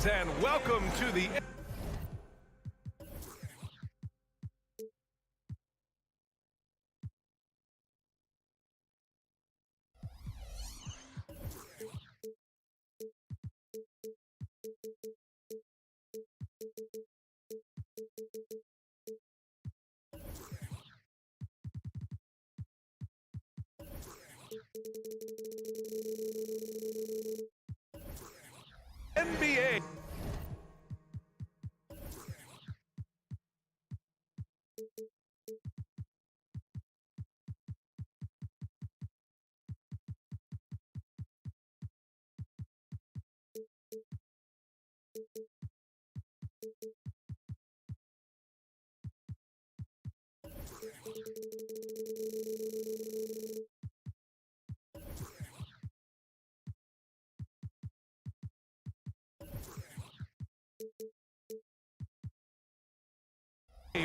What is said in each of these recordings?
Greetings and welcome to the NBA.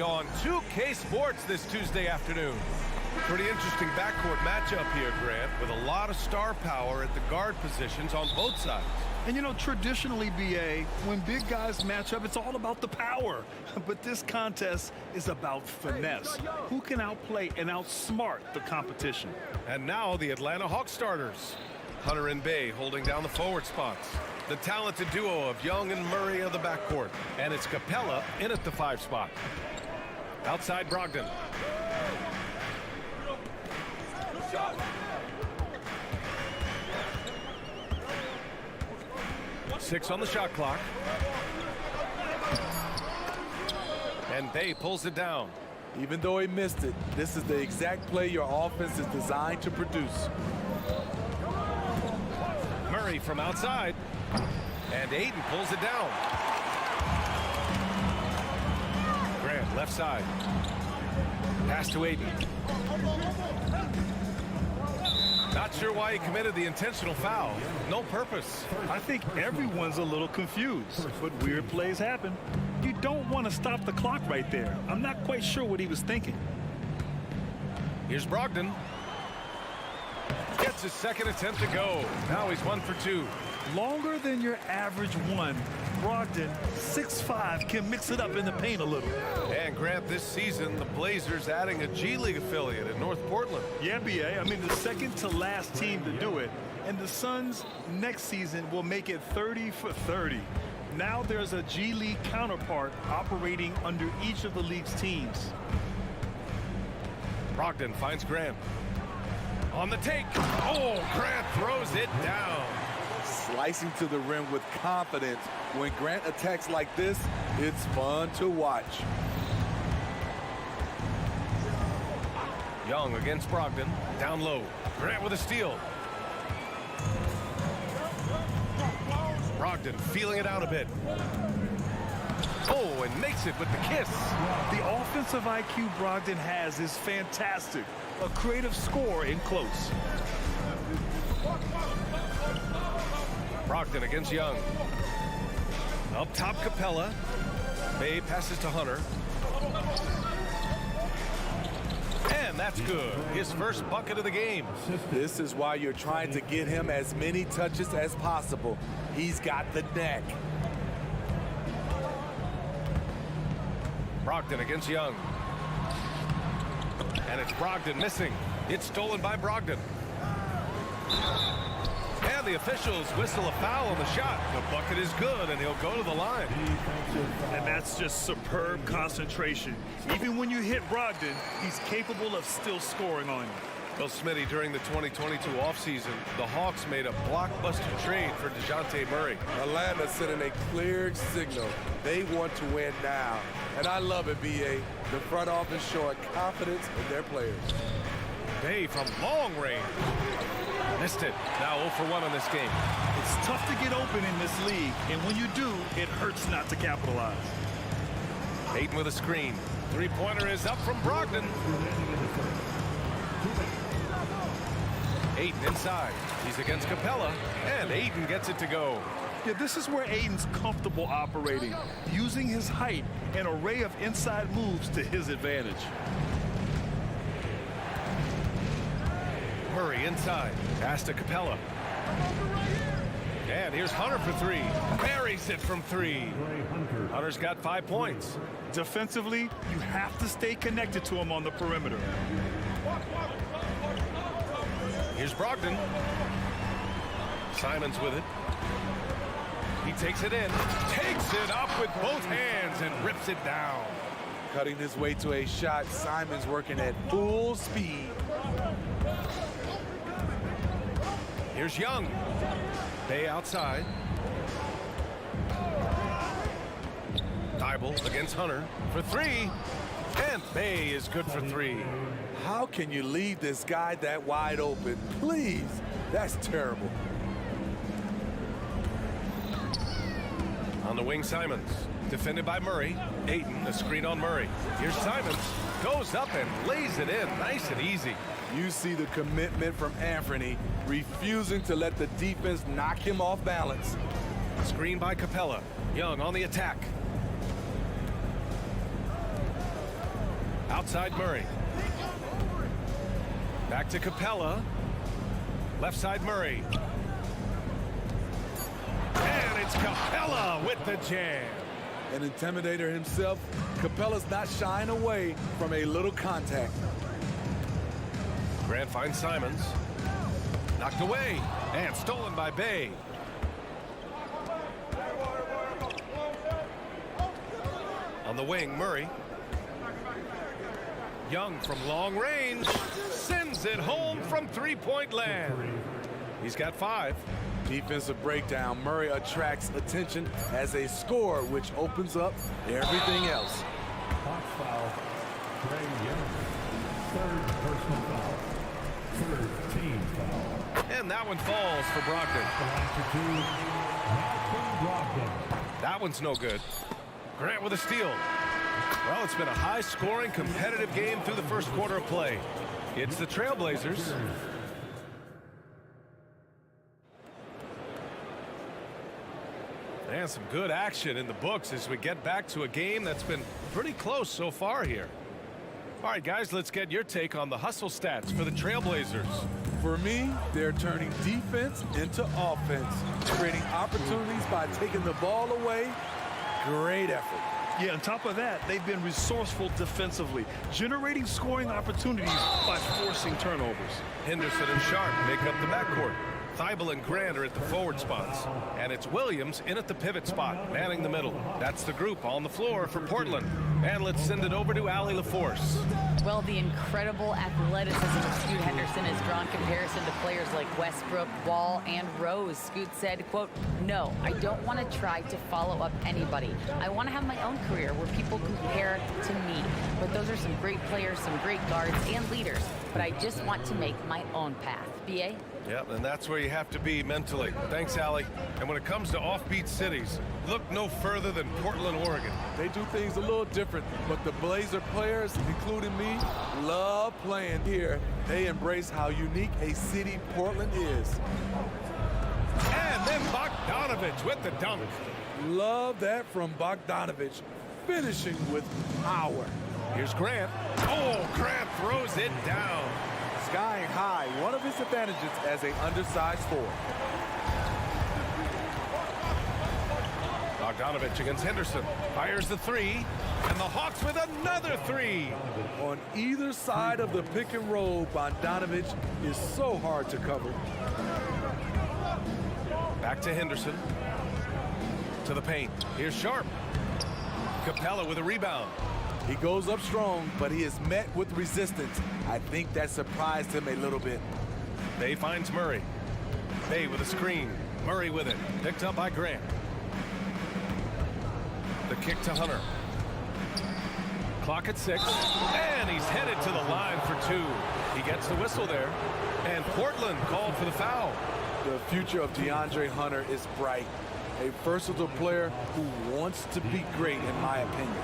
On 2K Sports this Tuesday afternoon. Pretty interesting backcourt matchup here, Grant, with a lot of star power at the guard positions on both sides. And you know, traditionally, BA, when big guys match up, it's all about the power. But this contest is about finesse. Who can outplay and outsmart the competition? And now the Atlanta Hawks starters. Hunter and Bay holding down the forward spots. The talented duo of Young and Murray of the backcourt. And it's Capella in at the 5 spot. Outside Brogdon. Six on the shot clock. And Bay pulls it down. Even though he missed it, this is the exact play your offense is designed to produce. Murray from outside. And Ayton pulls it down. Grant left side. Pass to Ayton. Not sure why he committed the intentional foul. No purpose. I think everyone's a little confused, but weird plays happen. You don't want to stop the clock right there. I'm not quite sure what he was thinking. Here's Brogdon. Gets his second attempt to go. Now he's 1 for 2. Longer than your average one. Brogdon, 6'5", can mix it up in the paint a little. And Grant, this season, the Blazers adding a G League affiliate in North Portland. Yeah, BA. I mean, the second to last team to do it. And the Suns next season will make it 30 for 30. Now there's a G League counterpart operating under each of the league's teams. Brogdon finds Grant. On the take. Oh, Grant throws it down. Slicing to the rim with confidence. When Grant attacks like this, it's fun to watch. Young against Brogdon. Down low. Grant with a steal. Brogdon feeling it out a bit. Oh, and makes it with the kiss. The offensive IQ Brogdon has is fantastic. A creative score in close. Brogdon against Young. Up top, Capella. Bay passes to Hunter. And that's good. His first bucket of the game. This is why you're trying to get him as many touches as possible. He's got the knack. Brogdon against Young. And it's Brogdon missing. It's stolen by Brogdon. And the officials whistle a foul on the shot. The bucket is good, and he'll go to the line. And that's just superb concentration. Even when you hit Brogdon, he's capable of still scoring on you. Well, Smitty, during the 2022 offseason, the Hawks made a blockbuster trade for DeJounte Murray. Atlanta sending a clear signal. They want to win now. And I love it, B.A. The front office showing confidence in their players. Bay from long range. Missed it. Now 0 for 1 in this game. It's tough to get open in this league, and when you do, it hurts not to capitalize. Ayton with a screen. Three-pointer is up from Brogdon. Ayton inside. He's against Capella, and Ayton gets it to go. Yeah, this is where Ayton's comfortable operating, using his height and array of inside moves to his advantage. Murray inside. Pass to Capella. And here's Hunter for three. Buries it from three. Hunter's got 5 points. Defensively, you have to stay connected to him on the perimeter. Here's Brogdon. Simons with it. He takes it in, takes it up with both hands and rips it down. Cutting his way to a shot. Simons working at full speed. Here's Young. Bay outside. Thibault against Hunter for three. And Bay is good for three. How can you leave this guy that wide open? Please, that's terrible. On the wing, Simons. Defended by Murray. Ayton, a screen on Murray. Here's Simons. Goes up and lays it in. Nice and easy. You see the commitment from Anthony, refusing to let the defense knock him off balance. Screen by Capella. Young on the attack. Outside Murray. Back to Capella. Left side Murray. And it's Capella with the jam. An intimidator himself, Capella's not shying away from a little contact. Grant finds Simons. Knocked away and stolen by Bay. On the wing, Murray. Young from long range sends it home from three-point land. He's got 5. Defensive breakdown. Murray attracts attention as a scorer, which opens up everything else. Hot foul, Trey Young. 3rd personal foul. 3rd team foul. And that one falls for Brogdon. That one's no good. Grant with a steal. Well, it's been a high-scoring, competitive game through the first quarter of play. It's the Trailblazers. And some good action in the books as we get back to a game that's been pretty close so far here. All right, guys, let's get your take on the hustle stats for the Trailblazers. For me, they're turning defense into offense, creating opportunities by taking the ball away. Great effort. Yeah, on top of that, they've been resourceful defensively, generating scoring opportunities by forcing turnovers. Henderson and Sharp make up the backcourt. Thibault and Grant are at the forward spots. And it's Williams in at the pivot spot, manning the middle. That's the group on the floor for Portland. And let's send it over to Allie LaForce. Well, the incredible athleticism of Scoot Henderson has drawn comparison to players like Westbrook, Wall, and Rose. Scoot said, quote, "No, I don't want to try to follow up anybody. I want to have my own career where people compare to me. But those are some great players, some great guards, and leaders. But I just want to make my own path." B.A.? Yep, and that's where you have to be mentally. Thanks, Allie. And when it comes to offbeat cities, look no further than Portland, Oregon. They do things a little different, but the Blazer players, including me, love playing here. They embrace how unique a city Portland is. And then Bogdanovich with the dunk. Love that from Bogdanovich, finishing with power. Here's Grant. Oh, Grant throws it down. Skying high, one of his advantages as an undersized forward. Bogdanovich against Henderson. Fires the three. And the Hawks with another three. On either side of the pick and roll, Bogdanovich is so hard to cover. Back to Henderson. To the paint. Here's Sharp. Capella with a rebound. He goes up strong, but he is met with resistance. I think that surprised him a little bit. Bay finds Murray. Bay with a screen. Murray with it. Picked up by Grant. The kick to Hunter. Clock at 6. And he's headed to the line for 2. He gets the whistle there. And Portland called for the foul. The future of DeAndre Hunter is bright. A versatile player who wants to be great, in my opinion.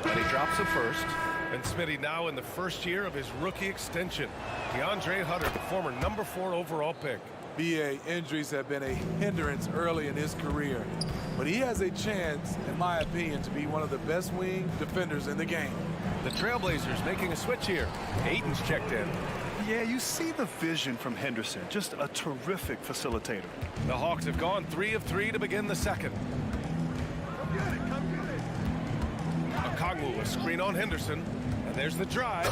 And he drops a first. And Smitty now in the first year of his rookie extension. DeAndre Hunter, the former number 4 overall pick. BA, injuries have been a hindrance early in his career. But he has a chance, in my opinion, to be one of the best wing defenders in the game. The Trailblazers making a switch here. Ayton's checked in. Yeah, you see the vision from Henderson. Just a terrific facilitator. The Hawks have gone 3 of 3 to begin the second. Okongwu, a screen on Henderson. And there's the drive.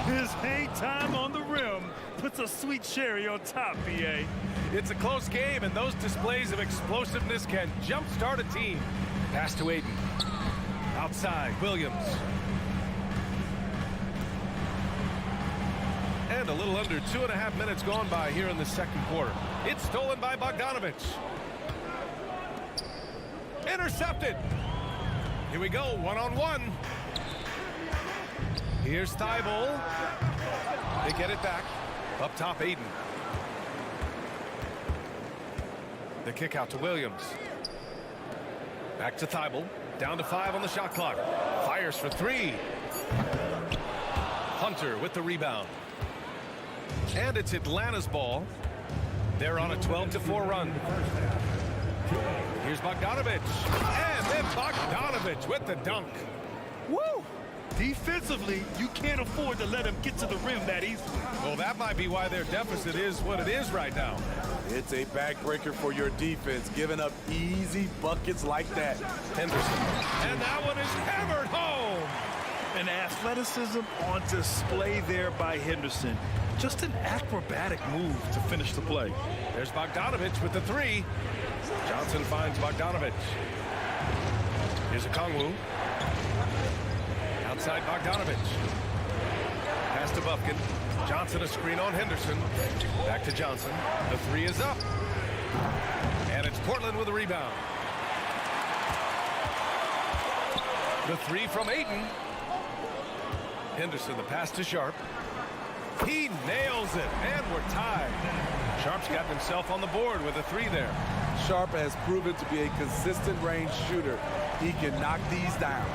His hang time on the rim puts a sweet cherry on top, BA. It's a close game, and those displays of explosiveness can jumpstart a team. Pass to Aiden. Outside, Williams. And a little under 2.5 minutes gone by here in the second quarter. It's stolen by Bogdanovic. Intercepted. Here we go, one-on-one. Here's Thibault. They get it back. Up top, Aiden. The kick out to Williams. Back to Thibault. Down to 5 on the shot clock. Fires for 3. Hunter with the rebound. And it's Atlanta's ball. They're on a 12-4 run. Here's Bogdanovic. And then Bogdanovic with the dunk. Woo! Defensively, you can't afford to let him get to the rim that easily. Well, that might be why their deficit is what it is right now. It's a backbreaker for your defense, giving up easy buckets like that. Henderson. And that one is hammered home. An athleticism on display there by Henderson. Just an acrobatic move to finish the play. There's Bogdanovic with the 3. Johnson finds Bogdanovic. Here's Okongwu. Outside Bogdanovic. Pass to Bufkin. Johnson a screen on Henderson. Back to Johnson. The 3 is up. And it's Portland with a rebound. The 3 from Ayton. Henderson the pass to Sharp. He nails it, and we're tied. Sharp's got himself on the board with a 3 there. Sharp has proven to be a consistent range shooter. He can knock these down.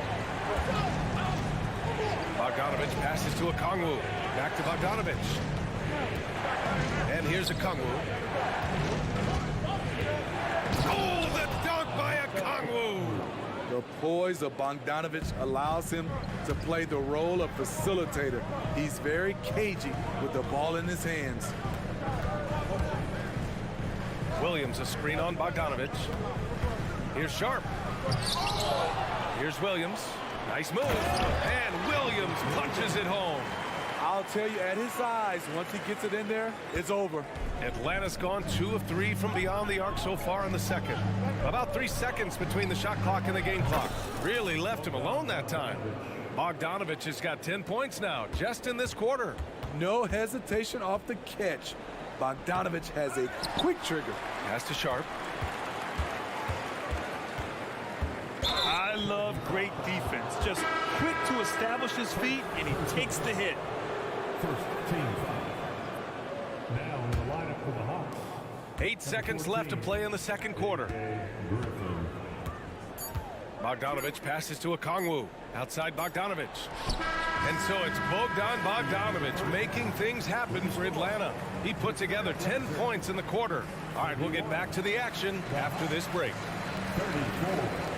Bogdanovic passes to Okongwu. Back to Bogdanovic. And here's Okongwu. Oh, the dunk by Okongwu! The poise of Bogdanovic allows him to play the role of facilitator. He's very cagey with the ball in his hands. Williams a screen on Bogdanovic. Here's Sharp. Here's Williams. Nice move. And Williams punches it home. I'll tell you, at his size, once he gets it in there, it's over. Atlanta's gone 2 of 3 from beyond the arc so far in the second. About 3 seconds between the shot clock and the game clock. Really left him alone that time. Bogdanovic has got 10 points now, just in this quarter. No hesitation off the catch. Bogdanovic has a quick trigger. Pass to Sharp. I love great defense. Just quick to establish his feet, and he takes the hit. First team foul. Now in the lineup for the Hawks. 8 seconds left to play in the second quarter. Bogdanovic passes to Okongwu. Outside Bogdanovic. And so it's Bogdanovic making things happen for Atlanta. He put together 10 points in the quarter. All right, we'll get back to the action after this break. 34.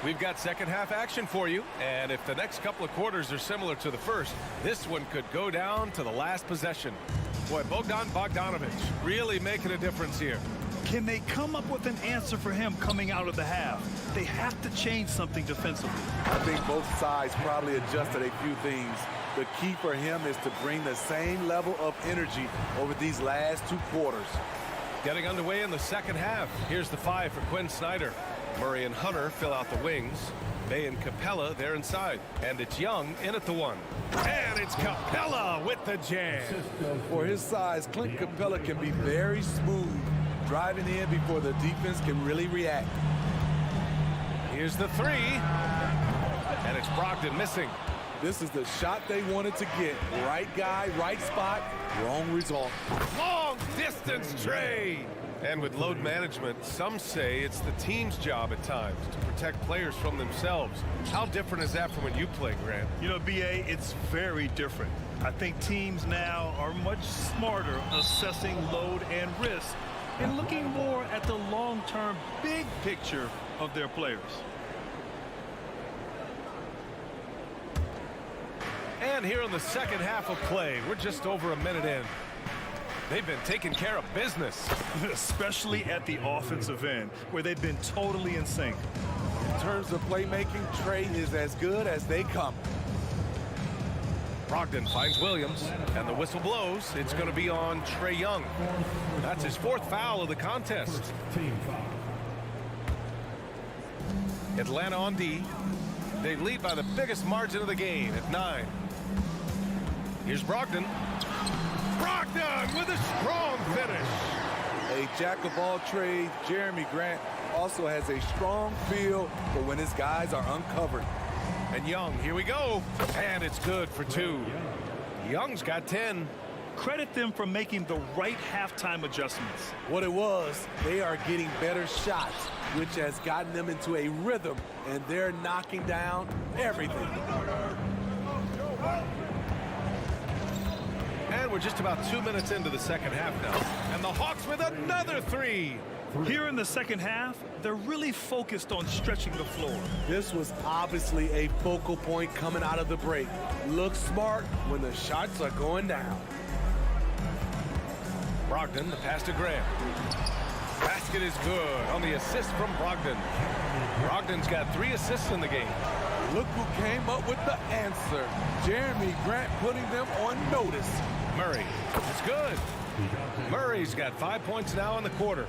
We've got second half action for you, and if the next couple of quarters are similar to the first, this one could go down to the last possession. Boy, Bogdanovic really making a difference here. Can they come up with an answer for him coming out of the half? They have to change something defensively. I think both sides probably adjusted a few things. The key for him is to bring the same level of energy over these last 2 quarters. Getting underway in the second half. Here's the 5 for Quinn Snyder. Murray and Hunter fill out the wings. Bay and Capella, they're inside. And it's Young in at the 1. And it's Capella with the jam. For his size, Clint Capella can be very smooth, driving in before the defense can really react. Here's the 3. And it's Brogdon missing. This is the shot they wanted to get. Right guy, right spot, wrong result. Long distance tray. And with load management, some say it's the team's job at times to protect players from themselves. How different is that from when you play, Grant? You know, BA, it's very different. I think teams now are much smarter assessing load and risk and looking more at the long-term big picture of their players. And here in the second half of play, we're just over a minute in. They've been taking care of business. Especially at the offensive end, where they've been totally in sync. In terms of playmaking, Trey is as good as they come. Brogdon finds Williams, and the whistle blows. It's going to be on Trae Young. That's his 4th foul of the contest. Team foul. Atlanta on D. They lead by the biggest margin of the game at 9. Here's Brogdon. Brogdon with a strong finish. A jack of all trades, Jeremy Grant also has a strong feel for when his guys are uncovered. And Young, here we go. And it's good for 2. Young's got 10. Credit them for making the right halftime adjustments. What it was, they are getting better shots, which has gotten them into a rhythm, and they're knocking down everything. And we're just about 2 minutes into the second half now. And the Hawks with another 3. Here in the second half, they're really focused on stretching the floor. This was obviously a focal point coming out of the break. Look smart when the shots are going down. Brogdon, the pass to Grant. Basket is good on the assist from Brogdon. Brogdon's got 3 assists in the game. Look who came up with the answer. Jeremy Grant putting them on notice. Murray, it's good. Murray's got 5 points now in the quarter.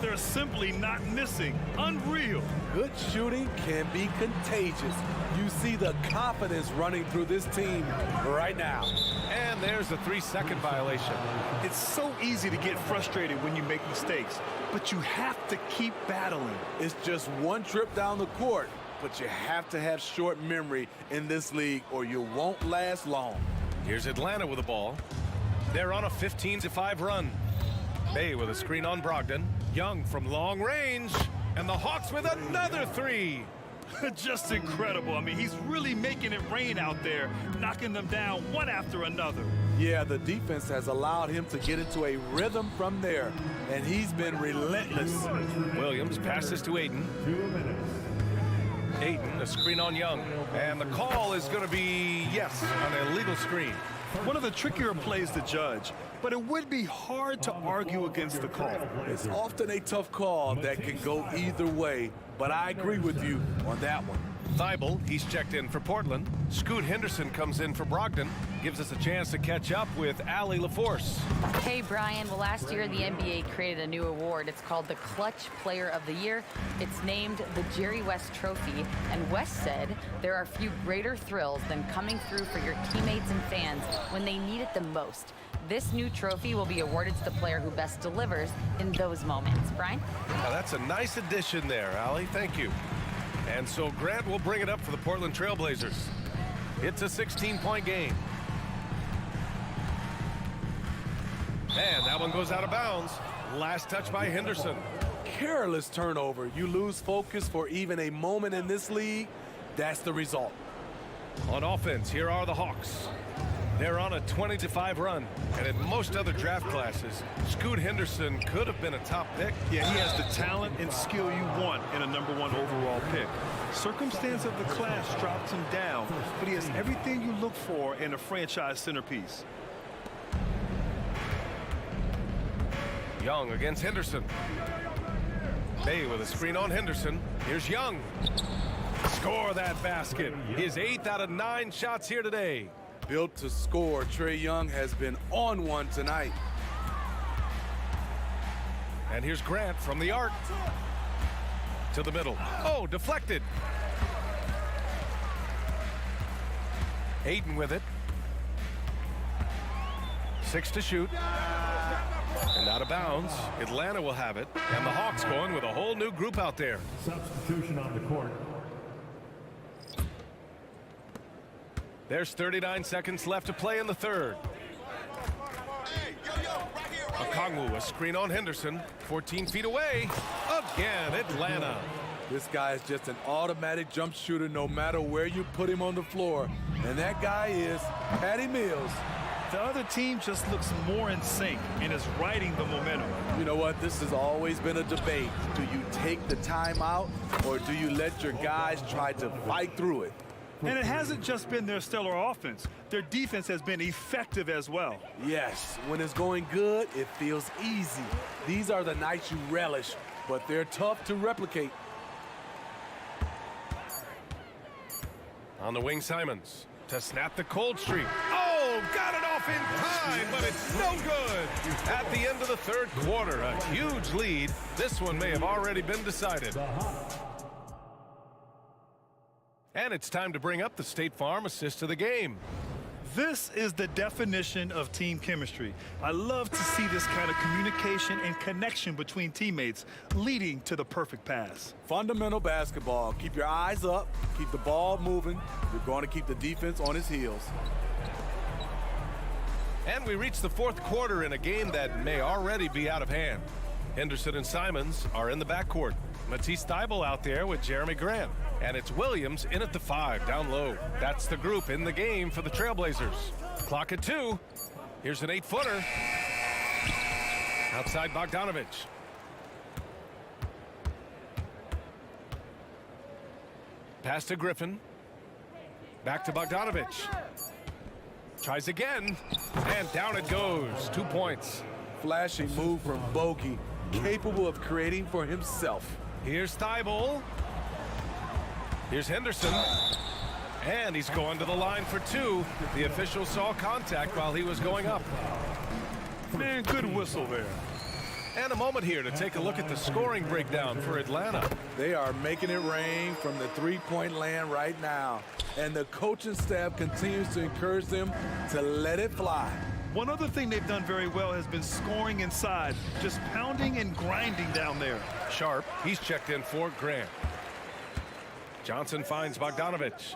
They're simply not missing. Unreal. Good shooting can be contagious. You see the confidence running through this team right now. And there's a 3-second violation. It's so easy to get frustrated when you make mistakes, but you have to keep battling. It's just one trip down the court, but you have to have short memory in this league or you won't last long. Here's Atlanta with the ball. They're on a 15-5 run. Bay with a screen on Brogdon. Young from long range. And the Hawks with another 3. Just incredible. I mean, he's really making it rain out there, knocking them down one after another. Yeah, the defense has allowed him to get into a rhythm from there, and he's been relentless. Williams passes to Aiden. 2 minutes. Aiden, a screen on Young. And the call is going to be, yes, an illegal screen. One of the trickier plays to judge, but it would be hard to argue against the call. It's often a tough call that can go either way, but I agree with you on that one. Thibault, he's checked in for Portland. Scoot Henderson comes in for Brogdon. Gives us a chance to catch up with Allie LaForce. Hey, Brian. Well, last year the NBA created a new award. It's called the Clutch Player of the Year. It's named the Jerry West Trophy. And West said there are few greater thrills than coming through for your teammates and fans when they need it the most. This new trophy will be awarded to the player who best delivers in those moments. Brian? Now, that's a nice addition there, Allie. Thank you. And so Grant will bring it up for the Portland Trailblazers. It's a 16-point game. And that one goes out of bounds. Last touch by Henderson. Careless turnover. You lose focus for even a moment in this league. That's the result. On offense, here are the Hawks. They're on a 20-5 run. And in most other draft classes, Scoot Henderson could have been a top pick. Yeah, he has the talent and skill you want in a #1 overall pick. Circumstance of the class drops him down, but he has everything you look for in a franchise centerpiece. Young against Henderson. Bay with a screen on Henderson. Here's Young. Score that basket. His 8th out of 9 shots here today. Built to score, Trae Young has been on one tonight. And here's Grant from the arc. To the middle. Oh, deflected. Aiden with it. 6 to shoot. And out of bounds. Atlanta will have it. And the Hawks going with a whole new group out there. Substitution on the court. There's 39 seconds left to play in the third. Okongwu, a screen on Henderson, 14 feet away. Again, Atlanta. This guy is just an automatic jump shooter no matter where you put him on the floor. And that guy is Patty Mills. The other team just looks more in sync and is riding the momentum. You know what? This has always been a debate. Do you take the timeout or do you let your guys try to fight through it? And it hasn't just been their stellar offense. Their defense has been effective as well. Yes, when it's going good, it feels easy. These are the nights you relish, but they're tough to replicate. On the wing, Simons to snap the cold streak. Oh, got it off in time, but it's no good. At the end of the third quarter, a huge lead. This one may have already been decided. And it's time to bring up the State Farm assist of the game. This is the definition of team chemistry. I love to see this kind of communication and connection between teammates leading to the perfect pass. Fundamental basketball. Keep your eyes up, keep the ball moving. You're going to keep the defense on its heels. And we reach the fourth quarter in a game that may already be out of hand. Henderson and Simons are in the backcourt. Matisse Thybulle out there with Jeremy Grant. And it's Williams in at the 5, down low. That's the group in the game for the Trailblazers. Clock at 2. Here's an 8-footer. Outside Bogdanovich. Pass to Griffin. Back to Bogdanovich. Tries again. And down it goes. 2 points. Flashing move from Bogey, capable of creating for himself. Here's Thybulle. Here's Henderson. And he's going to the line for 2. The official saw contact while he was going up. Man, good whistle there. And a moment here to take a look at the scoring breakdown for Atlanta. They are making it rain from the three-point land right now. And the coaching staff continues to encourage them to let it fly. One other thing they've done very well has been scoring inside, just pounding and grinding down there. Sharp, he's checked in for Grant. Johnson finds Bogdanovich.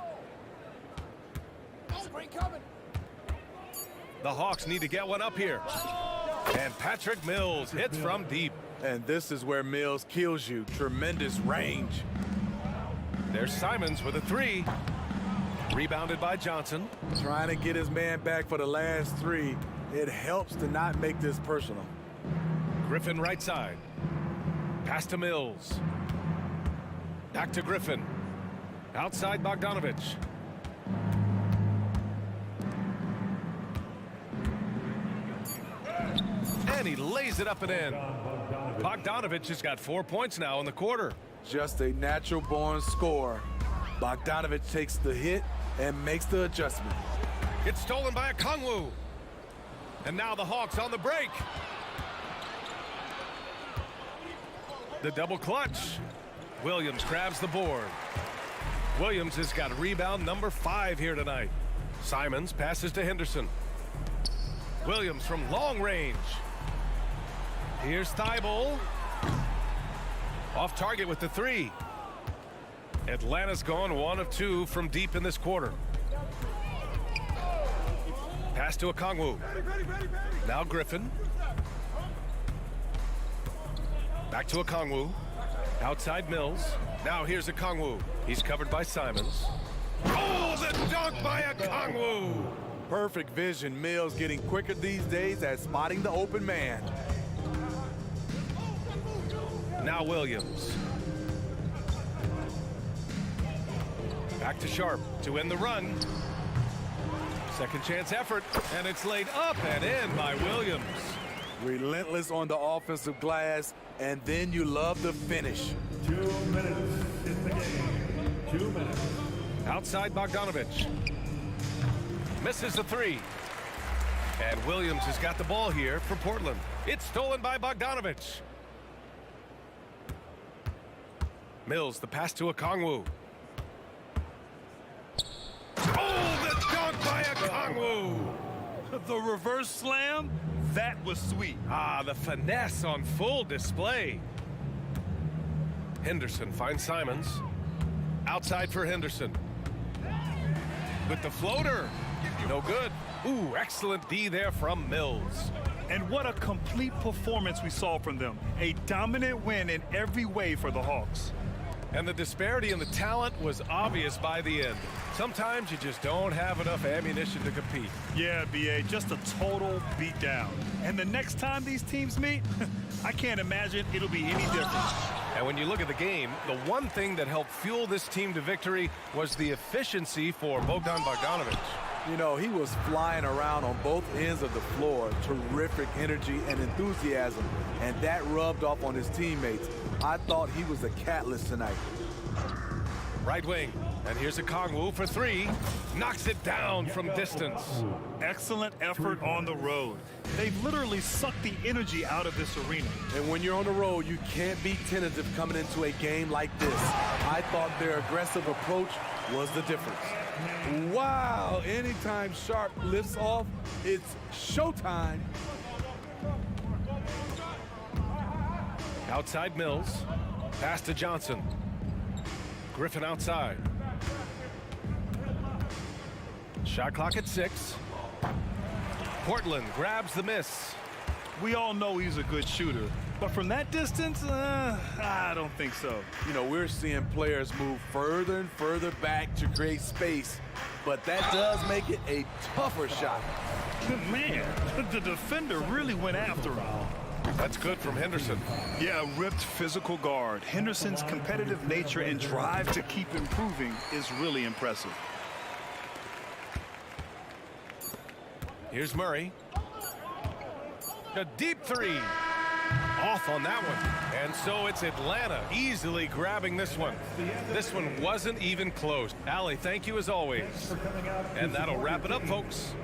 The Hawks need to get one up here. And Patrick Mills hits from deep. And this is where Mills kills you. Tremendous range. There's Simons with a 3. Rebounded by Johnson. Trying to get his man back for the last 3. It helps to not make this personal. Griffin right side. Pass to Mills. Back to Griffin. Outside Bogdanovich. And he lays it up and in. Bogdanovich has got 4 points now in the quarter. Just a natural-born scorer. Bogdanovich takes the hit and makes the adjustment. It's stolen by Okongwu. And now the Hawks on the break. The double clutch. Williams grabs the board. Williams has got rebound number 5 here tonight. Simons passes to Henderson. Williams from long range. Here's Thybulle. Off target with the 3. Atlanta's gone 1 of 2 from deep in this quarter. Pass to Okongwu. Now Griffin. Back to Okongwu. Outside Mills. Now here's Okongwu. He's covered by Simons. Oh, the dunk by Okongwu! Perfect vision. Mills getting quicker these days at spotting the open man. Now Williams. Back to Sharp to end the run. Second chance effort, and it's laid up and in by Williams. Relentless on the offensive glass, and then you love the finish. 2 minutes in the game. 2 minutes. Outside Bogdanovich. Misses the 3. And Williams has got the ball here for Portland. It's stolen by Bogdanovich. Mills, the pass to Okongwu. Oh, the dunk by Okongwu! The reverse slam, that was sweet. Ah, the finesse on full display. Henderson finds Simons. Outside for Henderson. with the floater. No good. Ooh, excellent D there from Mills. And what a complete performance we saw from them. A dominant win in every way for the Hawks. And the disparity in the talent was obvious by the end. Sometimes you just don't have enough ammunition to compete. Yeah, BA, just a total beatdown. And the next time these teams meet, I can't imagine it'll be any different. And when you look at the game, the one thing that helped fuel this team to victory was the efficiency for Bogdan Bogdanovic. You know, he was flying around on both ends of the floor. Terrific energy and enthusiasm. And that rubbed off on his teammates. I thought he was a catalyst tonight. Right wing. And here's a Kongwu for three. Knocks it down from distance. Excellent effort on the road. They've literally sucked the energy out of this arena. And when you're on the road, you can't be tentative coming into a game like this. I thought their aggressive approach was the difference. Wow, anytime Sharp lifts off, it's showtime. Outside Mills. Pass to Johnson. Griffin outside. Shot clock at 6. Portland grabs the miss. We all know he's a good shooter, but from that distance, I don't think so. You know, we're seeing players move further and further back to create space, but that does make it a tougher shot. Man, the defender really went after him. That's good from Henderson. Yeah, ripped physical guard. Henderson's competitive nature and drive to keep improving is really impressive. Here's Murray. A deep three. Off on that one. And so it's Atlanta easily grabbing this one. This one wasn't even close. Allie, thank you as always. And that'll wrap it up, folks.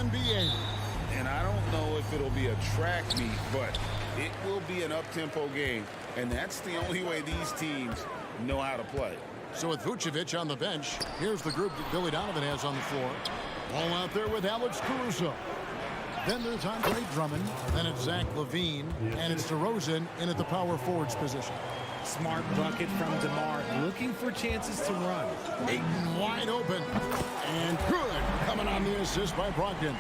NBA. And I don't know if it'll be a track meet, but it will be an up-tempo game. And that's the only way these teams know how to play. So with Vucevic on the bench, here's the group that Billy Donovan has on the floor. All out there with Alex Caruso. Then there's Andre Drummond. Then it's Zach LaVine. And it's DeRozan in at the power forwards position. Smart bucket from DeMar, looking for chances to run. Ayton wide open. And good coming on the assist by Brogdon.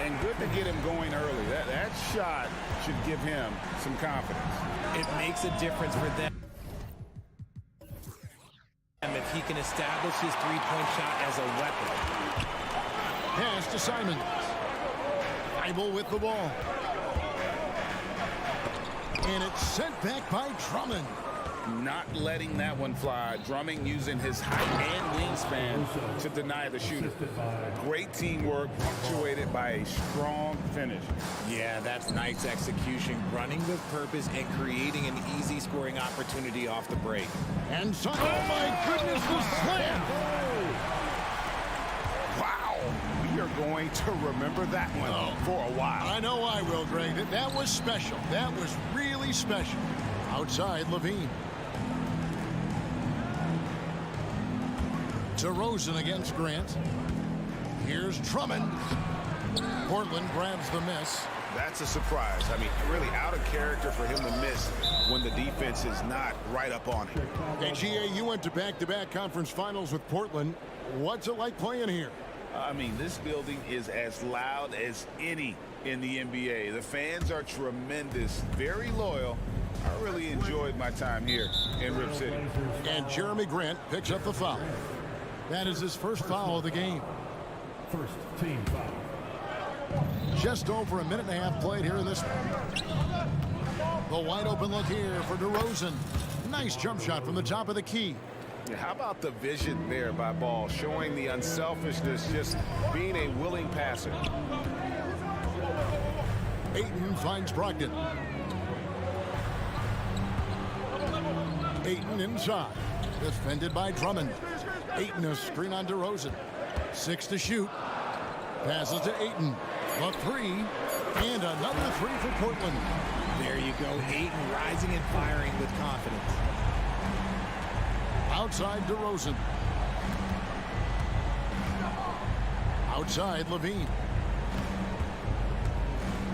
And good to get him going early. That shot should give him some confidence. It makes a difference for them if he can establish his three-point shot as a weapon. Pass to Simons. Bible with the ball. And it's sent back by Drummond. Not letting that one fly. Drummond using his height and wingspan to deny the shooter. Great teamwork punctuated by a strong finish. Yeah, that's nice execution, running with purpose and creating an easy scoring opportunity off the break. And so, oh my goodness, the slam! Wow, we are going to remember that one for a while. I know I will, Greg. That was special. That was really special. Outside, LaVine. DeRozan against Grant. Here's Drummond. Portland grabs the miss. That's a surprise. I mean, really out of character for him to miss when the defense is not right up on him. Hey, GA, you went to back-to-back conference finals with Portland. What's it like playing here? I mean, this building is as loud as any in the NBA. The fans are tremendous, very loyal. I really enjoyed my time here in Rip City. And Jeremy Grant picks up the foul. That is his first foul of the game. First team foul. Just over a minute and a half played here in this one. The wide open look here for DeRozan. Nice jump shot from the top of the key. Yeah, how about the vision there by Ball, showing the unselfishness, just being a willing passer. Ayton finds Brogdon. Ayton inside. Defended by Drummond. Ayton a screen on DeRozan. 6 to shoot. Passes to Ayton. A three. And another three for Portland. There you go. Ayton rising and firing with confidence. Outside DeRozan. Outside LaVine.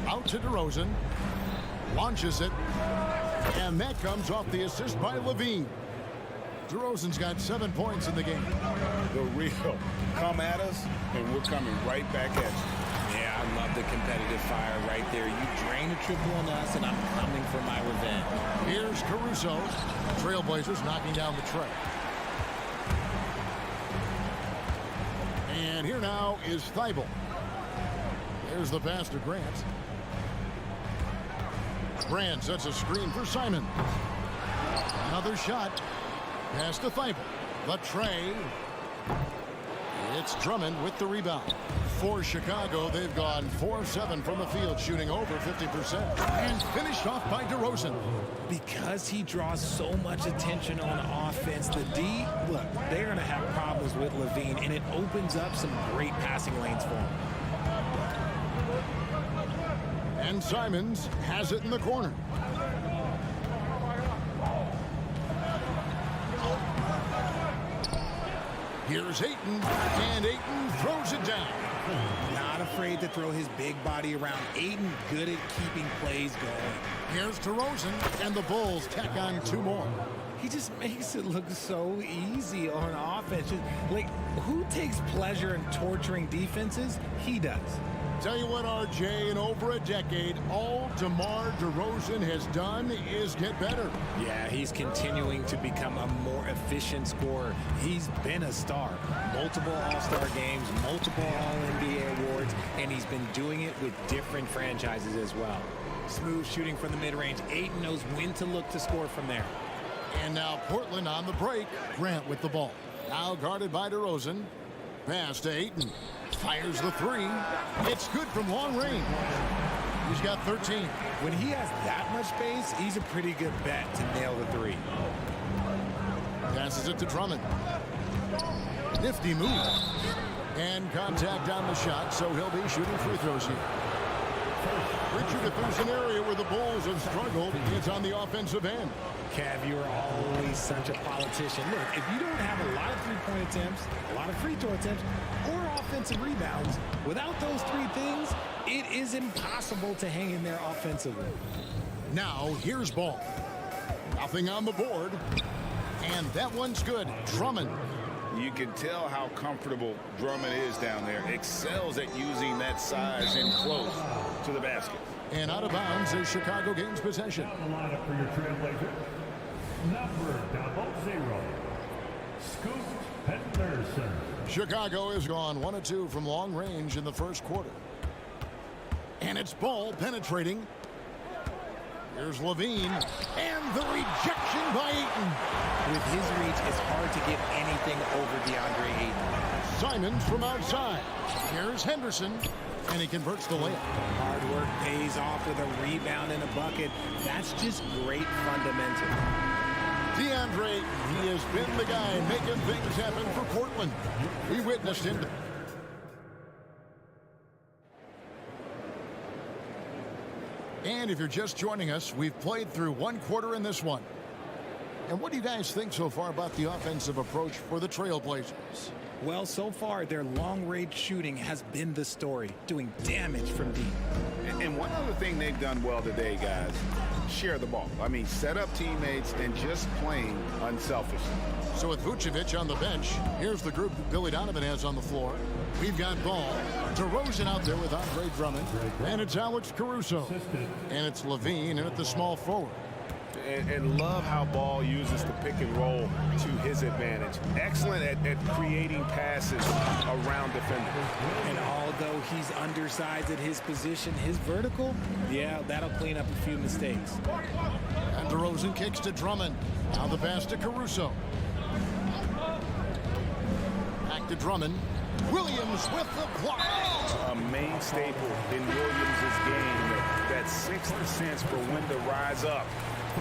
Out to DeRozan. Launches it. And that comes off the assist by LaVine. DeRozan's got 7 points in the game. The real come at us, and we're coming right back at you. Yeah, I love the competitive fire right there. You drain a triple on us, and I'm coming for my revenge. Here's Caruso. Trailblazers knocking down the tray. And here now is Thibault. There's the pass to Grant. Grant sets a screen for Simon. Another shot. Pass to Thibault. The tray. It's Drummond with the rebound. For Chicago, they've gone 4 of 7 from the field, shooting over 50%. And finished off by DeRozan. Because he draws so much attention on offense, the D, look, they're going to have problems with LaVine, and it opens up some great passing lanes for him. And Simons has it in the corner. Here's Ayton, and Ayton throws it down. Not afraid to throw his big body around. Ayton good at keeping plays going. Here's DeRozan, and the Bulls tack on 2 more. He just makes it look so easy on offense. Like, who takes pleasure in torturing defenses? He does. Tell you what, RJ, in over a decade, all DeMar DeRozan has done is get better. Yeah, he's continuing to become a more efficient scorer. He's been a star. Multiple All-Star games, multiple All-NBA awards, and he's been doing it with different franchises as well. Smooth shooting from the mid-range. Ayton knows when to look to score from there. And now Portland on the break. Grant with the ball. Now guarded by DeRozan. Pass to Ayton. Fires the three. It's good from long range. He's got 13. When he has that much space, he's a pretty good bet to nail the three. Passes it to Drummond. Nifty move. And contact on the shot, so he'll be shooting free throws here. Richard, if there's an area where the Bulls have struggled, it's on the offensive end. Cav, you're always such a politician. Look, if you don't have a lot of three-point attempts, a lot of free throw attempts, or offensive rebounds, without those three things, it is impossible to hang in there offensively. Now, here's ball. Nothing on the board. And that one's good. Drummond. You can tell how comfortable Drummond is down there. Excels at using that size in close to the basket. And out of bounds as Chicago gains possession. Down the lineup for your Trailblazer. Number 00, Scoot Henderson. Chicago has gone 1 of 2 from long range in the first quarter. And it's ball penetrating. Here's Levine. And the rejection by Ayton. With his reach, it's hard to get anything over DeAndre Ayton. Simons from outside. Here's Henderson. And he converts the layup. Hard work pays off with a rebound and a bucket. That's just great fundamental. DeAndre Ayton, he has been the guy making things happen for Portland. We witnessed him. And if you're just joining us, we've played through one quarter in this one. And what do you guys think so far about the offensive approach for the Trailblazers? Well, so far, their long-range shooting has been the story, doing damage from deep. And one other thing they've done well today, guys, share the ball. I mean, set up teammates and just playing unselfishly. So with Vucevic on the bench, here's the group that Billy Donovan has on the floor. We've got Ball, DeRozan out there with Andre Drummond, and it's Alex Caruso. And it's Levine in at the small forward. And love how Ball uses the pick and roll to his advantage. Excellent at creating passes around defenders. And although he's undersized at his position, his vertical, yeah, that'll clean up a few mistakes. And DeRozan kicks to Drummond. Now the pass to Caruso. Back to Drummond. Williams with the block. A main staple in Williams' game, that sixth sense for when to rise up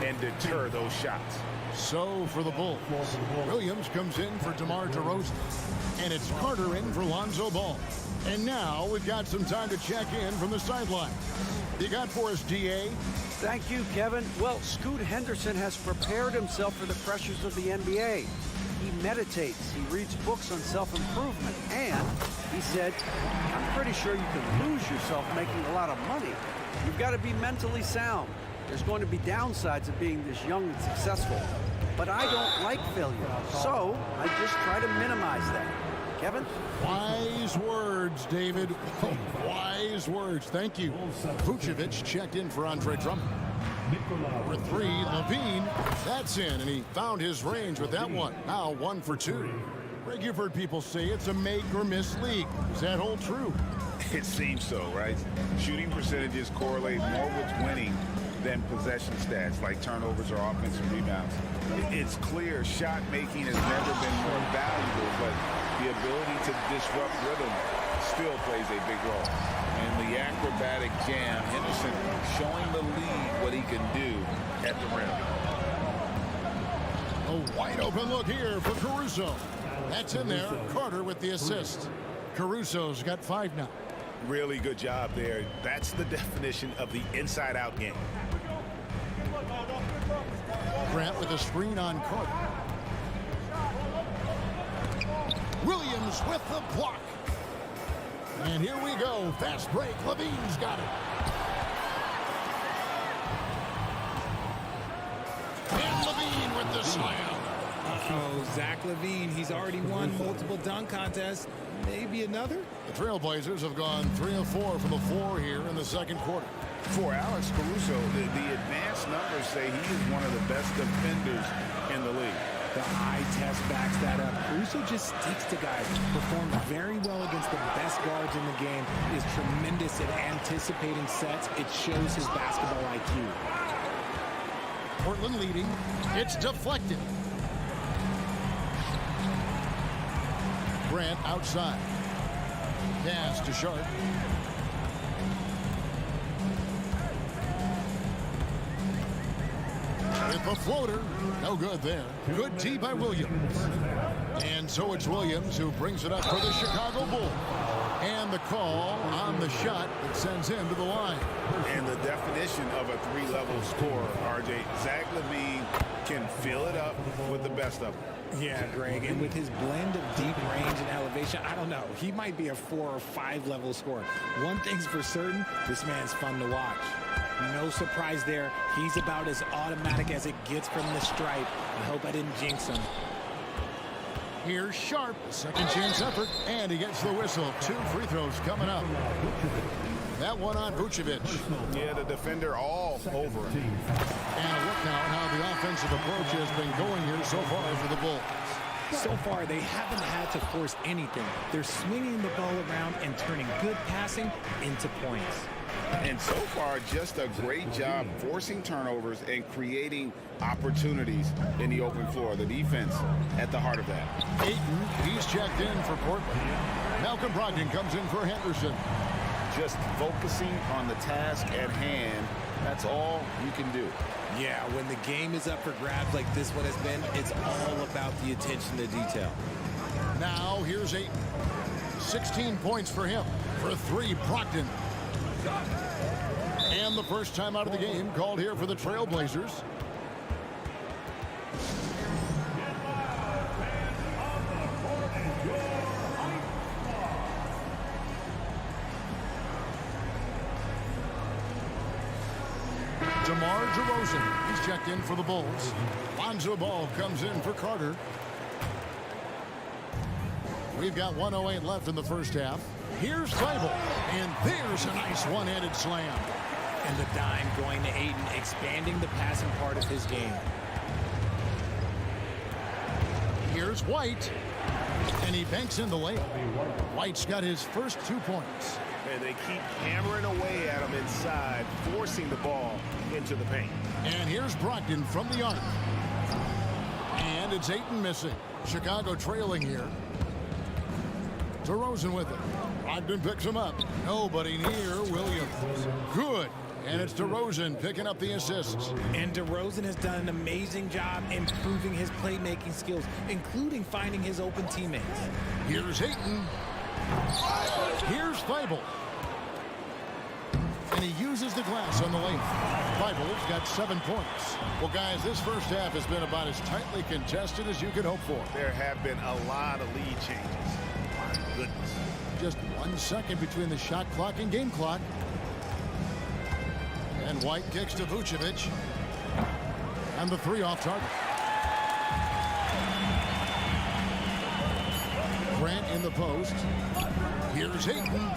and deter those shots. So for the Bulls, Williams comes in for DeMar DeRozan. And it's Carter in for Lonzo Ball. And now we've got some time to check in from the sideline. You got for us, DA? Thank you, Kevin. Well, Scoot Henderson has prepared himself for the pressures of the NBA. He meditates, he reads books on self-improvement, and he said, I'm pretty sure you can lose yourself making a lot of money. You've got to be mentally sound. There's going to be downsides of being this young and successful. But I don't like failure, so I just try to minimize that. Kevin? Wise words, David. Wise words. Thank you. Vucevic checked in for Andre Drummond. Number 3, Levine. That's in, and he found his range with that one. Now 1 for 2. Greg, you've heard people say it's a make-or-miss league. Does that hold true? It seems so, right? Shooting percentages correlate more with winning than possession stats like turnovers or offensive rebounds. It's clear shot making has never been more valuable, but the ability to disrupt rhythm still plays a big role. And the acrobatic jam, Henderson showing the lead what he can do at the rim. A wide open look here for Caruso. That's in there. Carter with the assist. Caruso's got 5 now. Really good job there. That's the definition of the inside-out game. Grant with a screen on Carter. Williams with the block. And here we go. Fast break. Levine's got it. And Levine with the slam. Uh-oh, Zach LaVine, he's already won multiple dunk contests. Maybe another? The Trailblazers have gone 3 of 4 from the floor here in the second quarter. For Alex Caruso, the advanced numbers say he is one of the best defenders in the league. The eye test backs that up. Caruso just sticks to guys, performs very well against the best guards in the game, is tremendous at anticipating sets. It shows his basketball IQ. Portland leading. It's deflected. Grant outside. Pass to Sharp. with the floater. No good there. Good D by Williams. And so it's Williams who brings it up for the Chicago Bulls. And the call on the shot that sends him to the line. And the definition of a three-level scorer, RJ, Zach LaVine can fill it up with the best of them. Yeah, Greg, and with his blend of deep range and elevation, I don't know. He might be a 4 or 5 level scorer. One thing's for certain, this man's fun to watch. No surprise there. He's about as automatic as it gets from the stripe. I hope I didn't jinx him. Here's Sharp, second chance effort, and he gets the whistle. 2 free throws coming up. That one on Vucevic. Yeah, the defender all over him. And a look now at how the offensive approach has been going here so far for the Bulls. So far, they haven't had to force anything. They're swinging the ball around and turning good passing into points. And so far, just a great job forcing turnovers and creating opportunities in the open floor. The defense at the heart of that. Ayton, he's checked in for Portland. Malcolm Brogdon comes in for Henderson. Just focusing on the task at hand, that's all you can do. Yeah, when the game is up for grabs like this one has been, it's all about the attention to detail. Now here's Ayton. 16 points for him. For 3, Brogdon. And the first time out of the game called here for the Trailblazers. DeMar DeRozan, he's checked in for the Bulls. Lonzo Ball comes in for Carter. We've got 1:08 left in the first half. Here's Thibault, and there's a nice one-handed slam. And the dime going to Ayton, expanding the passing part of his game. Here's White, and he banks in the layup. White's got his first 2 points. And they keep hammering away at him inside, forcing the ball into the paint. And here's Brogdon from the arc. And it's Ayton missing. Chicago trailing here. DeRozan with it. Brogdon picks him up. Nobody near Williams. Good. And it's DeRozan picking up the assists. And DeRozan has done an amazing job improving his playmaking skills, including finding his open teammates. Here's Ayton. Here's Thibault. And he uses the glass on the lane. Thibault's got 7 points. Well, guys, this first half has been about as tightly contested as you could hope for. There have been a lot of lead changes. My goodness. Just 1 second between the shot clock and game clock. And White kicks to Vucevic. And the 3 off target. Grant in the post. Here's Ayton.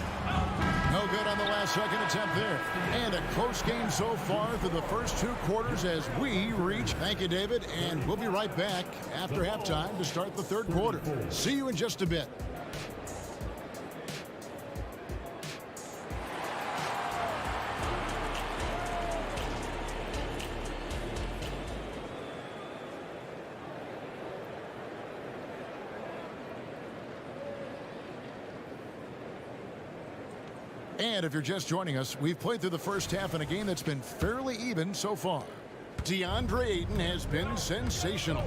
No good on the last second attempt there. And a close game so far through the first 2 quarters as we reach. Thank you, David. And we'll be right back after halftime to start the 3rd quarter. See you in just a bit. And if you're just joining us, we've played through the first half in a game that's been fairly even so far. DeAndre Ayton has been sensational.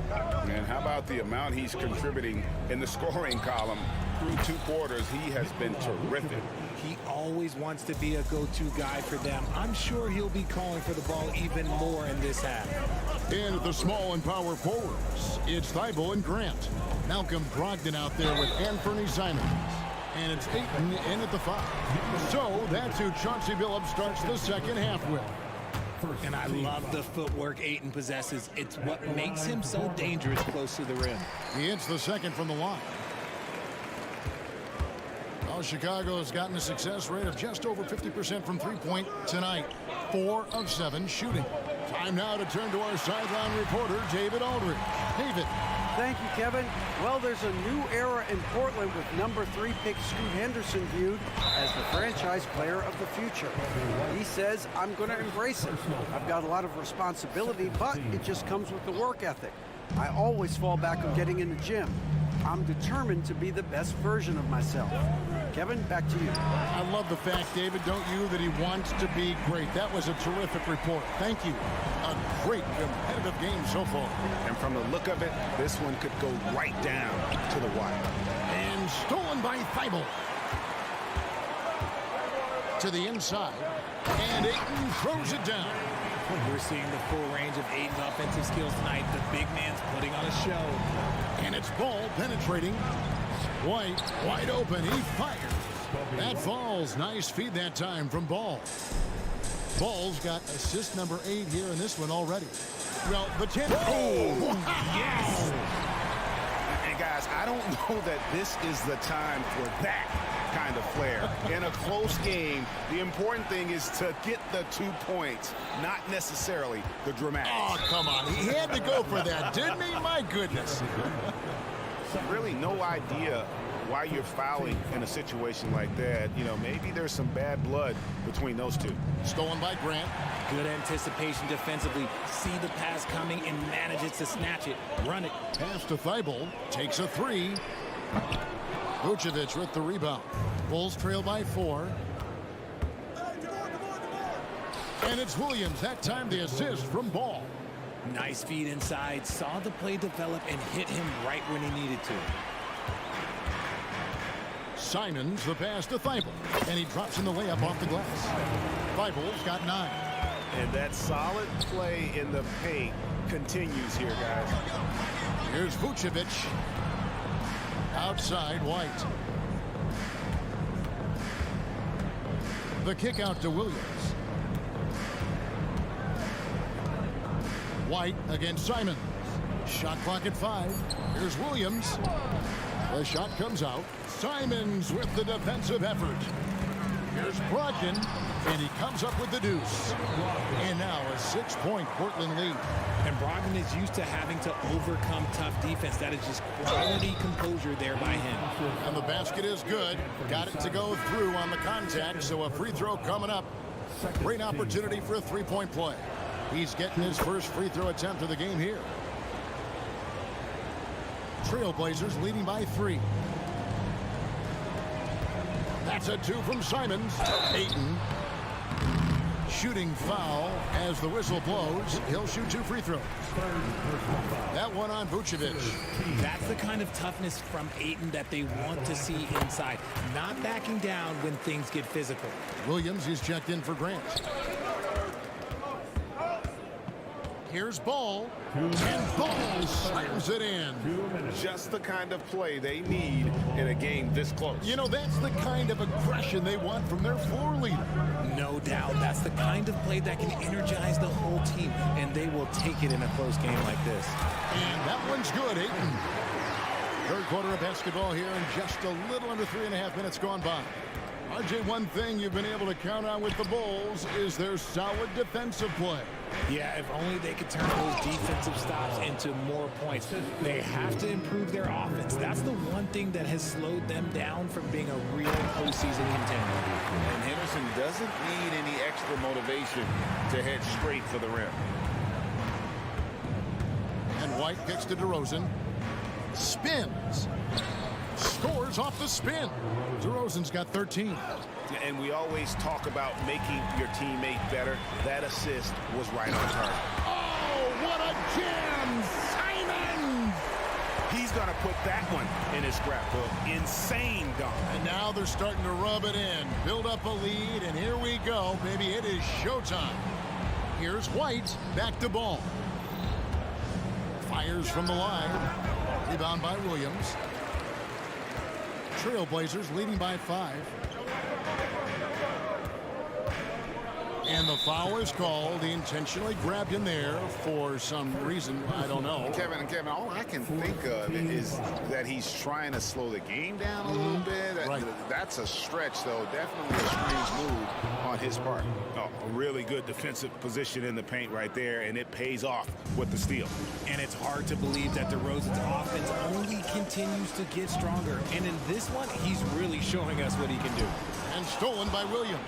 And how about the amount he's contributing in the scoring column through 2 quarters? He has been terrific. He always wants to be a go-to guy for them. I'm sure he'll be calling for the ball even more in this half. And at the small and power forwards, it's Thibault and Grant. Malcolm Brogdon out there with Anthony Simons. And it's Ayton in at the 5. So that's who Chauncey Billups starts the second half with. And I love the footwork Ayton possesses. It's what makes him so dangerous close to the rim. He hits the second from the line. Well, Chicago has gotten a success rate of just over 50% from three-point tonight. 4 of 7 shooting. Time now to turn to our sideline reporter, David Aldridge. David. Thank you, Kevin. Well, there's a new era in Portland with number 3 pick Scoot Henderson viewed as the franchise player of the future. He says, I'm going to embrace it. I've got a lot of responsibility, but it just comes with the work ethic. I always fall back on getting in the gym. I'm determined to be the best version of myself. Kevin, back to you. I love the fact, David, don't you, that he wants to be great. That was a terrific report. Thank you. A great competitive game so far. And from the look of it, this one could go right down to the wire. And stolen by Thibault. To the inside. And Ayton throws it down. We're seeing the full range of Ayton's offensive skills tonight. The big man's putting on a show. And it's Ball penetrating. White wide open. He fires. That falls. Nice feed that time from Ball. Ball's got assist number 8 here in this one already. Well, the 10. Oh, wow. Yes. And guys, I don't know that this is the time for that kind of flair. In a close game, the important thing is to get the 2 points, not necessarily the dramatic. Oh, come on. He had to go for that, didn't he? My goodness. Really no idea why you're fouling in a situation like that. You know, maybe there's some bad blood between those two. Stolen by Grant. Good anticipation defensively. See the pass coming and manages to snatch it. Run it. Pass to Thibault. Takes a 3. Vucevic with the rebound. Bulls trail by 4. And it's Williams. That time the assist from Ball. Nice feed inside. Saw the play develop and hit him right when he needed to. Simons the pass to Thibault. And he drops in the layup off the glass. Thibault's got 9. And that solid play in the paint continues here, guys. Here's Vucevic. Outside White. The kick out to Williams. White against Simons. Shot clock at 5. Here's Williams. The shot comes out. Simons with the defensive effort. Here's Brogdon, and he comes up with the deuce. And now a 6-point Portland lead. And Brogdon is used to having to overcome tough defense. That is just quality composure there by him. And the basket is good. Got it to go through on the contact, so a free throw coming up. Great opportunity for a 3-point play. He's getting his first free throw attempt of the game here. Trailblazers leading by 3. That's a 2 from Simons. Ayton. Shooting foul as the whistle blows. He'll shoot 2 free throws. That one on Vucevic. That's the kind of toughness from Ayton that they want to see inside. Not backing down when things get physical. Williams is checked in for Grant. Here's Ball. And Ball slams it in. Just the kind of play they need in a game this close. You know, that's the kind of aggression they want from their floor leader. No doubt. That's the kind of play that can energize the whole team, and they will take it in a close game like this. And that one's good, Ayton. Third quarter of basketball here, and just a little under 3.5 minutes gone by. RJ, one thing you've been able to count on with the Bulls is their solid defensive play. Yeah, if only they could turn those defensive stops into more points. They have to improve their offense. That's the one thing that has slowed them down from being a real postseason contender. And Henderson doesn't need any extra motivation to head straight for the rim. And White kicks to DeRozan. Spins. Scores off the spin. DeRozan's got 13. And we always talk about making your teammate better. That assist was right on target. Oh, what a jam! Simon! He's going to put that one in his scrapbook. Insane dunk. And now they're starting to rub it in. Build up a lead, and here we go. Baby, it is showtime. Here's White. Back to Ball. Fires from the line. Rebound by Williams. Trailblazers leading by 5. And the foul is called. He intentionally grabbed him there for some reason. I don't know. Kevin, all I can think of is that he's trying to slow the game down a little bit. Right. That's a stretch, though. Definitely a strange move on his part. Oh, a really good defensive position in the paint right there, and it pays off with the steal. And it's hard to believe that DeRozan's offense only continues to get stronger. And in this one, he's really showing us what he can do. And stolen by Williams.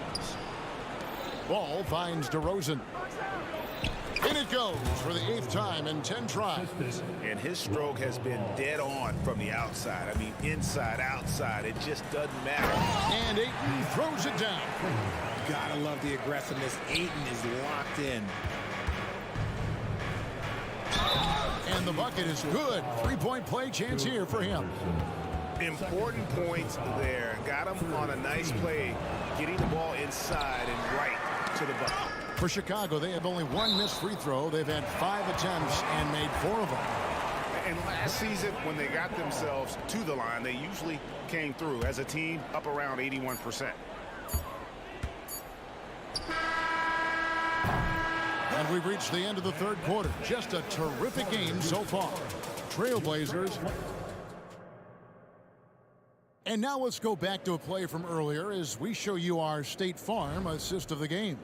Ball finds DeRozan. In it goes for the 8th time in 10 tries. And his stroke has been dead on from the outside. I mean, inside, outside, it just doesn't matter. And Ayton throws it down. Gotta love the aggressiveness. Ayton is locked in. And the bucket is good. 3-point play chance here for him. Important points there. Got him on a nice play, getting the ball inside and right to the bucket. For Chicago, they have only one missed free throw. They've had 5 attempts and made 4 of them. And last season, when they got themselves to the line, they usually came through as a team up around 81%. And we've reached the end of the 3rd quarter. Just a terrific game so far. Trailblazers. And now let's go back to a play from earlier as we show you our State Farm assist of the game.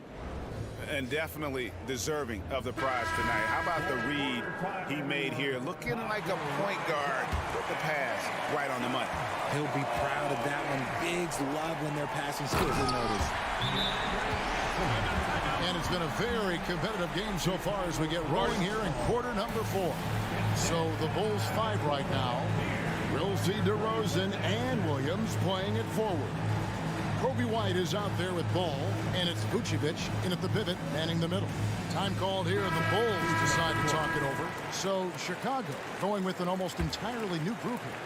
And definitely deserving of the prize tonight. How about the read he made here? Looking like a point guard with the pass right on the money. He'll be proud of that one. Bigs love when their passing skills are noticed. And it's been a very competitive game so far as we get rolling here in quarter number 4. So the Bulls 5 right now. We'll see DeRozan and Williams playing it forward. Kobe White is out there with ball, and it's Vucevic in at the pivot, manning the middle. Time called here, the Bulls decide to talk it over. So Chicago going with an almost entirely new group here.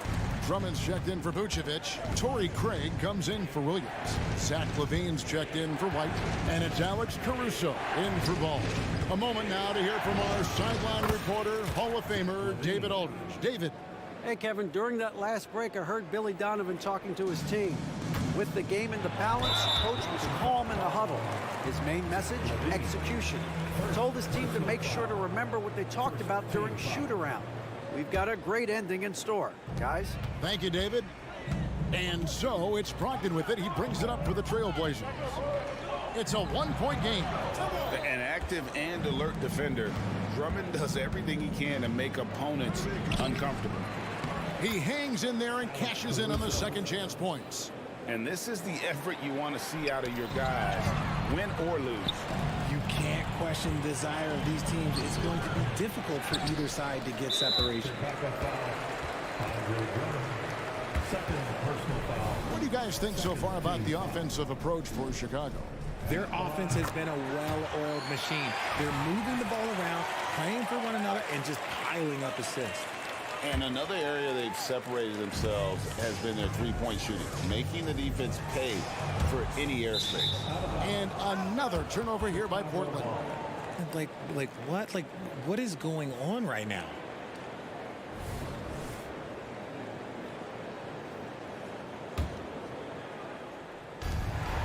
Drummond's checked in for Vucevic. Torrey Craig comes in for Williams. Zach LaVine's checked in for White. And it's Alex Caruso in for Ball. A moment now to hear from our sideline reporter, Hall of Famer David Aldridge. David. Hey, Kevin, during that last break, I heard Billy Donovan talking to his team. With the game in the balance, coach was calm in the huddle. His main message, execution. Told his team to make sure to remember what they talked about during shoot-around. We've got a great ending in store, guys. Thank you, David. And so it's Brogdon with it. He brings it up for the Trailblazers. It's a 1-point game. An active and alert defender. Drummond does everything he can to make opponents uncomfortable. He hangs in there and cashes in on the second chance points. And this is the effort you want to see out of your guys, win or lose. You can't question the desire of these teams. It's going to be difficult for either side to get separation. What do you guys think so far about the offensive approach for Chicago? Their offense has been a well-oiled machine. They're moving the ball around, playing for one another, and just piling up assists. And another area they've separated themselves has been their three-point shooting, making the defense pay for any airspace. And another turnover here by Portland. Like what? Like, what is going on right now?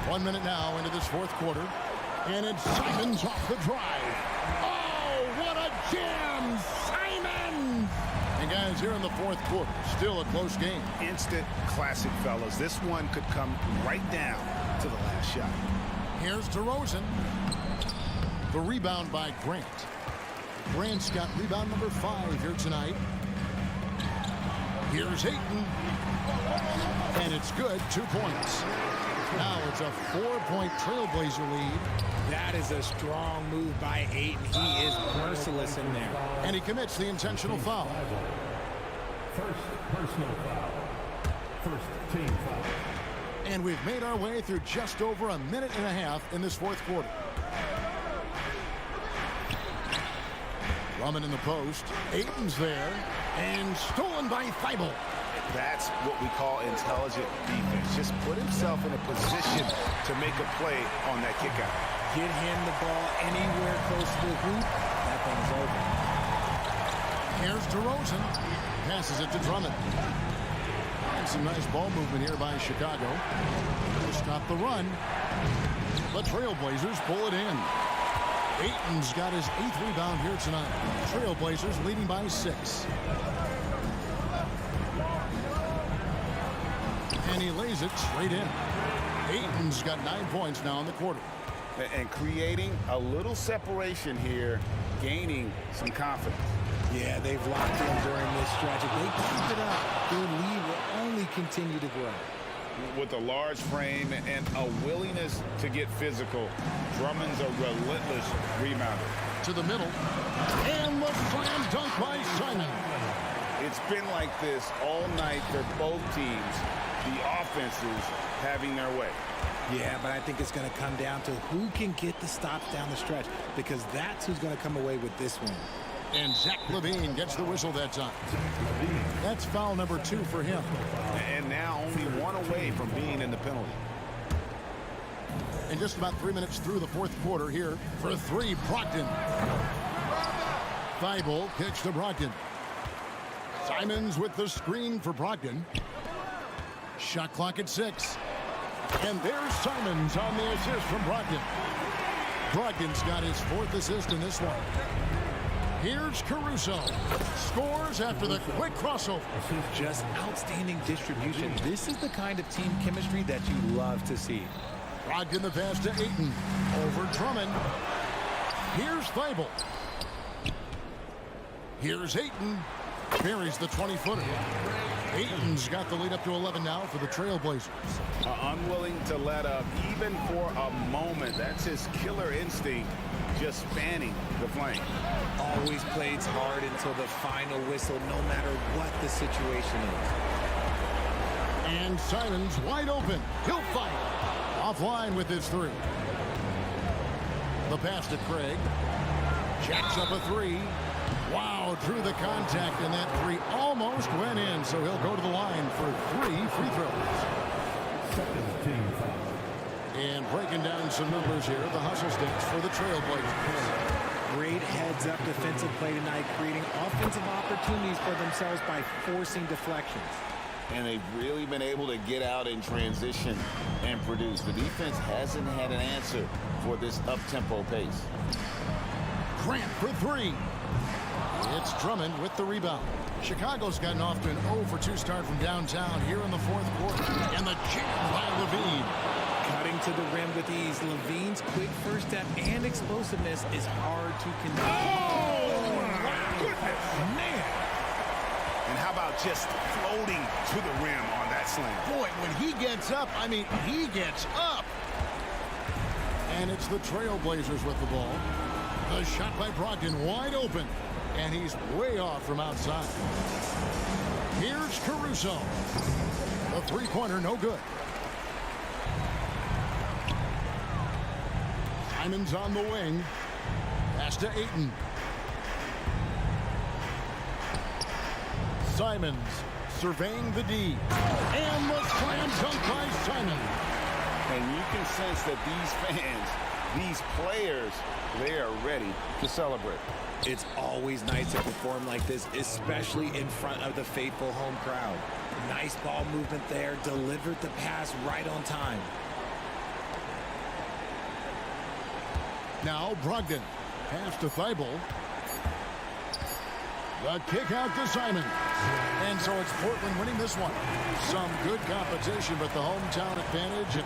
One minute now into this 4th quarter. And it's Simons off the drive. Oh, what a jam! Simons! And guys, here in the 4th quarter, still a close game. Instant classic, fellas. This one could come right down to the last shot. Here's DeRozan. The rebound by Grant. Grant's got rebound number 5 here tonight. Here's Ayton. And it's good, 2 points. Now it's a 4-point Trailblazer lead. That is a strong move by Ayton. He is merciless in there. And he commits the intentional foul. First personal foul. First team foul. And we've made our way through just over a minute and a half in this 4th quarter. Drummond in the post. Ayton's there. And stolen by Thibault. That's what we call intelligent defense. Just put himself in a position to make a play on that kick out. Get him the ball anywhere close to the hoop. That thing's over. Here's DeRozan. Passes it to Drummond. And some nice ball movement here by Chicago. To stop the run. The Trailblazers pull it in. Ayton's got his 8th rebound here tonight. Trailblazers leading by 6. And he lays it straight in. Ayton's got 9 points now in the quarter. And creating a little separation here, gaining some confidence. Yeah, they've locked in during this stretch. If they keep it up, their lead will only continue to grow. with a large frame and a willingness to get physical. Drummond's a relentless rebounder. To the middle. And the slam dunk by Simon. It's been like this all night for both teams. The offenses having their way. Yeah, but I think it's going to come down to who can get the stops down the stretch, because that's who's going to come away with this one. And Zach LaVine gets the whistle that time. That's foul number 2 for him. And now only one away from being in the penalty. And just about 3 minutes through the fourth quarter here for 3, Brogdon. Thibault kicks to Brogdon. Simons with the screen for Brogdon. Shot clock at 6. And there's Simons on the assist from Brogdon. Brogdon's got his 4th assist in this one. Here's Caruso. Scores after the quick crossover. Just outstanding distribution. This is the kind of team chemistry that you love to see. Brogdon the pass to Ayton. Over Drummond. Here's Thibault. Here's Ayton. Buries the 20-footer. Ayton's got the lead up to 11 now for the Trailblazers. Unwilling to let up even for a moment. That's his killer instinct, just spanning the flank. Always plays hard until the final whistle, no matter what the situation is. And Simons wide open. He'll fight. Offline with his 3. The pass to Craig. Jacks up a 3. Wow, drew the contact, and that 3 almost went in, so he'll go to the line for 3 free throws. And breaking down some numbers here, the hustle stats for the Trailblazers. Great heads-up defensive play tonight, creating offensive opportunities for themselves by forcing deflections. And they've really been able to get out in transition and produce. The defense hasn't had an answer for this up-tempo pace. Grant for 3. It's Drummond with the rebound. Chicago's gotten off to an 0-for-2 start from downtown here in the fourth quarter. And the jam by LaVine. Cutting to the rim with ease. LaVine's quick first step and explosiveness is hard to contain. Oh, my goodness. Man. And how about just floating to the rim on that slam? Boy, when he gets up, I mean, he gets up. And it's the Trailblazers with the ball. The shot by Brogdon wide open. And he's way off from outside. Here's Caruso. The 3-pointer, no good. Simons on the wing. Pass to Ayton. Simons surveying the D. And the slam dunk by Simons. And you can sense that these fans, these players, they are ready to celebrate. It's always nice to perform like this, especially in front of the faithful home crowd. Nice ball movement there, delivered the pass right on time. Now Brogdon. Pass to Thibault. The kick out to Simon. And so it's Portland winning this one. Some good competition, but the hometown advantage.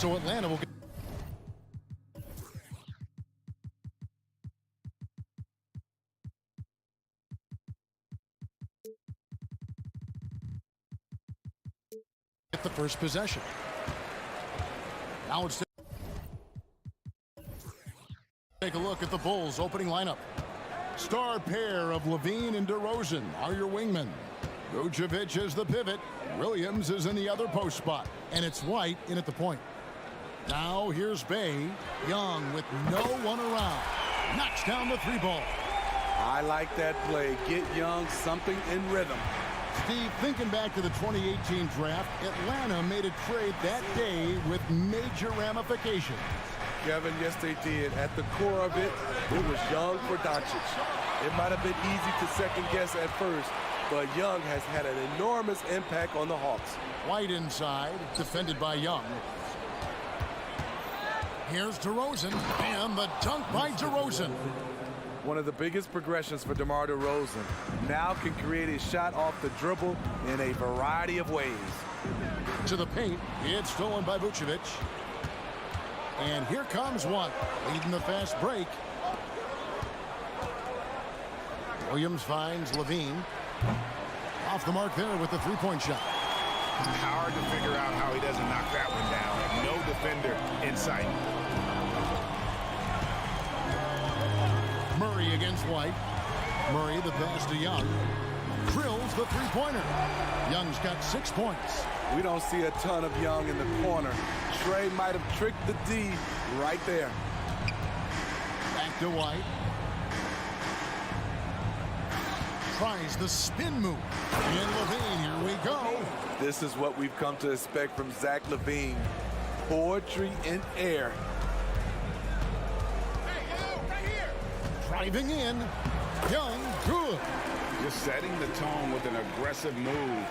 So Atlanta will get the first possession. Now it's take a look at the Bulls' opening lineup. Star pair of Levine and DeRozan are your wingmen. Vucevic is the pivot. Williams is in the other post spot. And it's White in at the point. Now here's Bay. Young with no one around. Knocks down the three ball. I like that play. Get Young something in rhythm. Steve, thinking back to the 2018 draft, Atlanta made a trade that day with major ramifications. Kevin, yes they did. At the core of it, it was Young for Doncic. It might have been easy to second guess at first, but Young has had an enormous impact on the Hawks. White inside, defended by Young. Here's DeRozan, and the dunk by DeRozan. One of the biggest progressions for DeMar DeRozan. Now can create a shot off the dribble in a variety of ways. To the paint, it's stolen by Vucevic. And here comes one, leading the fast break. Williams finds Levine. Off the mark there with the three-point shot. Hard to figure out how he doesn't knock that one down. No defender in sight. Murray against White. Murray the pass to Young. Drills the three-pointer. Young's got 6 points. We don't see a ton of Young in the corner. Trey might have tricked the D right there. Back to White. Tries the spin move. And Levine, here we go. This is what we've come to expect from Zach LaVine. Poetry in air. Driving in. Young, good. Just setting the tone with an aggressive move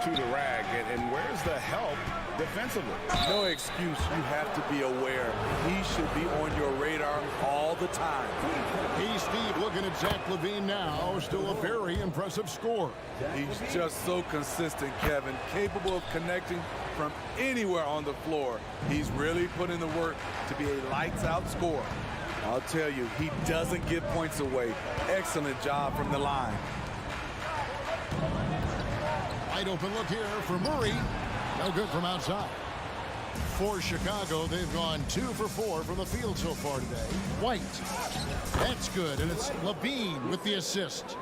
to the rag. And where's the help defensively? No excuse. You have to be aware. He should be on your radar all the time. Hey, Steve, looking at Zach LaVine now. Still a very impressive score. He's just so consistent, Kevin. Capable of connecting from anywhere on the floor. He's really put in the work to be a lights-out scorer. I'll tell you, he doesn't give points away. Excellent job from the line. Wide open look here for Murray. No good from outside. For Chicago, they've gone 2 for 4 from the field so far today. White. That's good, and it's Levine with the assist.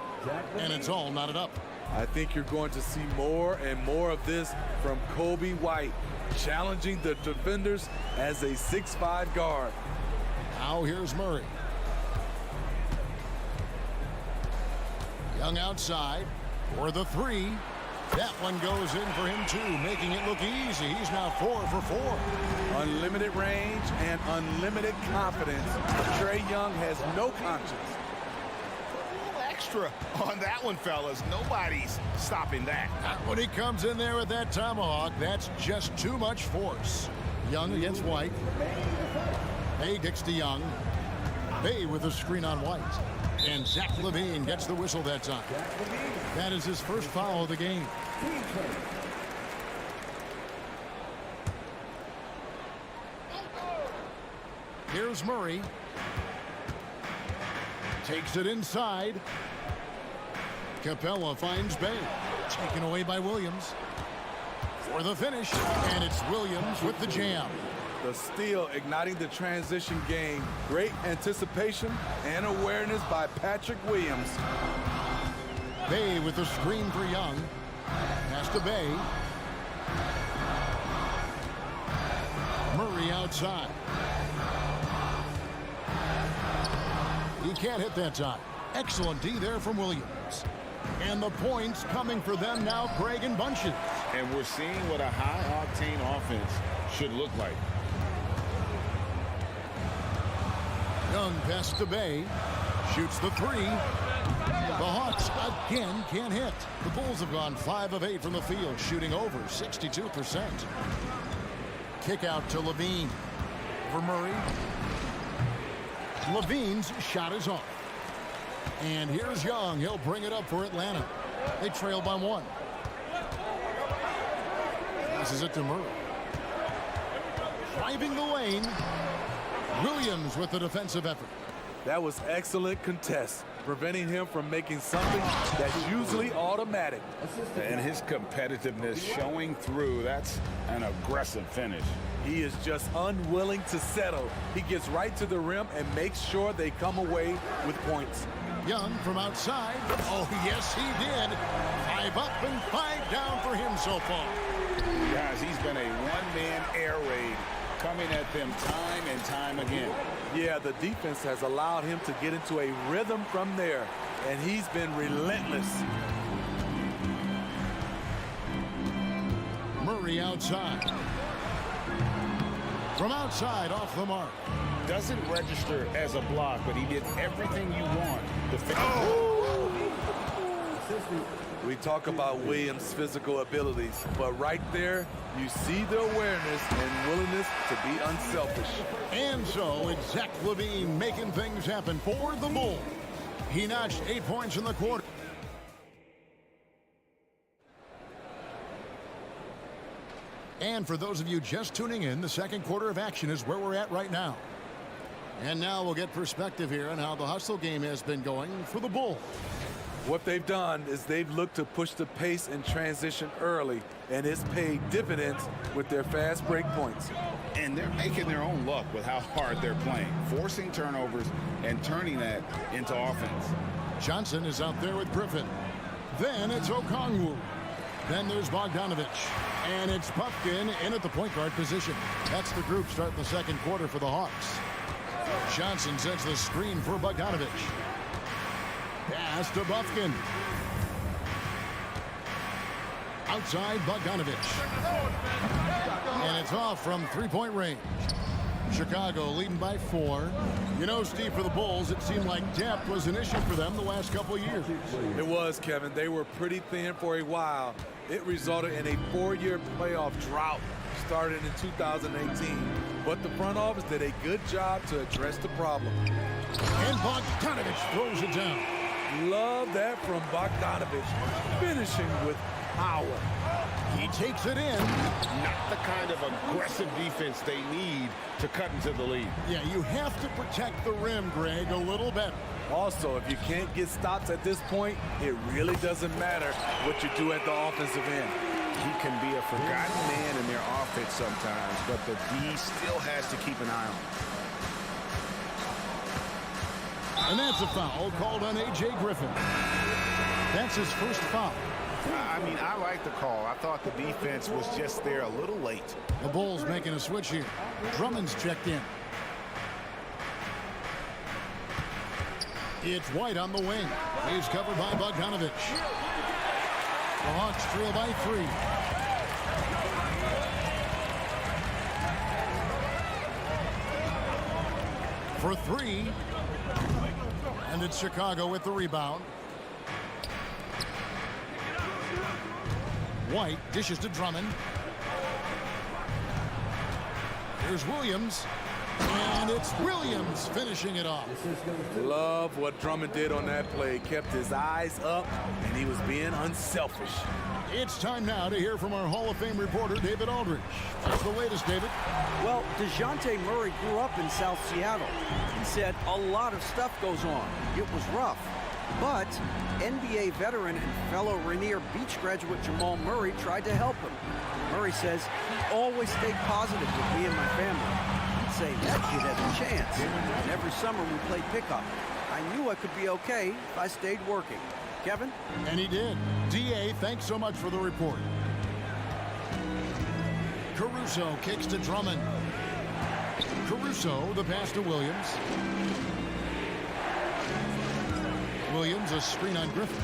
And it's all knotted up. I think you're going to see more and more of this from Kobe White, challenging the defenders as a 6'5" guard. Now here's Murray. Young outside for the three. That one goes in for him too, making it look easy. He's now 4 for 4. Unlimited range and unlimited confidence. Trae Young has no conscience. Extra on that one, fellas. Nobody's stopping that. Not when he comes in there with that tomahawk. That's just too much force. Young against White. Bay kicks to Young. Bay with a screen on White. And Zach LaVine gets the whistle that time. That is his first foul of the game. Here's Murray. Takes it inside. Capella finds Bay. Taken away by Williams. For the finish. And it's Williams with the jam. The steal igniting the transition game. Great anticipation and awareness by Patrick Williams. Bay with the screen for Young. Pass to Bay. Murray outside. He can't hit that time. Excellent D there from Williams. And the points coming for them now, Craig and Bunches. And we're seeing what a high-octane offense should look like. Young pass to Bay. Shoots the three. The Hawks again can't hit. The Bulls have gone 5 of 8 from the field, shooting over 62%. Kick out to Levine. For Murray. Levine's shot is off. And here's Young. He'll bring it up for Atlanta. They trail by 1. Passes it to Murray. driving the lane. Williams with the defensive effort. That was excellent contest, preventing him from making something that's usually automatic. And his competitiveness showing through. That's an aggressive finish. He is just unwilling to settle. He gets right to the rim and makes sure they come away with points. Young from outside. Oh, yes, he did. 5 up and 5 down for him so far. Guys, he's been a one-man air raid, coming at them time and time again. Yeah, the defense has allowed him to get into a rhythm from there, and he's been relentless. Murray outside. From outside, off the mark. Doesn't register as a block, but he did everything you want. We talk about Williams' physical abilities, but right there, you see the awareness and willingness to be unselfish. And so it's Zach LaVine making things happen for the Bulls. He notched 8 points in the quarter. And for those of you just tuning in, the second quarter of action is where we're at right now. And now we'll get perspective here on how the hustle game has been going for the Bulls. What they've done is they've looked to push the pace and transition early, and it's paid dividends with their fast break points. And they're making their own luck with how hard they're playing, forcing turnovers and turning that into offense. Johnson is out there with Griffin. Then it's Okongwu. Then there's Bogdanovich. And it's Puffkin in at the point guard position. That's the group starting the second quarter for the Hawks. Johnson sets the screen for Bogdanovich. Pass to Buffkin. Outside Bogdanovich. And it's off from three-point range. Chicago leading by 4. You know, Steve, for the Bulls, it seemed like depth was an issue for them the last couple of years. It was, Kevin. They were pretty thin for a while. It resulted in a 4-year playoff drought started in 2018. But the front office did a good job to address the problem. And Bogdanovich throws it down. Love that from Bogdanovich, finishing with power. He takes it in. Not the kind of aggressive defense they need to cut into the lead. Yeah, you have to protect the rim, Greg, a little better. Also, if you can't get stops at this point, it really doesn't matter what you do at the offensive end. He can be a forgotten man in their offense sometimes, but the D still has to keep an eye on him. And that's a foul called on A.J. Griffin. That's his first foul. I mean, I like the call. I thought the defense was just there a little late. The Bulls making a switch here. Drummond's checked in. It's White on the wing. He's covered by Bogdanovich. The Hawks trail by 3. For 3. And it's Chicago with the rebound. White dishes to Drummond. Here's Williams. And it's Williams finishing it off. Love what Drummond did on that play. Kept his eyes up, and he was being unselfish. It's time now to hear from our Hall of Fame reporter, David Aldridge. What's the latest, David? Well, DeJounte Murray grew up in South Seattle. He said a lot of stuff goes on. It was rough. But NBA veteran and fellow Rainier Beach graduate Jamal Murray tried to help him. Murray says he always stayed positive with me and my family. He'd say that kid has a chance. And every summer we played pickup. I knew I could be okay if I stayed working. Kevin? And he did. D.A., thanks so much for the report. Caruso kicks to Drummond. Caruso, the pass to Williams. Williams, a screen on Griffin.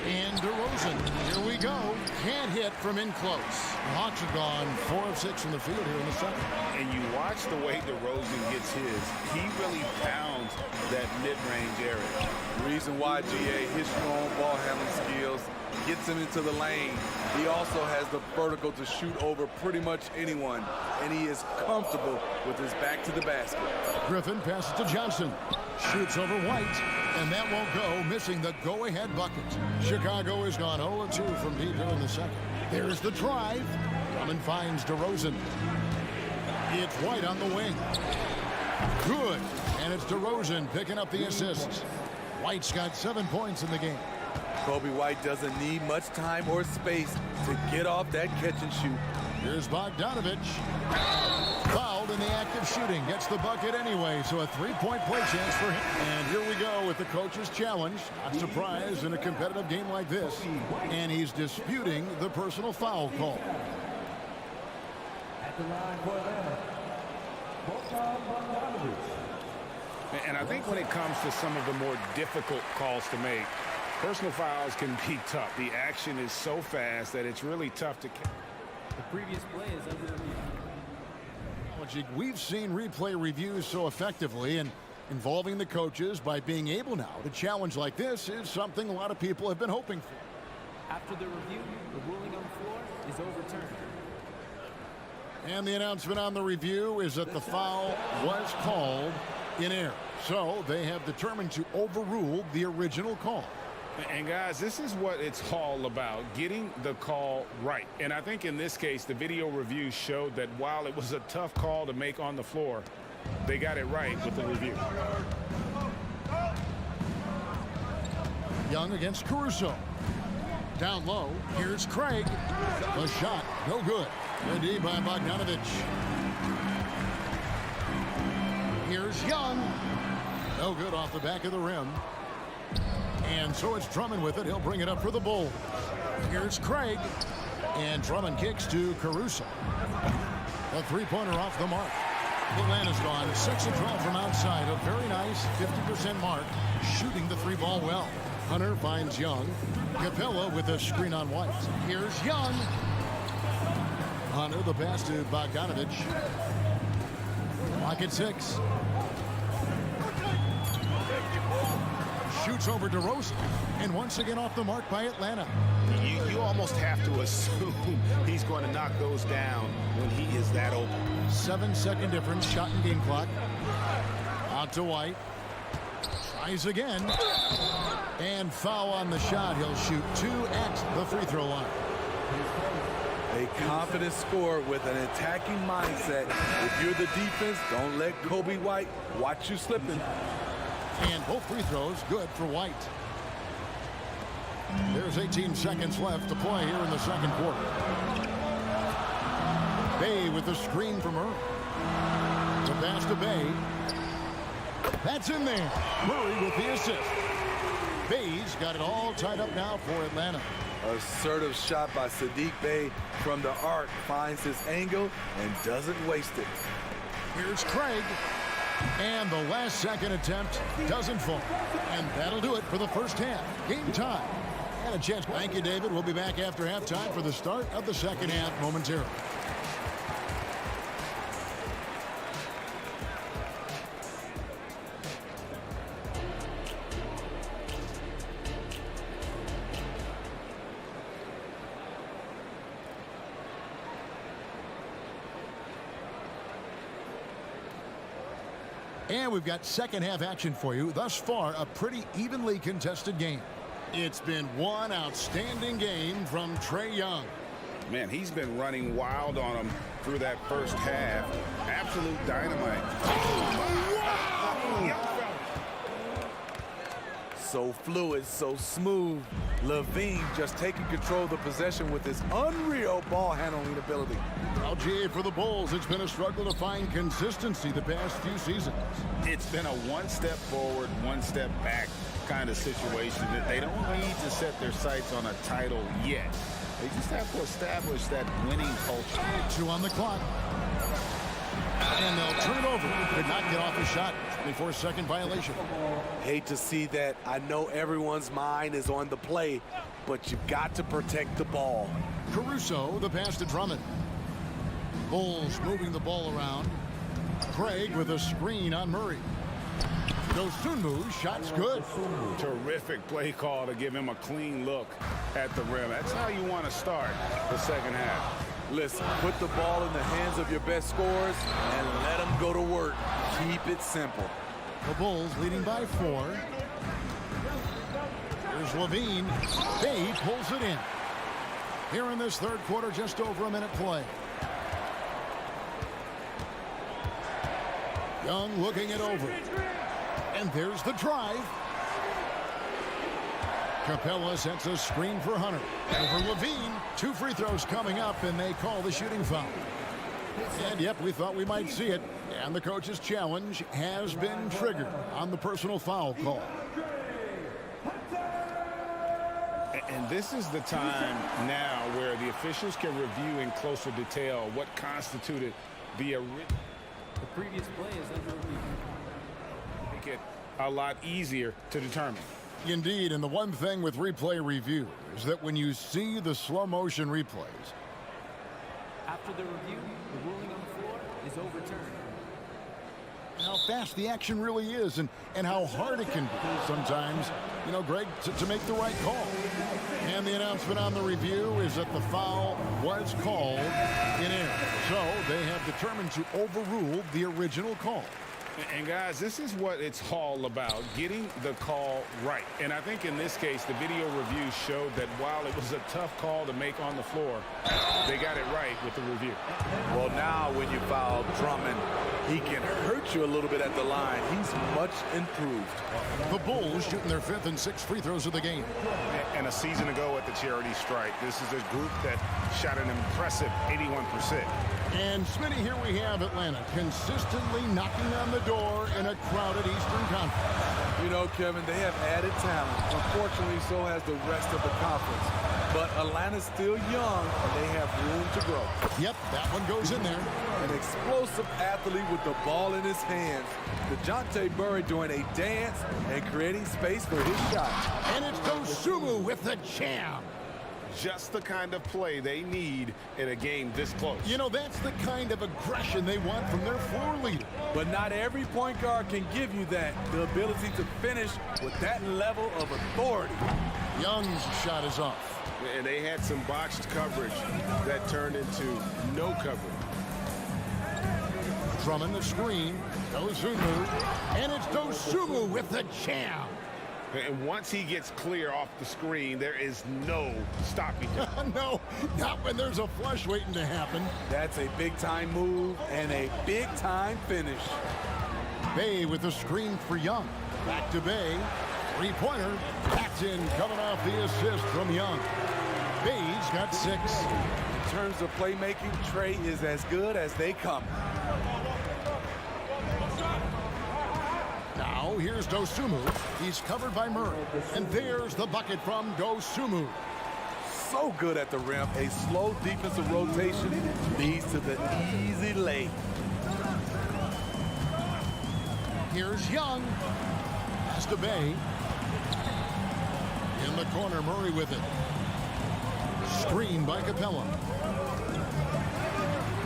And DeRozan, here we go. Can't hit from in close. The Hawks have gone 4 of 6 from the field here in the second. And you watch the way DeRozan gets his. He really pounds that mid-range area. Reason why, GA, his strong ball handling skills gets him into the lane. He also has the vertical to shoot over pretty much anyone, and he is comfortable with his back to the basket. Griffin passes to Johnson. Shoots over White, and that won't go, missing the go-ahead bucket. Chicago has gone 0-2 from deep here in the second. There's the drive. Drummond finds DeRozan. It's White on the wing. Good. And it's DeRozan picking up the assists. White's got 7 points in the game. Kobe White doesn't need much time or space to get off that catch and shoot. Here's Bogdanovich. Fouled in the act of shooting. Gets the bucket anyway, so a 3-point play chance for him. And here we go with the coach's challenge. Not surprised in a competitive game like this. And he's disputing the personal foul call. At the line for Atlanta, Bogdanovich. And I think when it comes to some of the more difficult calls to make, personal fouls can be tough. The action is so fast that it's really tough to catch. The previous play is under review. We've seen replay reviews so effectively, and involving the coaches by being able now to challenge like this is something a lot of people have been hoping for. After the review, the ruling on the floor is overturned. And the announcement on the review is that the foul was called in error. So they have determined to overrule the original call. And guys, this is what it's all about, getting the call right. And I think in this case, the video review showed that while it was a tough call to make on the floor, they got it right with the review. Young against Caruso. Down low, here's Craig. The shot, no good. Good D by Bogdanovich. Here's Young. No good off the back of the rim. And so it's Drummond with it. He'll bring it up for the Bulls. Here's Craig. And Drummond kicks to Caruso. A three-pointer off the mark. Atlanta's gone 6 of 12 from outside. A very nice 50% mark. Shooting the three ball well. Hunter finds Young. Capella with a screen on White. Here's Young. Hunter, the pass to Bogdanovich. Clock at 6. Shoots over DeRozan, and once again off the mark by Atlanta. You almost have to assume he's going to knock those down when he is that open. 7-second difference, shot and game clock. Out to White. Tries again. And foul on the shot. He'll shoot 2 at the free throw line. A confident scorer with an attacking mindset. If you're the defense, don't let Kobe White watch you slipping. And both free throws good for White. There's 18 seconds left to play here in the second quarter. Bay with the screen from Murray. The pass to Bay. That's in there. Murray with the assist. Bay's got it all tied up now for Atlanta. Assertive shot by Sadiq Bey from the arc. Finds his angle and doesn't waste it. Here's Craig. And the last second attempt doesn't fall. And that'll do it for the first half. Game time. And a chance. Thank you, David. We'll be back after halftime for the start of the second half momentarily. And we've got second half action for you. Thus far, a pretty evenly contested game. It's been one outstanding game from Trae Young. Man, he's been running wild on him through that first half. Absolute dynamite. So fluid, so smooth. Levine just taking control of the possession with his unreal ball handling ability. LGA for the Bulls. It's been a struggle to find consistency the past few seasons. It's been a one step forward, one step back kind of situation that they don't need to set their sights on a title yet. They just have to establish that winning culture. 2 on the clock. And they'll turn it over. Could not get off the shot. 24-second violation. Hate to see that. I know everyone's mind is on the play, but you've got to protect the ball. Caruso, the pass to Drummond. Bulls moving the ball around. Craig with a screen on Murray. Dosunmu, shot's good. Terrific play call to give him a clean look at the rim. That's how you want to start the second half. Listen, put the ball in the hands of your best scorers and let them go to work. Keep it simple. The Bulls leading by 4. Here's Levine. Bay pulls it in. Here in this third quarter, just over a minute play. Young looking it over. And there's the drive. Capella sets a screen for Hunter. Over Levine. 2 free throws coming up, and they call the shooting foul. And yep, we thought we might see it. And the coach's challenge has been triggered on the personal foul call. And this is the time now where the officials can review in closer detail what constituted the original. The previous play is under review. Make it a lot easier to determine. Indeed, and the one thing with replay review is that when you see the slow motion replays, After the review, the ruling on the floor is overturned. how fast the action really is and how hard it can be sometimes, you know, Greg, to make the right call. And the announcement on the review is that the foul was called in error. So they have determined to overrule the original call. And guys, this is what it's all about, getting the call right. And I think in this case, the video review showed that while it was a tough call to make on the floor, they got it right with the review. Well, now when you foul Drummond, he can hurt you a little bit at the line. He's much improved. The Bulls shooting their 5th and 6th free throws of the game. And a season ago at the charity strike, this is a group that shot an impressive 81%. And Smitty, here we have Atlanta consistently knocking on the door in a crowded Eastern Conference. You know, Kevin, they have added talent. Unfortunately, so has the rest of the conference. But Atlanta's still young, and they have room to grow. Yep, that one goes in there. An explosive athlete with the ball in his hands. DeJounte Murray doing a dance and creating space for his shot. And it's Dosunmu with the jam. Just the kind of play they need in a game this close. You know, that's the kind of aggression they want from their floor leader. But not every point guard can give you that. The ability to finish with that level of authority. Young's shot is off. And they had some botched coverage that turned into no coverage. Drummond the screen. Dosunmu. And it's Dosunmu with the jam. And once he gets clear off the screen, there is no stopping him. No, not when there's a flush waiting to happen. That's a big-time move and a big-time finish. Bay with the screen for Young. Back to Bay. Three-pointer. That's in, coming off the assist from Young. Bay's got 6. In terms of playmaking, Trey is as good as they come. Now here's Dosunmu. He's covered by Murray. And there's the bucket from Dosunmu. So good at the rim. A slow defensive rotation leads to the easy lay. Here's Young. Pass to Bay. In the corner, Murray with it. Screen by Capella.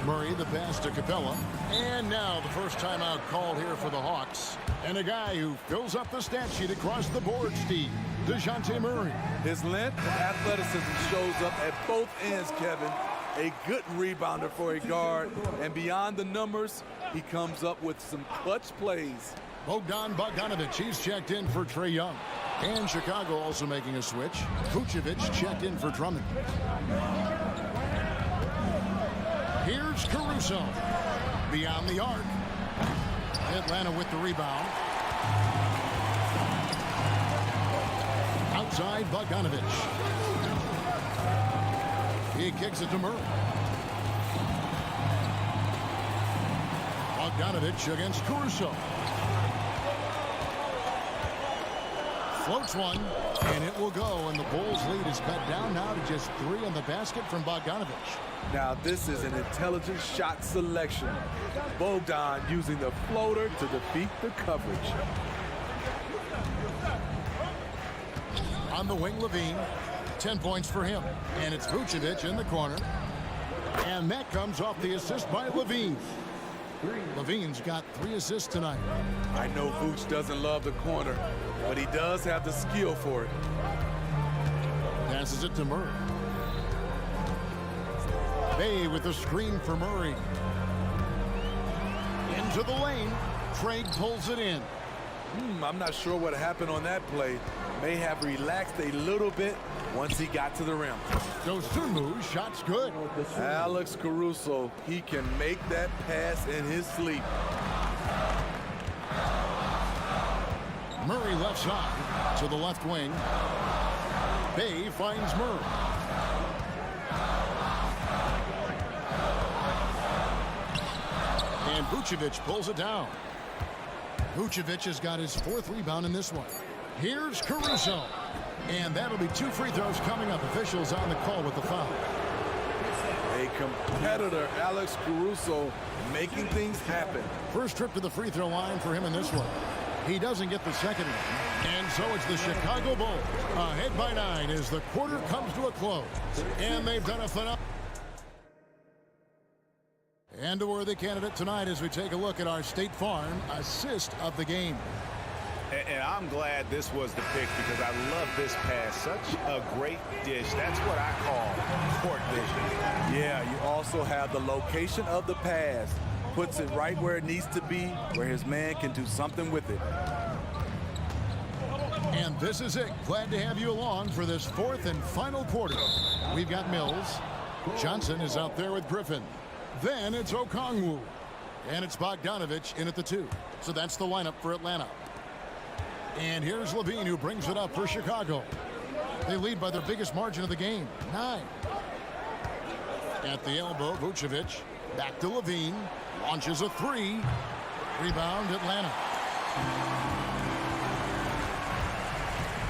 Murray, the pass to Capella. And now the first timeout called here for the Hawks. And a guy who fills up the stat sheet across the board, Steve. DeJounte Murray. His length and athleticism shows up at both ends, Kevin. A good rebounder for a guard. And beyond the numbers, he comes up with some clutch plays. Bogdan Bogdanovic, he's checked in for Trey Young. And Chicago also making a switch. Vucevic checked in for Drummond. Here's Caruso. Beyond the arc. Atlanta with the rebound. Outside Bogdanovic. He kicks it to Murray. Bogdanovic against Caruso. Floats one, and it will go, and the Bulls' lead is cut down now to just 3 on the basket from Bogdanovic. Now this is an intelligent shot selection. Bogdan using the floater to defeat the coverage. On the wing, Levine. 10 points for him. And it's Vucevic in the corner. And that comes off the assist by Levine. Levine's got 3 assists tonight. I know Vooch doesn't love the corner, but he does have the skill for it. Passes it to Murray. Bay with the screen for Murray. Into the lane. Craig pulls it in. I'm not sure what happened on that play. May have relaxed a little bit once he got to the rim. Dosunmu, shot's good. Alex Caruso, he can make that pass in his sleep. Murray left side to the left wing. Bay finds Murray. And Vucevic pulls it down. Vucevic has got his 4th rebound in this one. Here's Caruso. And that'll be 2 free throws coming up. Officials on the call with the foul. A competitor, Alex Caruso, making things happen. First trip to the free throw line for him in this one. He doesn't get the second one. And so it's the Chicago Bulls ahead by 9 as the quarter comes to a close. And they've done a phenomenal. And a worthy candidate tonight as we take a look at our State Farm assist of the game. And I'm glad this was the pick because I love this pass. Such a great dish. That's what I call court vision. Yeah, you also have the location of the pass. Puts it right where it needs to be, where his man can do something with it. And this is it. Glad to have you along for this 4th and final quarter. We've got Mills. Johnson is out there with Griffin. Then it's Okongwu. And it's Bogdanovich in at the 2. So that's the lineup for Atlanta. And here's Levine, who brings it up for Chicago. They lead by their biggest margin of the game, 9. At the elbow, Vucevic. Back to Levine. Launches a 3. Rebound, Atlanta.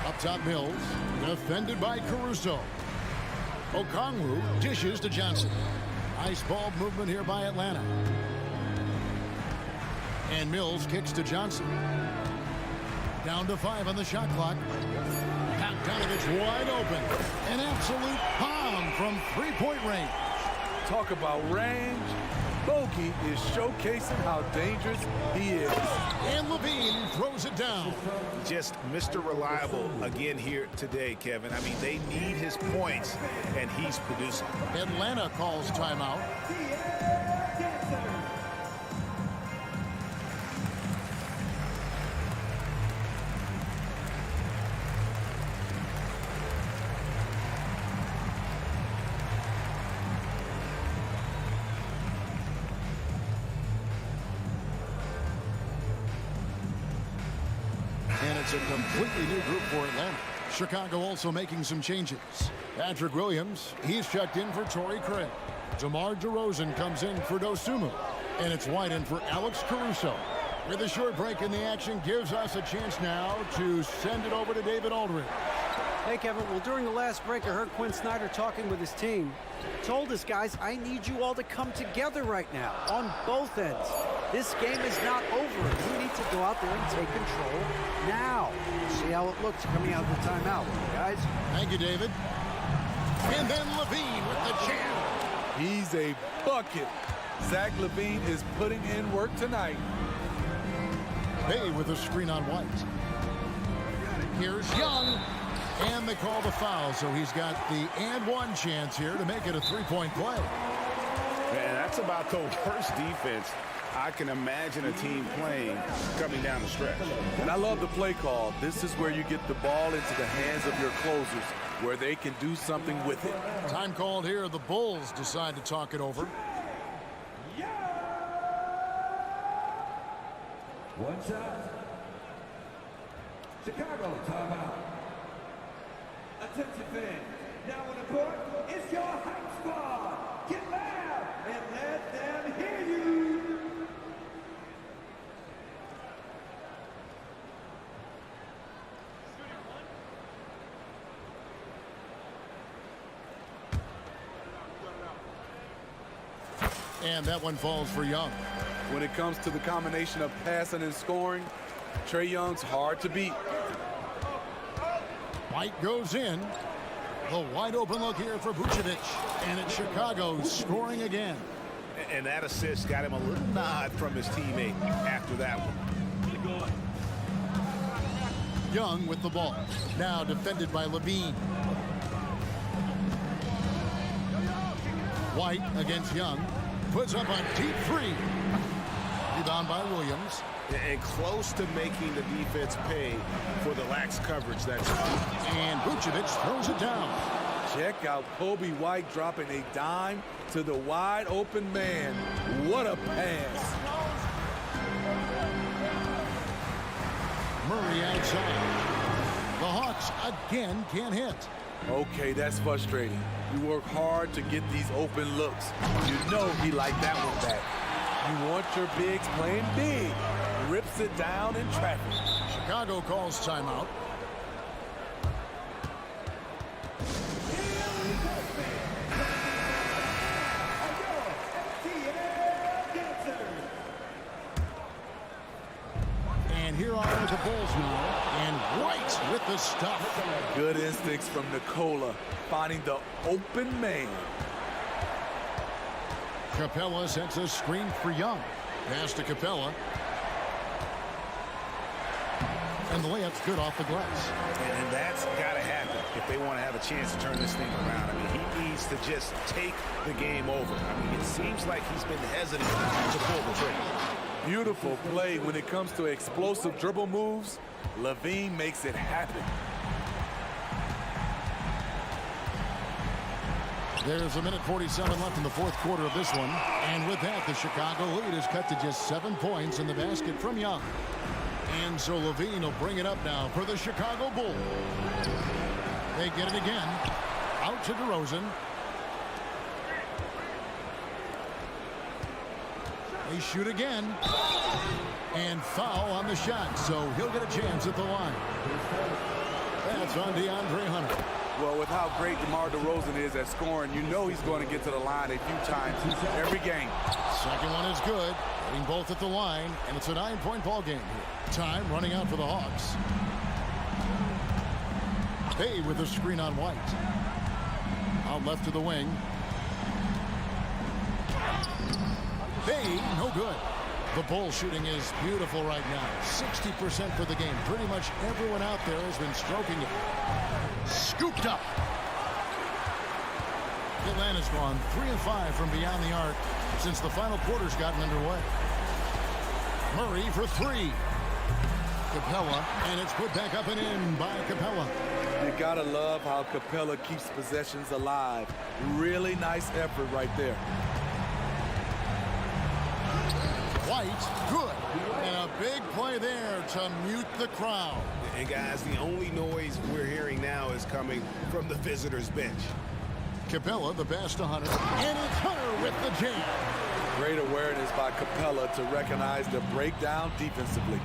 Up top, Mills. Defended by Caruso. Okongwu dishes to Johnson. Nice ball movement here by Atlanta. And Mills kicks to Johnson. Down to 5 on the shot clock. Bogdanovich wide open. An absolute bomb from 3-point range. Talk about range. Bogey is showcasing how dangerous he is. And Levine throws it down. Just Mr. Reliable again here today, Kevin. I mean, they need his points, and he's producing. Atlanta calls timeout. And it's a completely new group for Atlanta. Chicago also making some changes. Patrick Williams, he's checked in for Torrey Craig. DeMar DeRozan comes in for Dosunmu. And it's White in for Alex Caruso. With a short break in the action, gives us a chance now to send it over to David Aldridge. Hey, Kevin. Well, during the last break, I heard Quinn Snyder talking with his team. Told us, guys, I need you all to come together right now on both ends. This game is not over. You need to go out there and take control now. See how it looks coming out of the timeout, guys. Thank you, David. And then Levine with the jam. He's a bucket. Zach LaVine is putting in work tonight. Bay with a screen on White. Here's Young. And they call the foul, so he's got the and one chance here to make it a 3-point play. Man, that's about the worst defense I can imagine a team playing coming down the stretch. And I love the play call. This is where you get the ball into the hands of your closers, where they can do something with it. Time called here. The Bulls decide to talk it over. One shot. Chicago timeout. Attention fans, now on the court, it's your hype squad. Get loud and let them hear you. And that one falls for Young. When it comes to the combination of passing and scoring, Trae Young's hard to beat. White goes in. The wide open look here for Vucevic. And it's Chicago scoring again. And that assist got him a little nod from his teammate after that one. Young with the ball. Now defended by Levine. White against Young. Puts up a deep 3. Rebound by Williams. And close to making the defense pay for the lax coverage. That's and Vucevic throws it down. Check out Kobe White dropping a dime to the wide open man. What a pass. Murray outside. The Hawks again can't hit. Okay, that's frustrating. You work hard to get these open looks. You know he liked that one back. You want your bigs playing big. Rips it down in traffic. Chicago calls timeout. And here are the Bulls now. And White with the stuff. Good instincts from Nikola, finding the open man. Capella sends a screen for Young. Pass to Capella. And the layup's good off the glass. And that's got to happen if they want to have a chance to turn this thing around. I mean, he needs to just take the game over. I mean, it seems like he's been hesitant to pull the trigger. Beautiful play when it comes to explosive dribble moves. Levine makes it happen. There's a minute 47 left in the fourth quarter of this one. And with that, the Chicago lead is cut to just 7 points in the basket from Young. And so Levine will bring it up now for the Chicago Bulls. They get it again. Out to DeRozan. They shoot again. And foul on the shot, so he'll get a chance at the line. That's on DeAndre Hunter. Well, with how great DeMar DeRozan is at scoring, you know he's going to get to the line a few times every game. Second one is good. Getting both at the line, and it's a 9-point ball game here. Time running out for the Hawks. Bay with a screen on White. Out left to the wing. Bay, no good. The Bulls shooting is beautiful right now. 60% for the game. Pretty much everyone out there has been stroking it. Scooped up. Atlanta's gone 3 of 5 from beyond the arc since the final quarter's gotten underway. Murray for 3. Capella, and it's put back up and in by Capella. You gotta love how Capella keeps possessions alive. Really nice effort right there. White, good. And a big play there to mute the crowd. And guys, the only noise we're hearing now is coming from the visitors' bench. Capella, the pass to Hunter, and it's Hunter with the jam. Great awareness by Capella to recognize the breakdown defensively.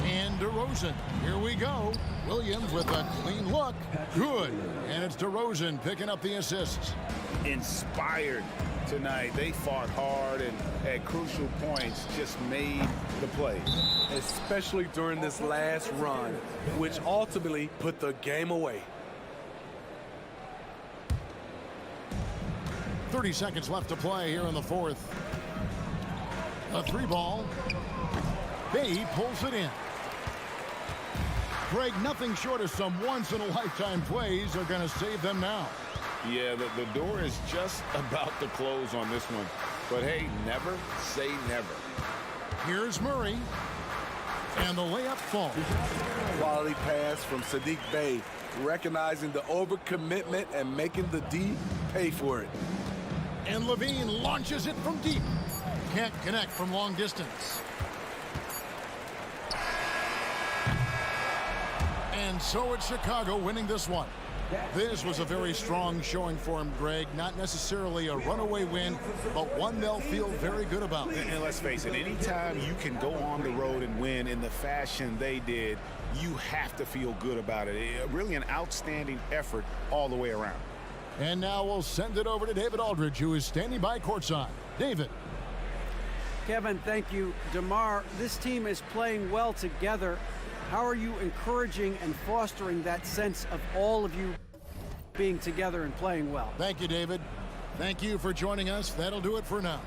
And DeRozan, here we go. Williams with a clean look. Good. And it's DeRozan picking up the assists. Inspired tonight. They fought hard and at crucial points just made the play. Especially during this last run, which ultimately put the game away. 30 seconds left to play here in the fourth. A 3-ball. Bay pulls it in. Greg, nothing short of some once-in-a-lifetime plays are going to save them now. Yeah, the door is just about to close on this one. But hey, never say never. Here's Murray. And the layup falls. Quality pass from Sadiq Bey, recognizing the overcommitment and making the D pay for it. And Levine launches it from deep. Can't connect from long distance. And so it's Chicago winning this one. This was a very strong showing for him, Greg. Not necessarily a runaway win, but one they'll feel very good about. And let's face it, anytime you can go on the road and win in the fashion they did, you have to feel good about it. Really an outstanding effort all the way around. And now we'll send it over to David Aldridge, who is standing by courtside. David. Kevin, thank you. DeMar, this team is playing well together. How are you encouraging and fostering that sense of all of you being together and playing well? Thank you, David. Thank you for joining us. That'll do it for now.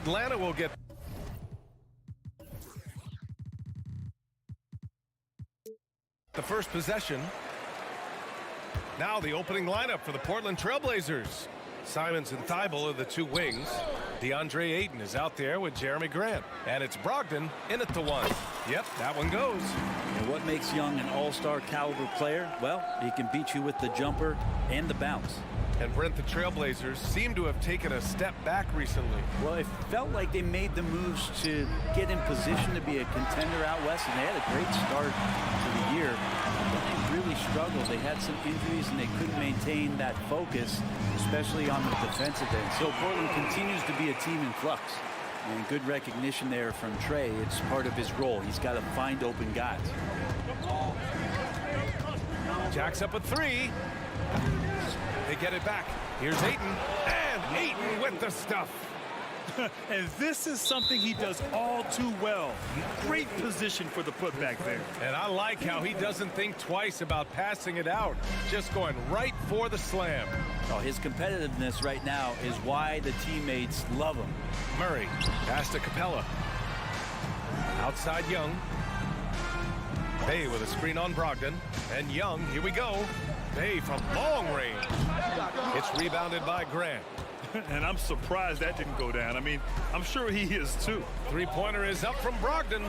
Atlanta will get the first possession. Now the opening lineup for the Portland Trailblazers. Simons and Thibault are the two wings. DeAndre Ayton is out there with Jeremy Grant. And it's Brogdon in at the one. Yep, that one goes. And what makes Young an all-star caliber player? Well, he can beat you with the jumper and the bounce. And Brent, the Trailblazers seem to have taken a step back recently. Well, it felt like they made the moves to get in position to be a contender out west, and they had a great start to the year. But they really struggled. They had some injuries, and they couldn't maintain that focus, especially on the defensive end. So Portland continues to be a team in flux. And good recognition there from Trey. It's part of his role. He's got to find open guys. Jacks up a three. They get it back. Here's Ayton. And Ayton with the stuff. And this is something he does all too well. Great position for the putback there. And I like how he doesn't think twice about passing it out. Just going right for the slam. Oh, his competitiveness right now is why the teammates love him. Murray, pass to Capella. Outside Young. Bay with a screen on Brogdon. And Young, here we go. Bay from long range. It's rebounded by Grant. And I'm surprised that didn't go down. I mean, I'm sure he is too. Three-pointer is up from Brogdon.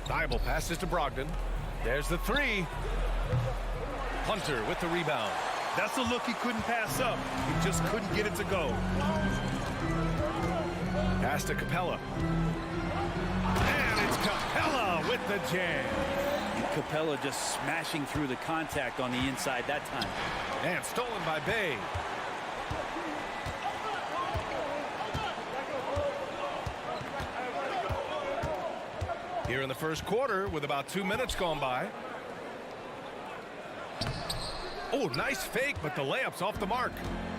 Thibault passes to Brogdon. There's the three. Hunter with the rebound. That's a look he couldn't pass up. He just couldn't get it to go. Pass to Capella. And it's Capella with the jam. Capella just smashing through the contact on the inside that time. And stolen by Bay. Here in the first quarter with about 2 minutes gone by. Oh, nice fake, but the layup's off the mark.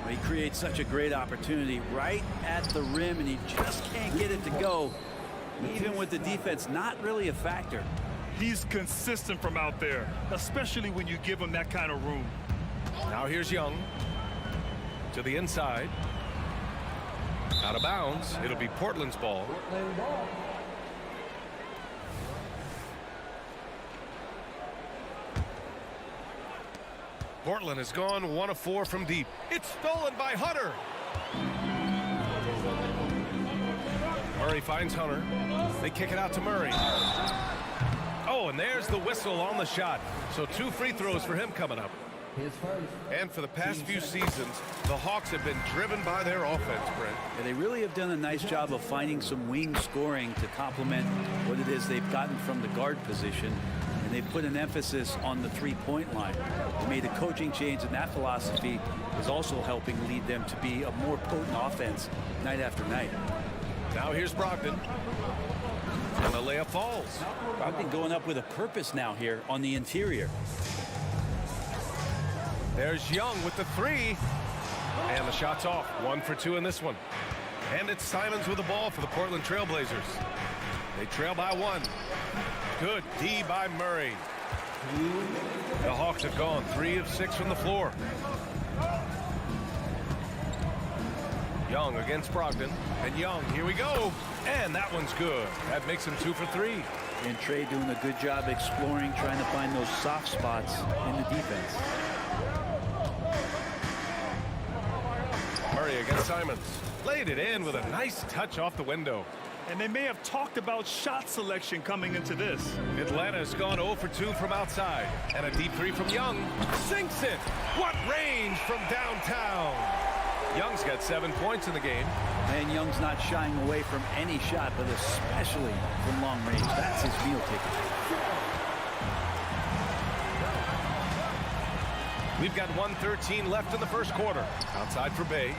He creates such a great opportunity right at the rim, and he just can't get it to go. Even with the defense not really a factor. He's consistent from out there, especially when you give him that kind of room. Now here's Young to the inside. Out of bounds. It'll be Portland's ball. Portland has gone 1 of 4 from deep. It's stolen by Hunter. Murray finds Hunter. They kick it out to Murray. Oh, and there's the whistle on the shot. So 2 free throws for him coming up. And for the past few seasons, the Hawks have been driven by their offense, Brent. Yeah, they really have done a nice job of finding some wing scoring to complement what it is they've gotten from the guard position. And they've put an emphasis on the three-point line. They made a coaching change, and that philosophy is also helping lead them to be a more potent offense night after night. Now here's Brogdon. And the layup falls. Brogdon going up with a purpose now here on the interior. There's Young with the three. And the shot's off. 1 for 2 in this one. And it's Simons with the ball for the Portland Trailblazers. They trail by 1. Good D by Murray. The Hawks have gone 3 of 6 from the floor. Young against Brogdon. And Young, here we go. And that one's good. That makes him 2 for 3. And Trey doing a good job exploring, trying to find those soft spots in the defense. Murray against Simons. Laid it in with a nice touch off the window. And they may have talked about shot selection coming into this. Atlanta's gone 0 for 2 from outside. And a deep 3 from Young. Sinks it. What range from downtown. Young's got 7 points in the game. And Young's not shying away from any shot, but especially from long range. That's his meal ticket. We've got 1:13 left in the first quarter. Outside for Bay.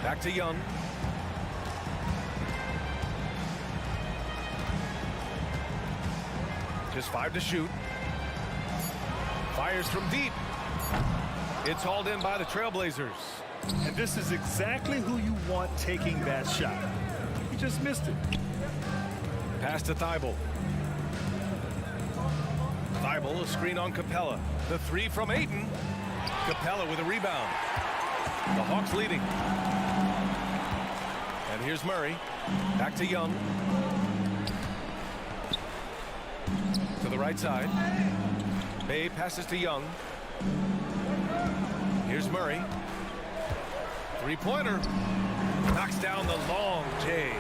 Back to Young. Just 5 to shoot. Fires from deep. It's hauled in by the Trailblazers. And this is exactly who you want taking that shot. He just missed it. Pass to Thibault. Thibault, a screen on Capella. The 3 from Ayton. Capella with a rebound. The Hawks leading. And here's Murray. Back to Young. To the right side. Bay passes to Young. Here's Murray. Three-pointer. Knocks down the long J.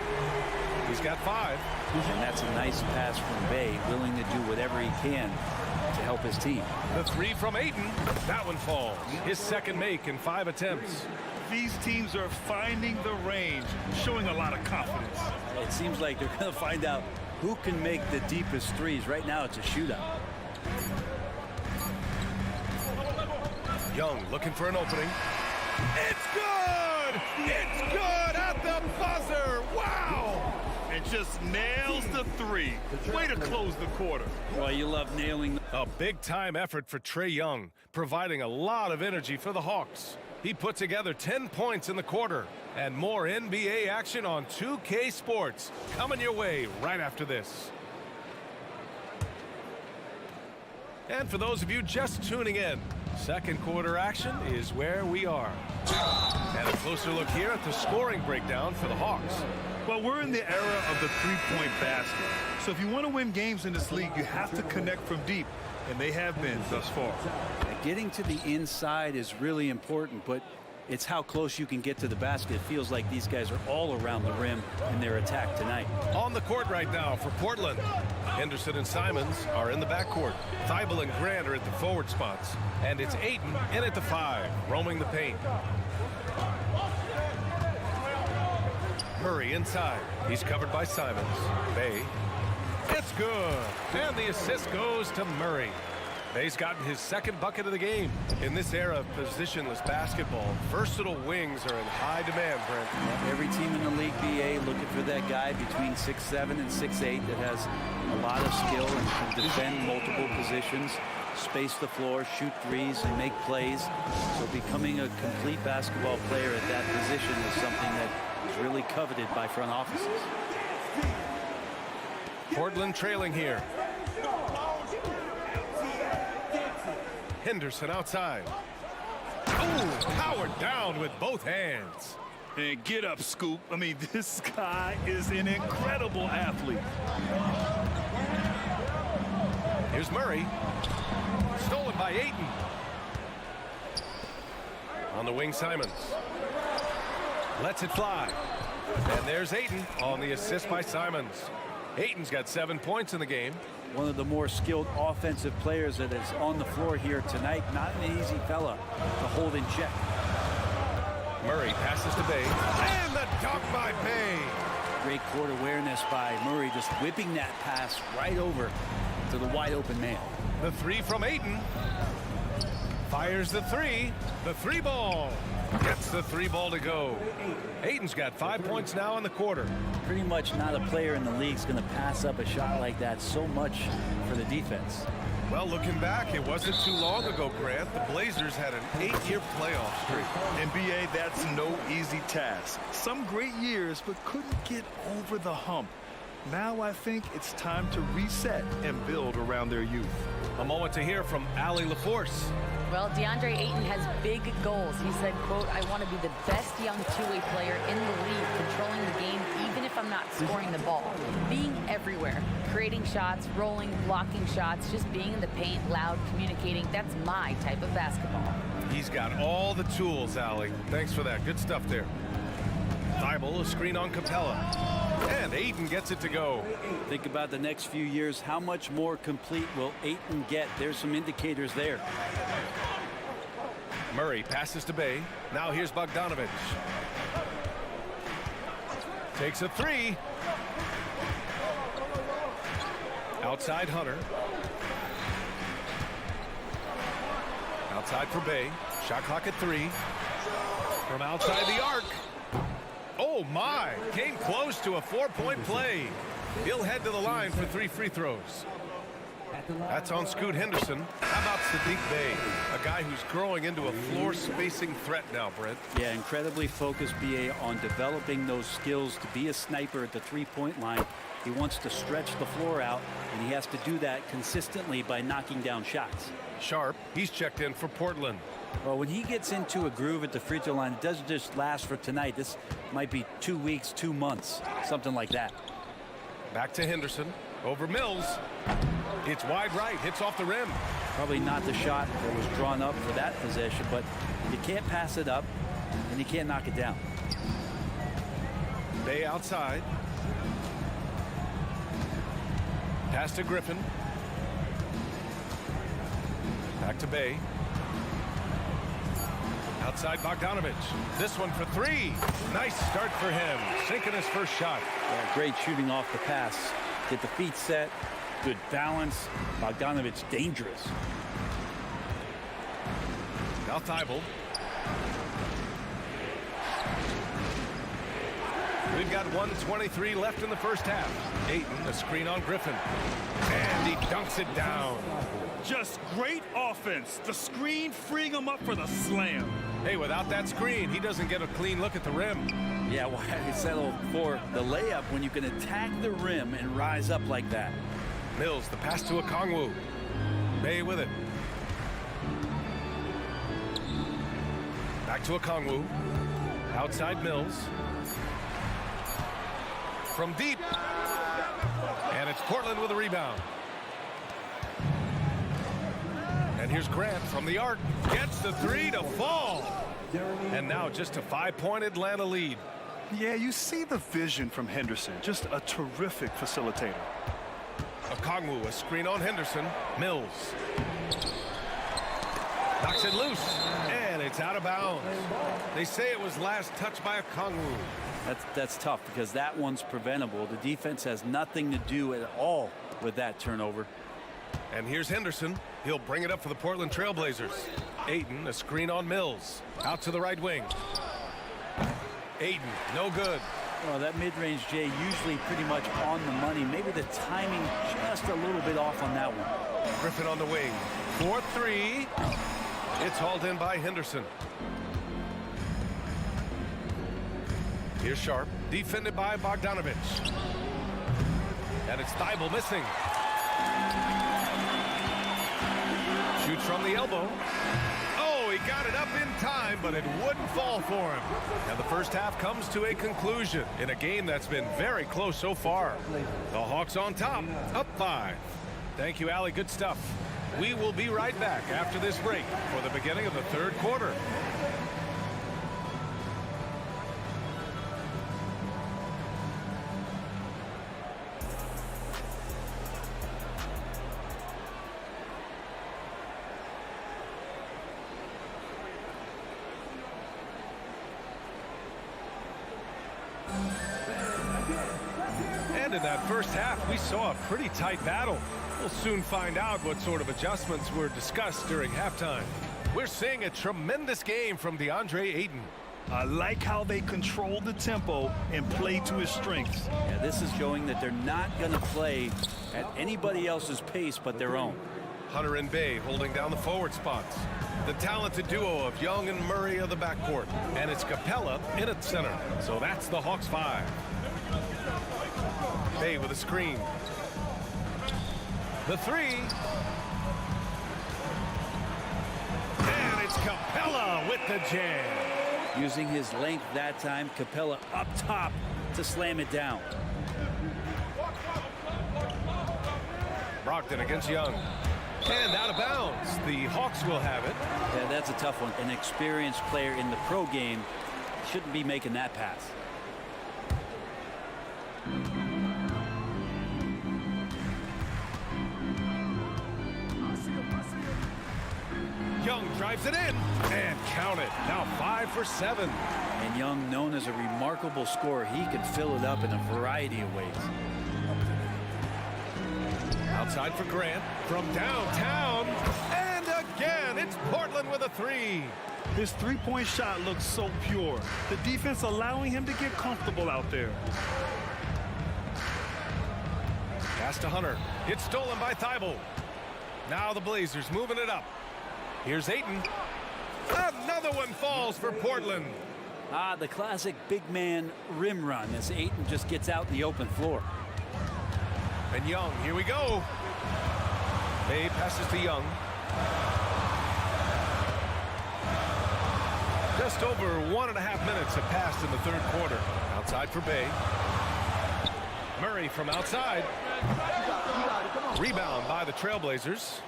He's got 5. And that's a nice pass from Bay, willing to do whatever he can to help his team. The 3 from Ayton. That one falls. His second make in 5 attempts. These teams are finding the range, showing a lot of confidence. It seems like they're going to find out who can make the deepest threes. Right now, it's a shootout. Young looking for an opening. It's good! It's good at the buzzer! Wow! And just nails the 3. Way to close the quarter. Well, you love nailing. A big-time effort for Trae Young, providing a lot of energy for the Hawks. He put together 10 points in the quarter. And more NBA action on 2K Sports coming your way right after this. And for those of you just tuning in, second quarter action is where we are. And a closer look here at the scoring breakdown for the Hawks. Well, we're in the era of the three-point basket. So if you want to win games in this league, you have to connect from deep. And they have been thus far. Getting to the inside is really important, but it's how close you can get to the basket. It feels like these guys are all around the rim in their attack tonight. On the court right now for Portland. Henderson and Simons are in the backcourt. Thibault and Grant are at the forward spots. And it's Ayton in at the 5, roaming the paint. Murray inside. He's covered by Simons. Bay. It's good. And the assist goes to Murray. Bay's gotten his second bucket of the game. In this era of positionless basketball, versatile wings are in high demand, Brent. Every team in the league, BA, looking for that guy between 6'7" and 6'8" that has a lot of skill and can defend multiple positions, space the floor, shoot threes, and make plays. So becoming a complete basketball player at that position is something that is really coveted by front offices. Portland trailing here. Henderson outside. Oh, powered down with both hands. And get up, Scoop. I mean, this guy is an incredible athlete. Here's Murray. Stolen by Ayton. On the wing, Simons. Lets it fly. And there's Ayton on the assist by Simons. Ayton's got 7 points in the game. One of the more skilled offensive players that is on the floor here tonight. Not an easy fella to hold in check. Murray passes to Bay. And the dunk by Bay. Great court awareness by Murray, just whipping that pass right over to the wide open man. The 3 from Ayton. Fires the 3. The 3 ball. Gets the 3 ball to go. Ayton's got 5 points now in the quarter. Pretty much not a player in the league is going to pass up a shot like that so much for the defense. Well, looking back, it wasn't too long ago, Grant. The Blazers had an 8-year playoff streak. NBA, that's no easy task. Some great years, but couldn't get over the hump. Now I think it's time to reset and build around their youth. A moment to hear from Allie LaForce. Well, DeAndre Ayton has big goals. He said, quote, I want to be the best young two-way player in the league, controlling the game even if I'm not scoring the ball. Being everywhere, creating shots, rolling, blocking shots, just being in the paint, loud, communicating. That's my type of basketball. He's got all the tools, Allie. Thanks for that. Good stuff there. Thibault, a screen on Capella. And Ayton gets it to go. Think about the next few years. How much more complete will Ayton get? There's some indicators there. Murray passes to Bay. Now here's Bogdanovich. Takes a 3. Outside Hunter. Outside for Bay. Shot clock at 3. From outside the arc. Oh my, came close to a 4-point play. He'll head to the line for 3 free throws. That's on Scoot Henderson. How about Sadiq Bey, a guy who's growing into a floor spacing threat now, Brent? Yeah, incredibly focused, BA, on developing those skills to be a sniper at the three-point line. He wants to stretch the floor out, and he has to do that consistently by knocking down shots. Sharp, he's checked in for Portland. Well, when he gets into a groove at the free throw line, it doesn't just last for tonight. This might be 2 weeks, 2 months, something like that. Back to Henderson. Over Mills. It's wide right. Hits off the rim. Probably not the shot that was drawn up for that possession, but you can't pass it up, and you can't knock it down. Bay outside. Pass to Griffin. Back to Bay. Outside Bogdanovich. This one for three. Nice start for him. Sinking his first shot. Yeah, great shooting off the pass. Get the feet set. Good balance. Bogdanovich dangerous. Now Thibault. We've got 1:23 left in the first half. Ayton, a screen on Griffin. And he dunks it down. Just great offense. The screen freeing him up for the slam. Hey, without that screen, he doesn't get a clean look at the rim. Yeah, why settle for the layup when you can attack the rim and rise up like that? Mills, the pass to Okongwu. Bay with it. Back to Okongwu. Outside Mills. From deep. And it's Portland with a rebound. And here's Grant from the arc. Gets the three to fall. And now just a 5-point Atlanta lead. Yeah, you see the vision from Henderson. Just a terrific facilitator. Okongwu, a screen on Henderson. Mills. Knocks it loose. And it's out of bounds. They say it was last touched by Okongwu. That's tough because that one's preventable. The defense has nothing to do at all with that turnover. And here's Henderson. He'll bring it up for the Portland Trailblazers. Ayton, a screen on Mills. Out to the right wing. Ayton, no good. Well, that mid-range, Jay, usually pretty much on the money. Maybe the timing just a little bit off on that one. Griffin on the wing. 4-3. It's hauled in by Henderson. Here's Sharp, defended by Bogdanovich. And it's Thibault missing. Shoots from the elbow. Oh, he got it up in time, but it wouldn't fall for him. And the first half comes to a conclusion in a game that's been very close so far. The Hawks on top, up 5. Thank you, Allie. Good stuff. We will be right back after this break for the beginning of the third quarter. And in that first half, we saw a pretty tight battle. We'll soon find out what sort of adjustments were discussed during halftime. We're seeing a tremendous game from DeAndre Ayton. I like how they control the tempo and play to his strengths. Yeah, this is showing that they're not going to play at anybody else's pace but their own. Hunter and Bay holding down the forward spots. The talented duo of Young and Murray of the backcourt. And it's Capella in at center. So that's the Hawks 5. Bay with a screen. The three. And it's Capella with the jam. Using his length that time, Capella up top to slam it down. Brogdon against Young. And out of bounds. The Hawks will have it. Yeah, that's a tough one. An experienced player in the pro game shouldn't be making that pass. Young drives it in and count it. Now 5 for 7. And Young, known as a remarkable scorer, he can fill it up in a variety of ways. Outside for Grant from downtown. And again, it's Portland with a three. His three-point shot looks so pure. The defense allowing him to get comfortable out there. Pass to Hunter. It's stolen by Thibault. Now the Blazers moving it up. Here's Ayton. Another one falls for Portland. The classic big man rim run as Ayton just gets out in the open floor. And Young, here we go. Bay passes to Young. Just over 1.5 minutes have passed in the third quarter. Outside for Bay. Murray from outside. Rebound by the Trailblazers.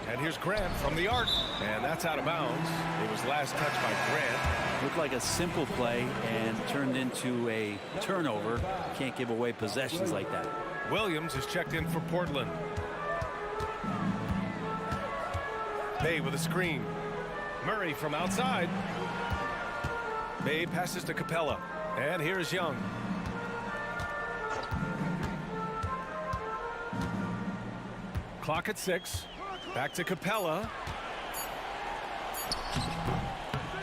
And here's Grant from the arc. And that's out of bounds. It was last touched by Grant. Looked like a simple play and turned into a turnover. Can't give away possessions like that. Williams is checked in for Portland. Bay with a screen. Murray from outside. Bay passes to Capella. And here's Young. Clock at 6. Back to Capella.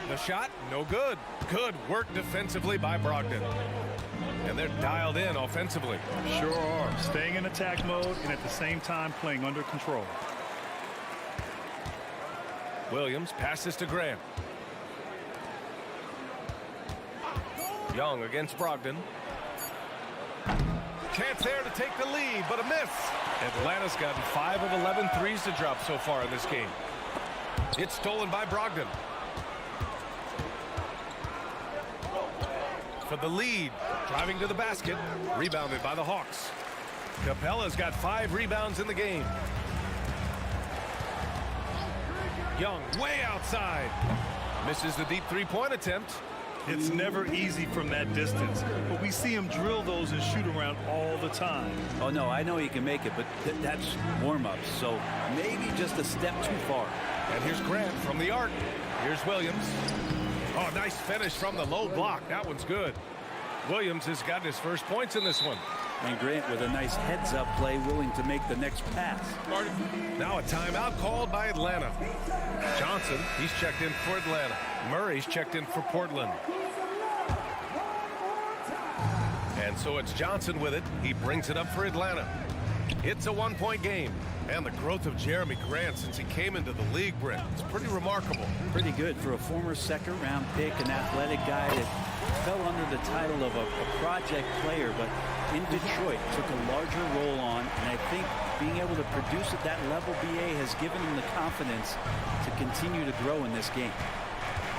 The shot, no good. Good work defensively by Brogdon. And they're dialed in offensively. Sure are. Staying in attack mode and at the same time playing under control. Williams passes to Grant. Young against Brogdon. Chance there to take the lead, but a miss. Atlanta's gotten 5 of 11 threes to drop so far in this game. It's stolen by Brogdon. For the lead, driving to the basket, rebounded by the Hawks. Capella's got 5 rebounds in the game. Young way outside. Misses the deep three-point attempt. It's never easy from that distance, but we see him drill those and shoot around all the time. Oh, no, I know he can make it, but that's warm-up, so maybe just a step too far. And here's Grant from the arc. Here's Williams. Oh, nice finish from the low block. That one's good. Williams has gotten his first points in this one. And Grant with a nice heads-up play, willing to make the next pass. Now a timeout called by Atlanta. Johnson, he's checked in for Atlanta. Murray's checked in for Portland. And so it's Johnson with it. He brings it up for Atlanta. It's a 1-point game. And the growth of Jeremy Grant since he came into the league, Brent, it's pretty remarkable. Pretty good for a former second-round pick, an athletic guy that fell under the title of a project player, but in Detroit took a larger role on, and I think being able to produce at that level, BA, has given him the confidence to continue to grow in this game.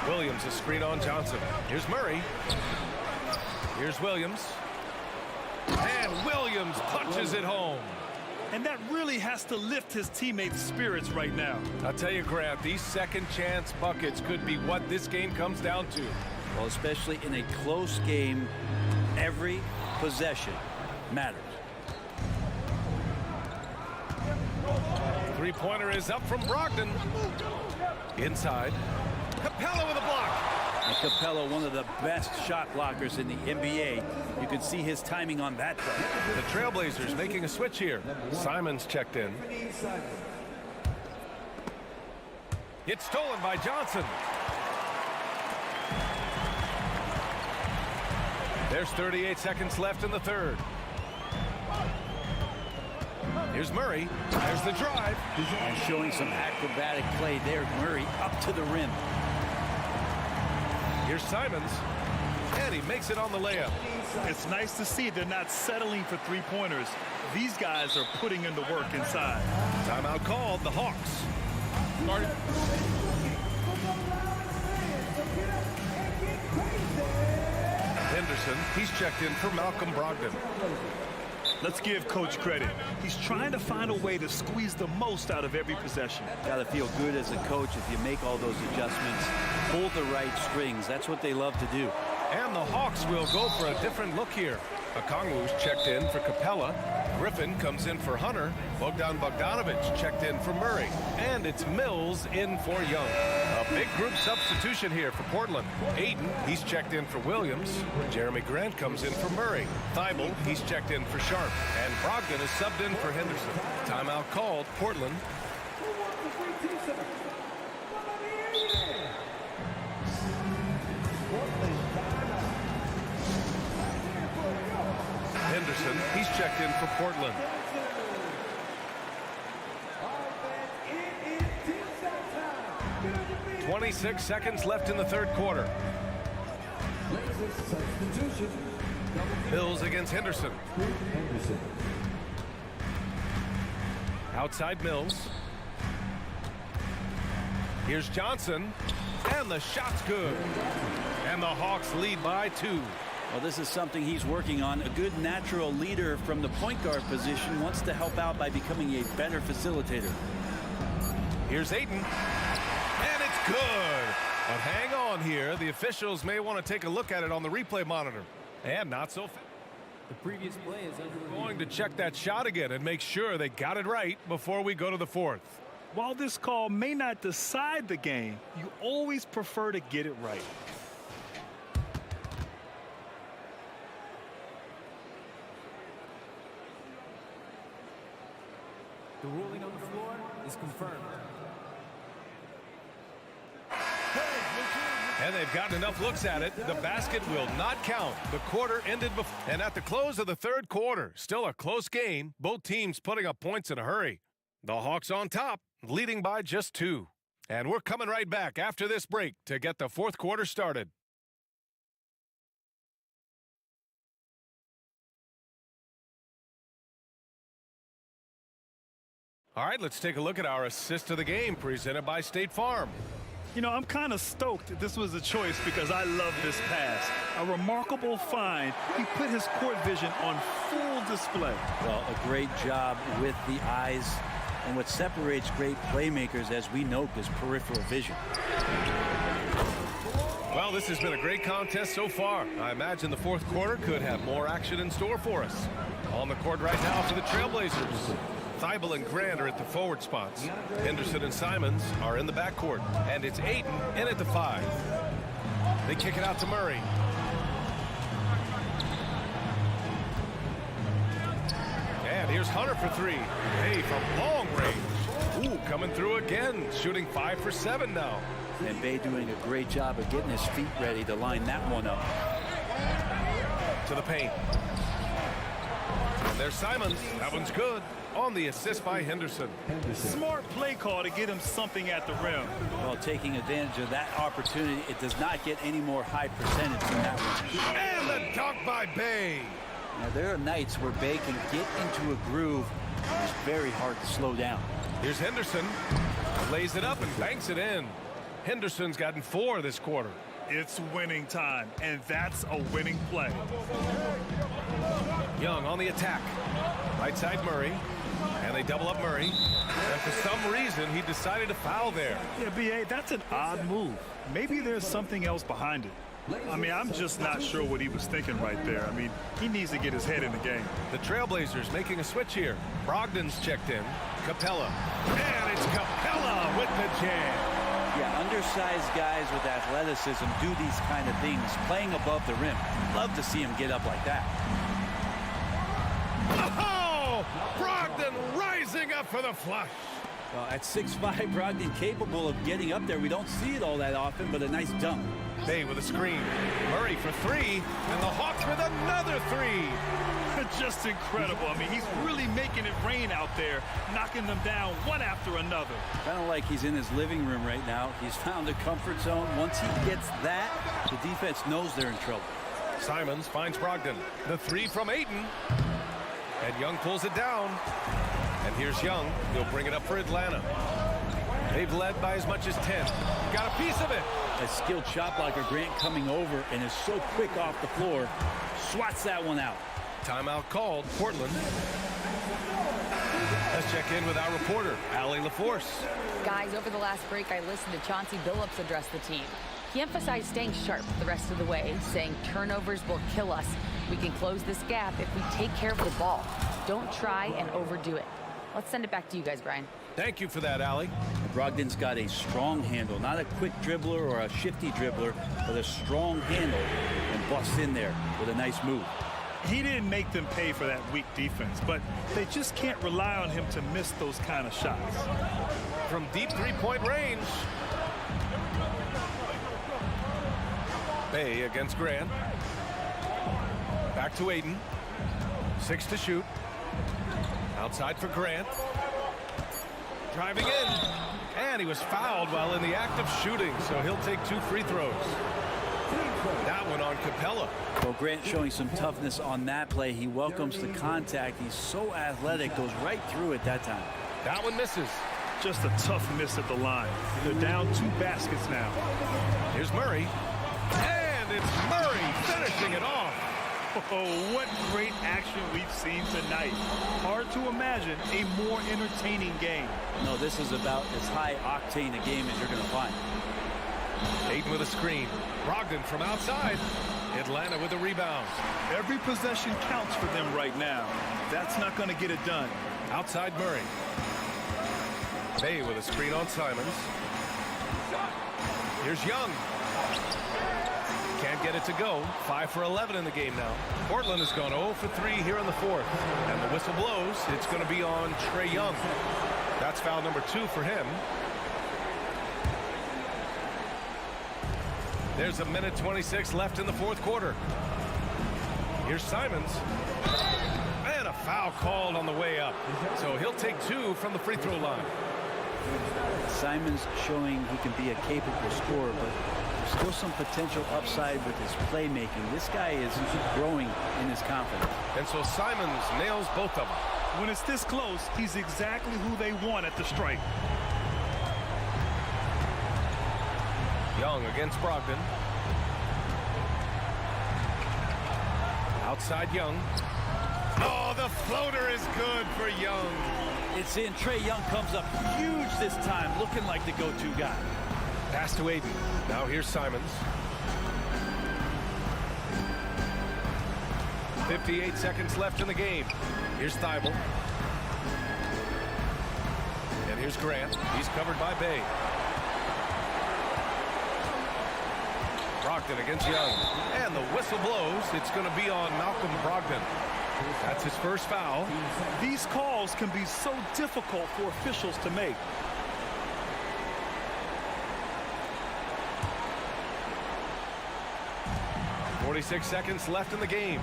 Williams, a screen on Johnson. Here's Murray. Here's Williams. And Williams punches it home. And that really has to lift his teammates' spirits right now. I'll tell you, Grant, these second chance buckets could be what this game comes down to. Well, especially in a close game, every possession matters. Three-pointer is up from Brogdon. Inside. Capella with a block. And Capella, one of the best shot blockers in the NBA. You can see his timing on that play. The Trailblazers making a switch here. Simon's checked in. It's stolen by Johnson. There's 38 seconds left in the third. Here's Murray. There's the drive. And showing some acrobatic play there. Murray up to the rim. Here's Simons. And he makes it on the layup. It's nice to see they're not settling for three-pointers. These guys are putting in the work inside. Timeout called. The Hawks. Henderson, he's checked in for Malcolm Brogdon. Let's give Coach credit. He's trying to find a way to squeeze the most out of every possession. Got to feel good as a coach if you make all those adjustments, pull the right strings. That's what they love to do. And the Hawks will go for a different look here. Okongwu's checked in for Capella. Griffin comes in for Hunter. Bogdan Bogdanovic checked in for Murray. And it's Mills in for Young. A big group substitution here for Portland. Aiden, he's checked in for Williams. Jeremy Grant comes in for Murray. Thibault, he's checked in for Sharp. And Brogdon is subbed in for Henderson. Timeout called. Portland. Henderson, he's checked in for Portland. 26 seconds left in the third quarter. Mills against Henderson. Outside Mills. Here's Johnson, and the shot's good. And the Hawks lead by 2. Well, this is something he's working on. A good natural leader from the point guard position wants to help out by becoming a better facilitator. Here's Ayton, and it's good. But hang on here. The officials may want to take a look at it on the replay monitor. And not so fast. The previous play is under review. Going to check that shot again and make sure they got it right before we go to the 4th. While this call may not decide the game, you always prefer to get it right. The ruling on the floor is confirmed. And they've gotten enough looks at it. The basket will not count. The quarter ended before. And at the close of the 3rd quarter, still a close game. Both teams putting up points in a hurry. The Hawks on top, leading by just 2. And we're coming right back after this break to get the 4th quarter started. All right, let's take a look at our assist of the game presented by State Farm. You know, I'm kind of stoked this was a choice because I love this pass. A remarkable find. He put his court vision on full display. Well, a great job with the eyes. And what separates great playmakers, as we note, is peripheral vision. Well, this has been a great contest so far. I imagine the 4th quarter could have more action in store for us. On the court right now for the Trailblazers. Thibault and Grant are at the forward spots. Henderson and Simons are in the backcourt. And it's Ayton in at the 5. They kick it out to Murray. And here's Hunter for 3. Hey, from long range. Ooh, coming through again. Shooting 5 for 7 now. And Bay doing a great job of getting his feet ready to line that one up. To the paint. And there's Simons. That one's good. On the assist by Henderson. Smart play call to get him something at the rim. Well, taking advantage of that opportunity, it does not get any more high percentage than that one. And the dunk by Bay. Now, there are nights where Bay can get into a groove. It's very hard to slow down. Here's Henderson. Lays it up and banks it in. Henderson's gotten 4 this quarter. It's winning time, and that's a winning play. Young on the attack. Right side Murray. And they double up Murray. And for some reason, he decided to foul there. Yeah, B.A., that's an odd move. Maybe there's something else behind it. I mean, I'm just not sure what he was thinking right there. I mean, he needs to get his head in the game. The Trailblazers making a switch here. Brogdon's checked in. Capella. And it's Capella with the jam. Yeah, undersized guys with athleticism do these kind of things, playing above the rim. Love to see him get up like that. Oh! Brogdon rising up for the flush. Well, at 6'5", Brogdon capable of getting up there. We don't see it all that often, but a nice dunk. Bay with a screen. Murray for 3, and the Hawks with another 3. Just incredible. I mean, he's really making it rain out there, knocking them down one after another. Kind of like he's in his living room right now. He's found a comfort zone. Once he gets that, the defense knows they're in trouble. Simons finds Brogdon. The 3 from Ayton. And Young pulls it down. And here's Young. He'll bring it up for Atlanta. They've led by as much as 10. Got a piece of it. A skilled shot blocker, Grant, coming over and is so quick off the floor. Swats that one out. Timeout called. Portland. Let's check in with our reporter, Allie LaForce. Guys, over the last break, I listened to Chauncey Billups address the team. He emphasized staying sharp the rest of the way, saying turnovers will kill us. We can close this gap if we take care of the ball. Don't try and overdo it. Let's send it back to you guys, Brian. Thank you for that, Allie. Brogdon's got a strong handle, not a quick dribbler or a shifty dribbler, but a strong handle, and busts in there with a nice move. He didn't make them pay for that weak defense, but they just can't rely on him to miss those kind of shots. From deep three-point range. Bay against Grant. Back to Ayton. 6 to shoot. Outside for Grant. Driving in. And he was fouled while in the act of shooting, so he'll take 2 free throws. That one on Capella. Well, Grant showing some toughness on that play. He welcomes the contact. He's so athletic, goes right through it that time. That one misses. Just a tough miss at the line. They're down 2 baskets now. Here's Murray. And it's Murray finishing it off. Oh, what great action we've seen tonight. Hard to imagine a more entertaining game. No, this is about as high octane a game as you're going to find. Aiden with a screen. Brogdon from outside. Atlanta with the rebound. Every possession counts for them right now. That's not going to get it done. Outside Murray. Bay with a screen on Simons. Here's Young. Can't get it to go. 5 for 11 in the game now. Portland has gone 0 for 3 here in the fourth. And the whistle blows. It's going to be on Trae Young. That's foul number 2 for him. There's 1:26 left in the fourth quarter. Here's Simons. And a foul called on the way up. So he'll take 2 from the free throw line. Simons showing he can be a capable scorer, but there's still some potential upside with his playmaking. This guy is growing in his confidence. And so Simons nails both of them. When it's this close, he's exactly who they want at the stripe. Young against Brogdon. Outside Young. Oh, the floater is good for Young. It's in. Trae Young comes up huge this time, looking like the go-to guy. Pass to Aiden. Now here's Simons. 58 seconds left in the game. Here's Thibault. And here's Grant. He's covered by Bay. Brogdon against Young. And the whistle blows. It's going to be on Malcolm Brogdon. That's his first foul. These calls can be so difficult for officials to make. .46 seconds left in the game.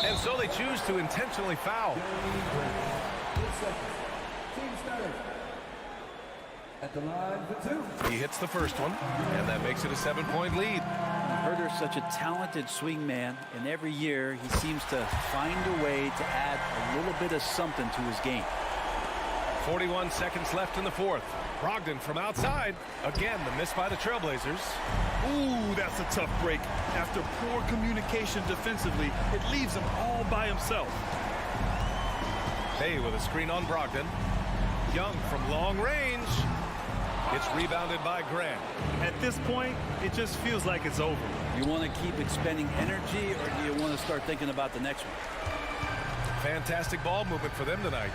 And so they choose to intentionally foul. Team started at the line for 2. He hits the first one, and that makes it a 7-point lead. Herder's such a talented swing man, and every year he seems to find a way to add a little bit of something to his game. 41 seconds left in the fourth. Brogdon from outside. Again, the miss by the Trailblazers. Ooh, that's a tough break. After poor communication defensively, it leaves him all by himself. Bay with a screen on Brogdon. Young from long range. It's rebounded by Grant. At this point, it just feels like it's over. You want to keep expending energy, or do you want to start thinking about the next one? Fantastic ball movement for them tonight.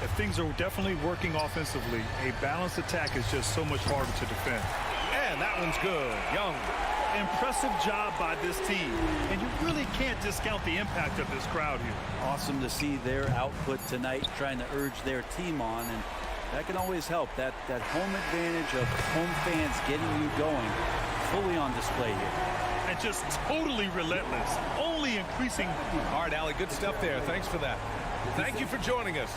If things are definitely working offensively, a balanced attack is just so much harder to defend. And that one's good. Young. Impressive job by this team. And you really can't discount the impact of this crowd here. Awesome to see their output tonight, trying to urge their team on, and that can always help. That home advantage of home fans getting you going, fully on display here. And just totally relentless, only increasing. All right, Allie, good stuff there. Thanks for that. Thank you for joining us.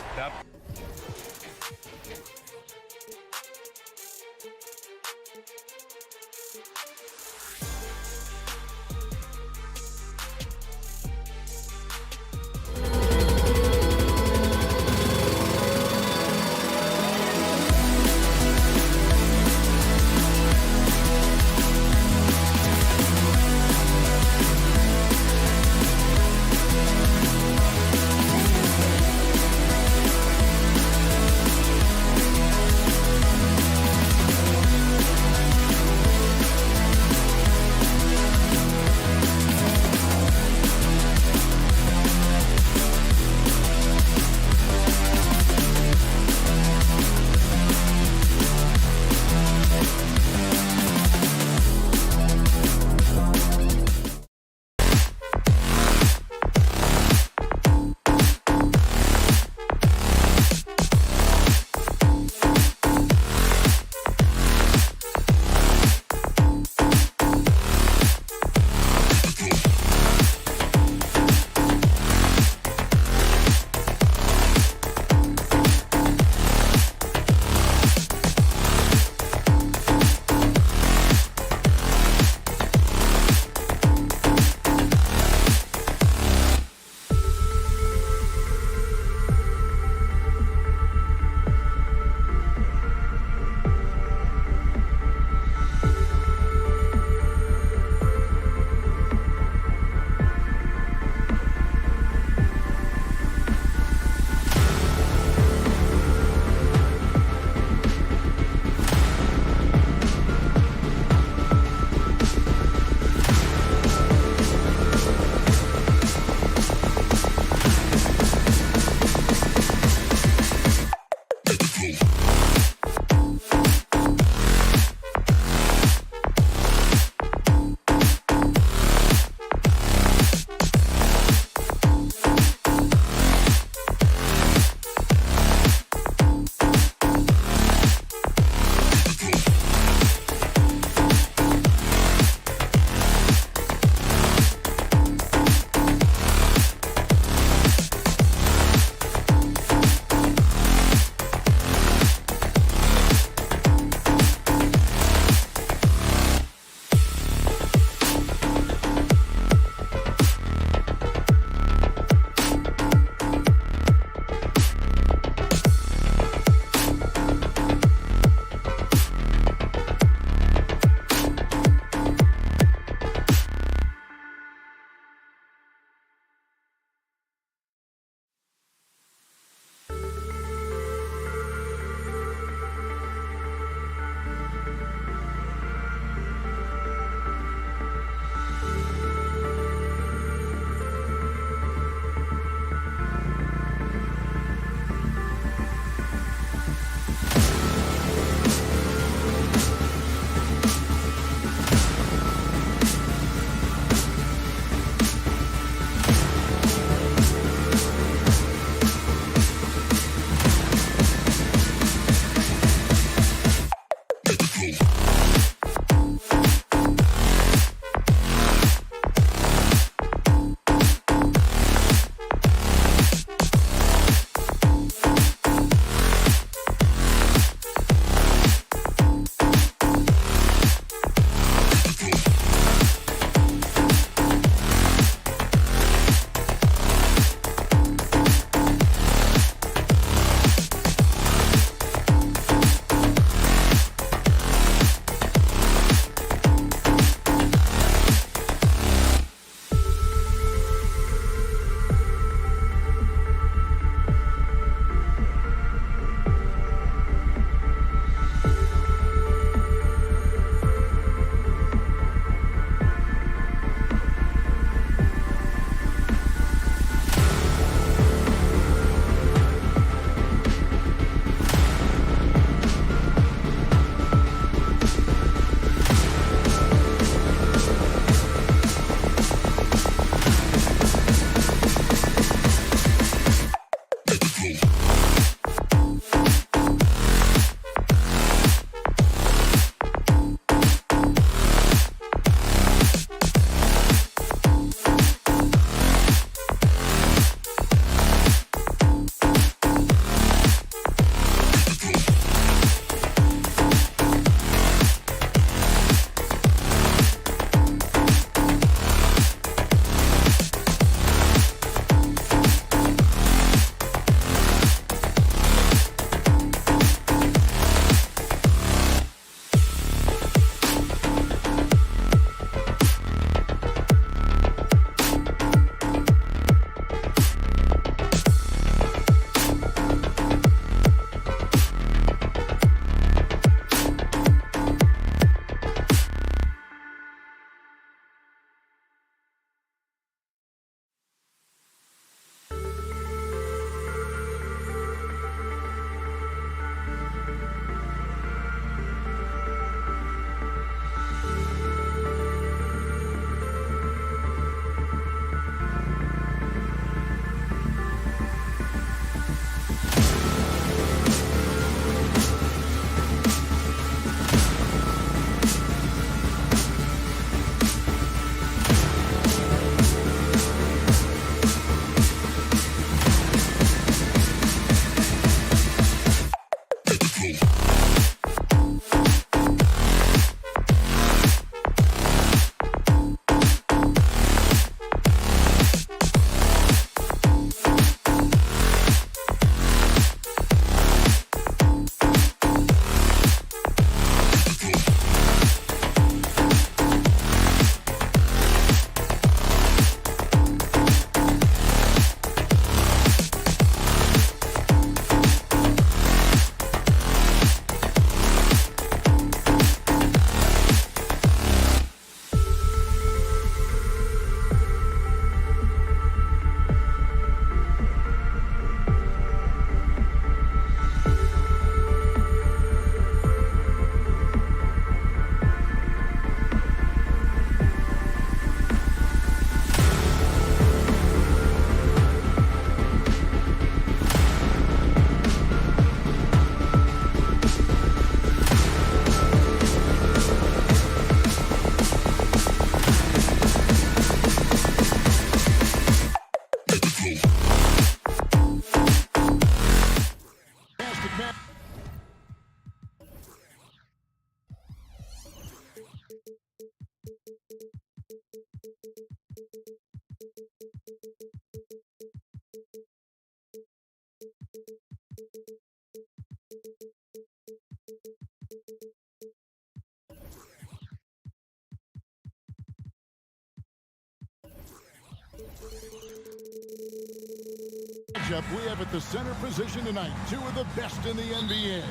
We have at the center position tonight two of the best in the NBA.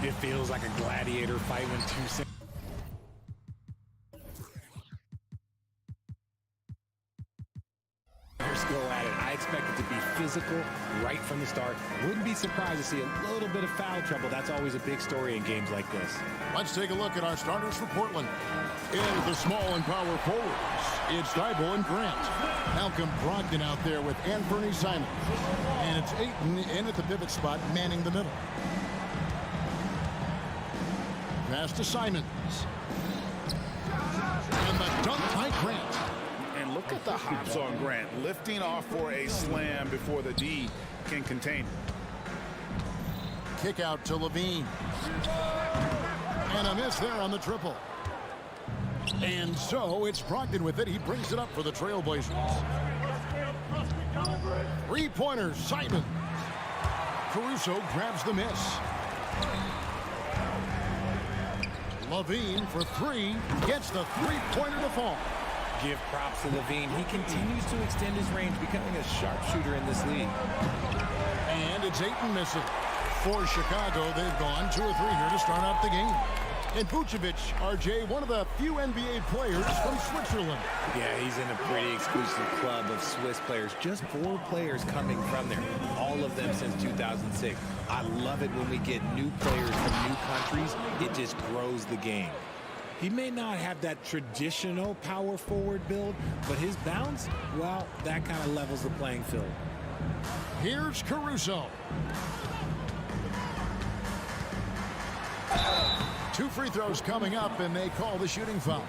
It feels like a gladiator fight when two players go at it. I expect it to be physical right from the start. Wouldn't be surprised to see a little bit of foul trouble. That's always a big story in games like this. Let's take a look at our starters for Portland. In the small and power forwards, it's Thibault and Grant. Malcolm Brogdon out there with Anthony Simons. And it's Ayton in at the pivot spot, manning the middle. Pass to Simons. And the dunk by Grant. And look at the hops on Grant, lifting off for a slam before the D can contain it. Kick out to Levine. And a miss there on the triple. And so it's Brogdon with it. He brings it up for the Trailblazers. Three-pointers, Simons. Caruso grabs the miss. Levine for three. Gets the three-pointer to fall. Give props to Levine. He continues to extend his range, becoming a sharpshooter in this league. And it's Ayton missing. For Chicago, they've gone 2 or 3 here to start out the game. And Vucevic, RJ, one of the few NBA players from Switzerland. Yeah, he's in a pretty exclusive club of Swiss players. Just 4 players coming from there, all of them since 2006. I love it when we get new players from new countries. It just grows the game. He may not have that traditional power forward build, but his bounce, well, that kind of levels the playing field. Here's Caruso. 2 free throws coming up, and they call the shooting foul.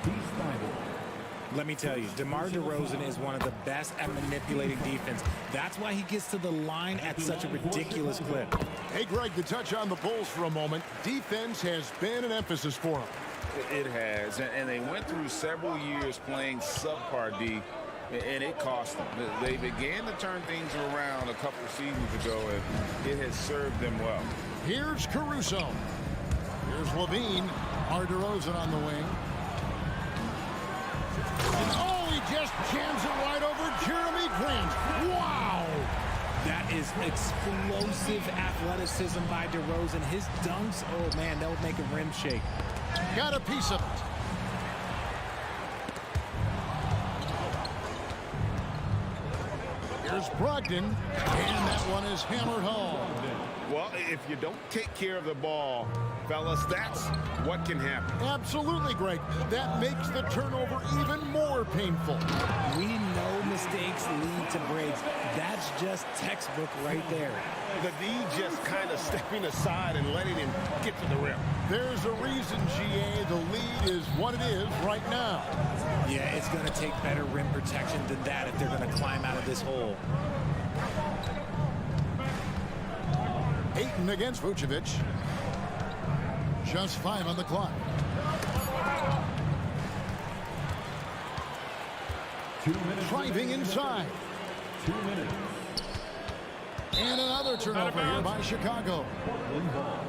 Let me tell you, DeMar DeRozan is one of the best at manipulating defense. That's why he gets to the line at such a ridiculous clip. Hey, Greg, to touch on the Bulls for a moment, defense has been an emphasis for them. It has, and they went through several years playing subpar D, and it cost them. They began to turn things around a couple seasons ago, and it has served them well. Here's Caruso. Here's Levine. DeRozan on the wing. And oh, he just jams it right over Jeremy Grant. Wow! That is explosive athleticism by DeRozan. His dunks, oh man, that would make a rim shake. Got a piece of it. Here's Brogdon, and that one is hammered home. Well, if you don't take care of the ball, fellas, that's what can happen. Absolutely, Greg. That makes the turnover even more painful. We know mistakes lead to breaks. That's just textbook right there. The D just kind of stepping aside and letting him get to the rim. There's a reason, GA, the lead is what it is right now. Yeah, it's going to take better rim protection than that if they're going to climb out of this hole. Ayton against Vucevic. Just 5 on the clock. 2 minutes. Driving inside. 2 minutes. And another turnover here by Chicago. Portland ball.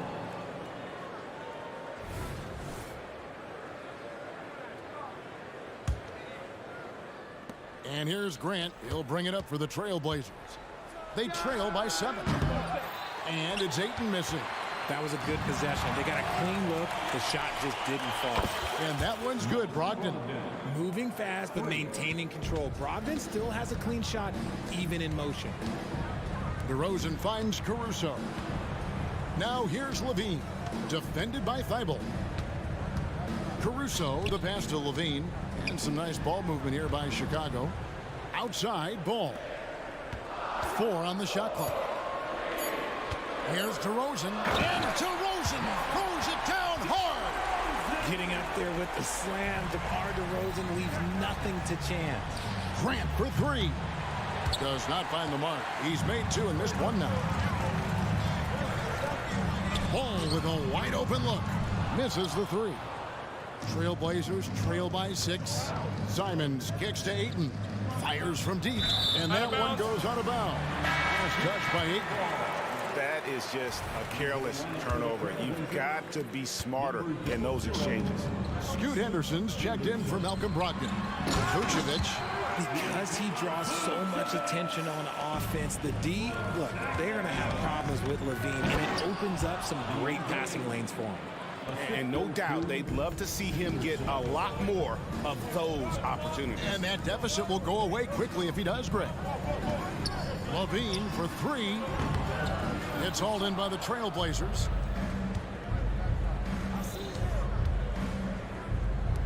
And here's Grant. He'll bring it up for the Trailblazers. They trail by 7. And it's Ayton missing. That was a good possession. They got a clean look. The shot just didn't fall. And that one's good, Brogdon. Moving fast, but maintaining control. Brogdon still has a clean shot, even in motion. DeRozan finds Caruso. Now here's Levine. Defended by Thibault. Caruso, the pass to Levine. And some nice ball movement here by Chicago. Outside, ball. 4 on the shot clock. Here's DeRozan. And DeRozan throws it down hard. Getting up there with the slam. DeMar DeRozan leaves nothing to chance. Grant for 3. Does not find the mark. He's made 2 and missed 1 now. Ball with a wide open look. Misses the 3. Trailblazers trail by 6. Simons kicks to Ayton. Fires from deep. And that one goes out of bounds. Last touch by Ayton. That is just a careless turnover. You've got to be smarter in those exchanges. Scoot Henderson's checked in for Malcolm Brogdon. Vucevic. Because he draws so much attention on offense, the D, look, they're going to have problems with Levine, and it opens up some great passing lanes for him. And no doubt they'd love to see him get a lot more of those opportunities. And that deficit will go away quickly if he does, Greg. Levine for 3. It's hauled in by the Trailblazers.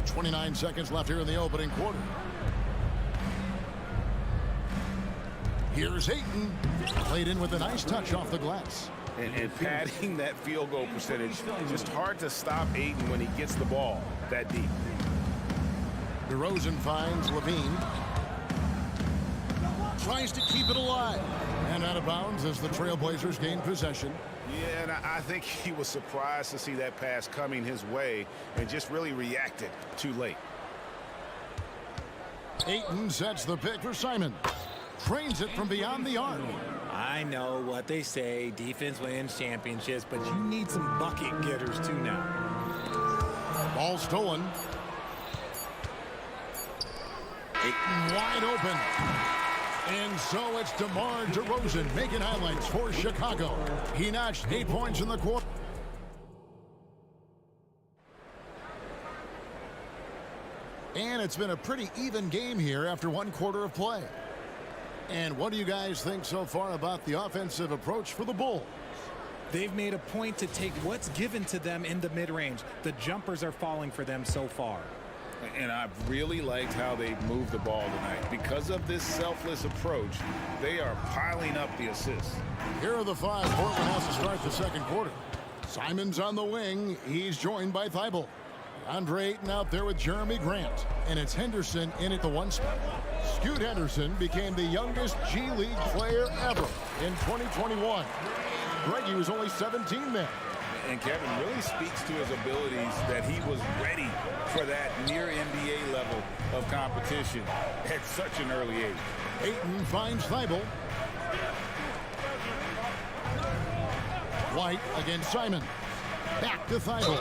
29 seconds left here in the opening quarter. Here's Ayton. Played in with a nice touch off the glass. And padding that field goal percentage, just hard to stop Ayton when he gets the ball that deep. DeRozan finds Levine. Tries to keep it alive. And out of bounds as the Trailblazers gain possession. Yeah, and I think he was surprised to see that pass coming his way and just really reacted too late. Ayton sets the pick for Simon. Trains it from beyond the arc. I know what they say, defense wins championships, but you need some bucket getters too now. Ball stolen. Ayton wide open. And so it's DeMar DeRozan making highlights for Chicago. He notched 8 points in the quarter. And it's been a pretty even game here after 1 quarter of play. And what do you guys think so far about the offensive approach for the Bulls? They've made a point to take what's given to them in the mid-range. The jumpers are falling for them so far. And I've really liked how they've moved the ball tonight. Because of this selfless approach, they are piling up the assists. Here are the 5 Portland has to start the second quarter. Simons on the wing. He's joined by Thibault. Andre Ayton out there with Jeremy Grant. And it's Henderson in at the 1 spot. Scoot Henderson became the youngest G League player ever in 2021. Greggy was only 17 then. And Kevin really speaks to his abilities that he was ready for that near NBA level of competition at such an early age. Ayton finds Thibault. White against Simon. Back to Thibault.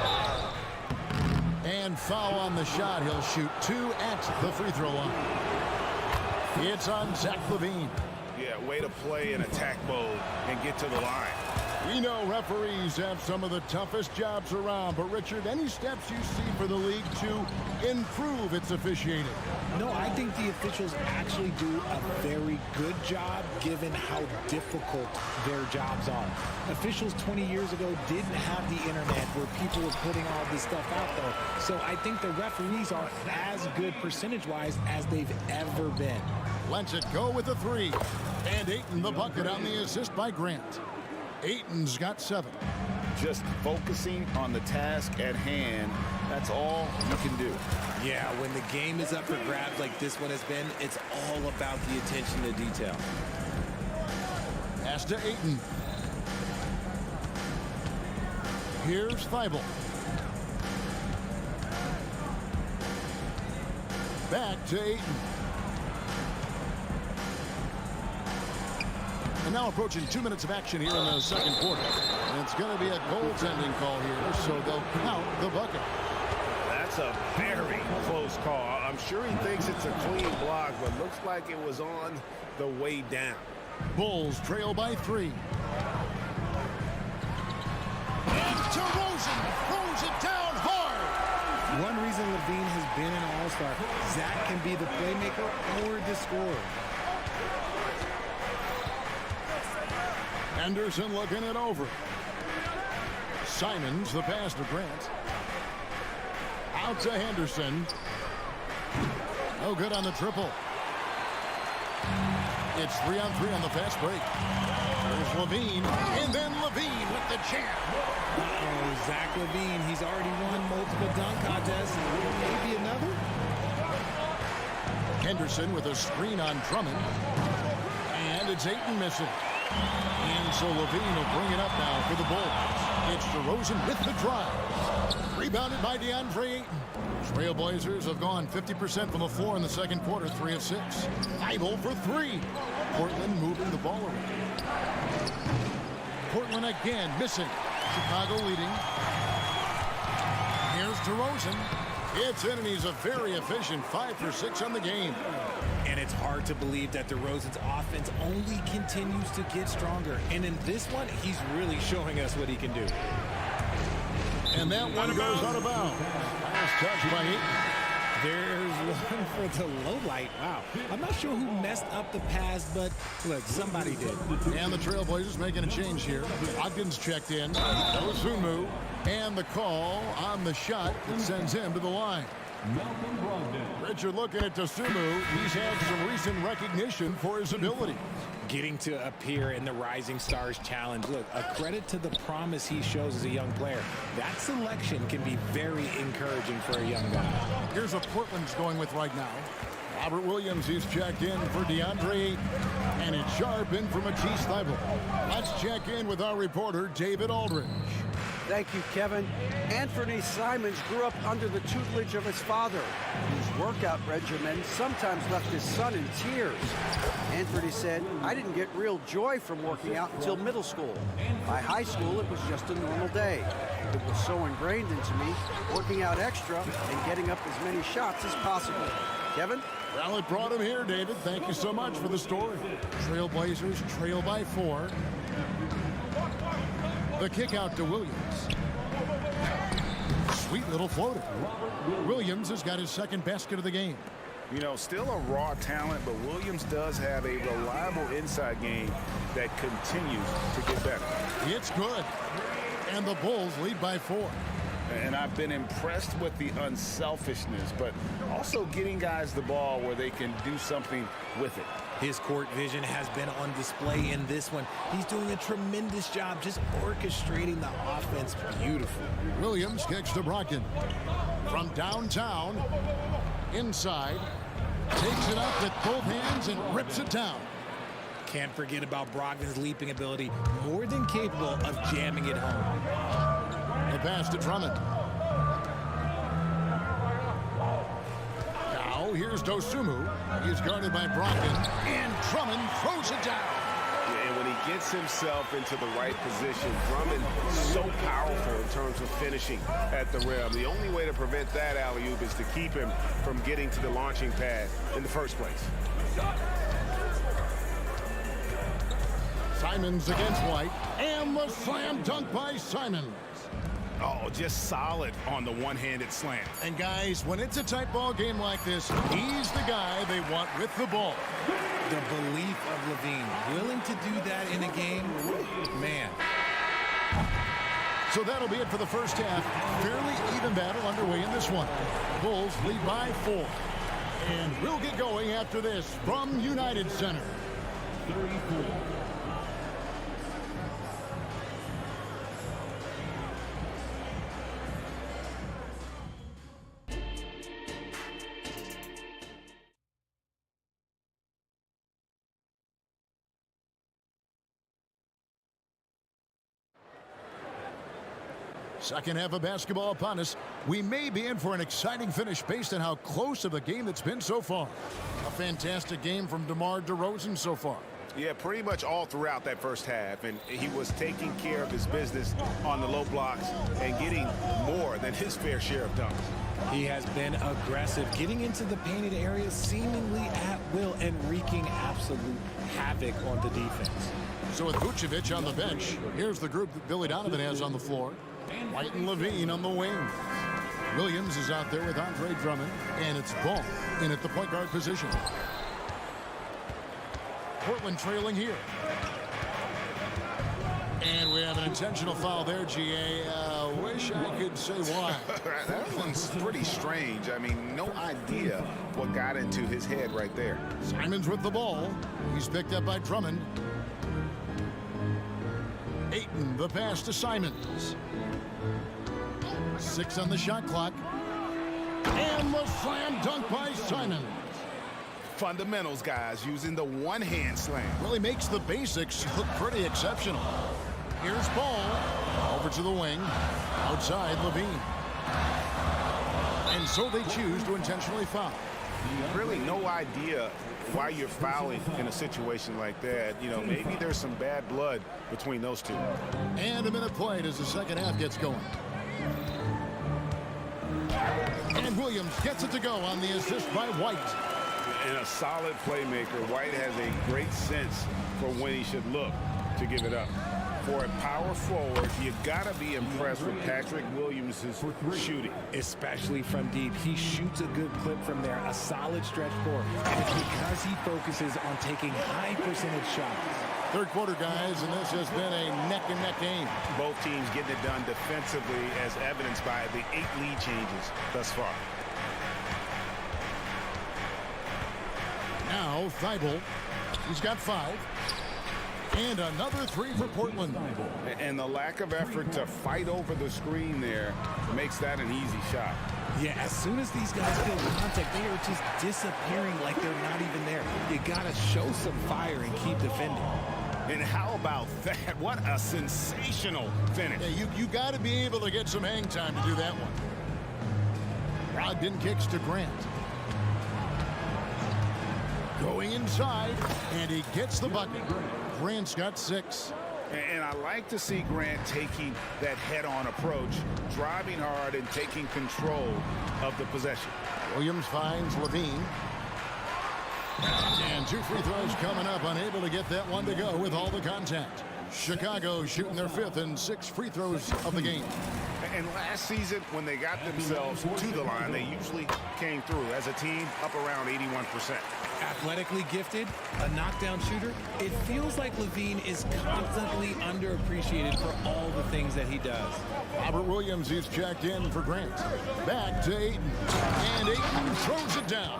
And foul on the shot. He'll shoot 2 at the free throw line. It's on Zach LaVine. Yeah, way to play in attack mode and get to the line. We know referees have some of the toughest jobs around, but Richard, any steps you see for the league to improve its officiating? No, I think the officials actually do a very good job given how difficult their jobs are. Officials 20 years ago didn't have the internet where people were putting all this stuff out there. So I think the referees are as good percentage-wise as they've ever been. Lets it go with a 3. And Ayton the bucket on the assist by Grant. Ayton's got 7. Just focusing on the task at hand, that's all you can do. Yeah, when the game is up for grabs like this one has been, it's all about the attention to detail. Pass to Ayton. Here's Thibault. Back to Ayton. And now approaching 2 minutes of action here in the second quarter. And it's going to be a goaltending call here, so they'll count the bucket. That's a very close call. I'm sure he thinks it's a clean block, but looks like it was on the way down. Bulls trail by 3. And DeRozan throws it down hard. One reason LaVine has been an all-star, Zach can be the playmaker or the scorer. Henderson looking it over. Simons the pass to Grant. Out to Henderson. No good on the triple. It's 3-on-3 on the fast break. There's LaVine, and then LaVine with the jam. Uh-oh, Zach LaVine, he's already won multiple dunk contests. Maybe another? Henderson with a screen on Drummond. And it's Ayton missing. And so LaVine will bring it up now for the Bulls. It's DeRozan with the drive. Rebounded by DeAndre Ayton. Trailblazers have gone 50% from the floor in the second quarter, 3 of 6. Thibault for 3. Portland moving the ball around. Portland again missing. Chicago leading. Here's DeRozan. It's in, and he's a very efficient 5 for 6 on the game. And it's hard to believe that DeRozan's offense only continues to get stronger. And in this one, he's really showing us what he can do. And that one goes out of bounds. Last touch by Ayton. There's one for the low light. Wow. I'm not sure who messed up the pass, but look, somebody did. And the Trailblazers making a change here. Ogden's checked in. Ozumu. And the call on the shot that sends him to the line. Richard looking at Dosunmu. He's had some recent recognition for his ability. Getting to appear in the Rising Stars Challenge. Look, a credit to the promise he shows as a young player. That selection can be very encouraging for a young guy. Here's what Portland's going with right now. Robert Williams, he's checked in for DeAndre Ayton. And it's Sharp in for Matisse Thybulle. Let's check in with our reporter, David Aldridge. Thank you, Kevin. Anthony Simons grew up under the tutelage of his father, whose workout regimen sometimes left his son in tears. Anthony said, "I didn't get real joy from working out until middle school. By high school, it was just a normal day. It was so ingrained into me, working out extra and getting up as many shots as possible." Kevin? Well, it brought him here, David. Thank you so much for the story. Trailblazers trail by 4. The kick out to Williams. Sweet little floater. Williams has got his second basket of the game. You know, still a raw talent, but Williams does have a reliable inside game that continues to get better. It's good. And the Bulls lead by 4. And I've been impressed with the unselfishness, but also getting guys the ball where they can do something with it. His court vision has been on display in this one. He's doing a tremendous job just orchestrating the offense beautifully. Williams kicks to Brogdon. From downtown, inside, takes it up with both hands and rips it down. Can't forget about Brogdon's leaping ability, more than capable of jamming it home. The pass to Drummond. Now here's Dosunmu. He's guarded by Brogdon, and Drummond throws it down. Yeah, and when he gets himself into the right position, Drummond is so powerful in terms of finishing at the rim. The only way to prevent that alley-oop is to keep him from getting to the launching pad in the first place. Simons against White, and the slam dunk by Simons. Oh, just solid on the one-handed slam. And guys, when it's a tight ball game like this, he's the guy they want with the ball. The belief of Levine, willing to do that in a game, man. So that'll be it for the first half. Fairly even battle underway in this one. Bulls lead by 4. And we'll get going after this from United Center. 34. Second half of basketball upon us. We may be in for an exciting finish based on how close of a game it's been so far. A fantastic game from DeMar DeRozan so far. Yeah, pretty much all throughout that first half, and he was taking care of his business on the low blocks and getting more than his fair share of dunks. He has been aggressive, getting into the painted area seemingly at will and wreaking absolute havoc on the defense. So with Vucevic on the bench, here's the group that Billy Donovan has on the floor. White and Levine on the wing. Williams is out there with Andre Drummond, and it's Ball in at the point guard position. Portland trailing here. And we have an intentional foul there, GA. Wish I could say why. That one's pretty strange. I mean, no idea what got into his head right there. Simons with the ball. He's picked up by Drummond. Ayton, the pass to Simons. 6 on the shot clock. And the slam dunk by Simons. Fundamentals, guys, using the one-hand slam. Really makes the basics look pretty exceptional. Here's Ball. Over to the wing. Outside, Levine. And And so they choose to intentionally foul. Really no idea why you're fouling in a situation like that. You know, maybe there's some bad blood between those two. And a minute played as the second half gets going. And Williams gets it to go on the assist by White. And a solid playmaker. White has a great sense for when he should look to give it up. For a power forward, you got to be impressed with Patrick Williams' shooting. Especially from deep. He shoots a good clip from there, a solid stretch four. And it's because he focuses on taking high percentage shots. Third quarter, guys, and this has been a neck-and-neck game. Both teams getting it done defensively, as evidenced by the 8 lead changes thus far. Now, Thibault, he's got 5. And another 3 for Portland. And the lack of effort to fight over the screen there makes that an easy shot. Yeah, as soon as these guys feel contact, they are just disappearing like they're not even there. You got to show some fire and keep defending. And how about that? What a sensational finish. Yeah, you got to be able to get some hang time to do that one. Brogdon kicks to Grant. Going inside, and he gets the bucket. Grant's got 6. And I like to see Grant taking that head-on approach, driving hard and taking control of the possession. Williams finds Levine. And 2 free throws coming up, unable to get that one to go with all the contact. Chicago shooting their 5th and 6th free throws of the game. And last season, when they got themselves to the line, they usually came through as a team up around 81%. Athletically gifted, a knockdown shooter. It feels like Levine is constantly underappreciated for all the things that he does. Robert Williams is checked in for Grant. Back to Ayton. And Ayton throws it down.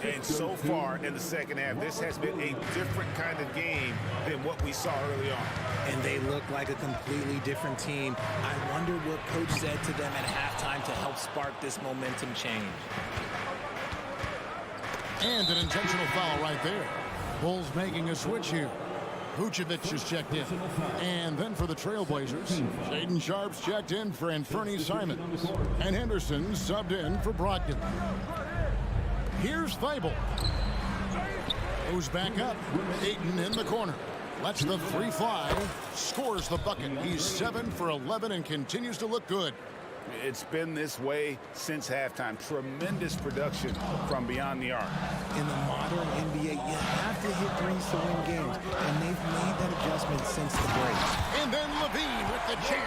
And so far in the second half, this has been a different kind of game than what we saw early on. And they look like a completely different team. I wonder what coach said to them at halftime to help spark this momentum change. And an intentional foul right there. Bulls making a switch here. Vucevic is checked in. And then for the Trailblazers, Shaedon Sharpe's checked in for Anthony Simons. And Henderson subbed in for Brogdon. Here's Thibault. Goes back up. Ayton in the corner. Lets the 3 fly. Scores the bucket. He's 7 for 11 and continues to look good. It's been this way since halftime. Tremendous production from beyond the arc. In the modern NBA, you have to hit threes to win games, and they've made that adjustment since the break. And then Levine with the jam.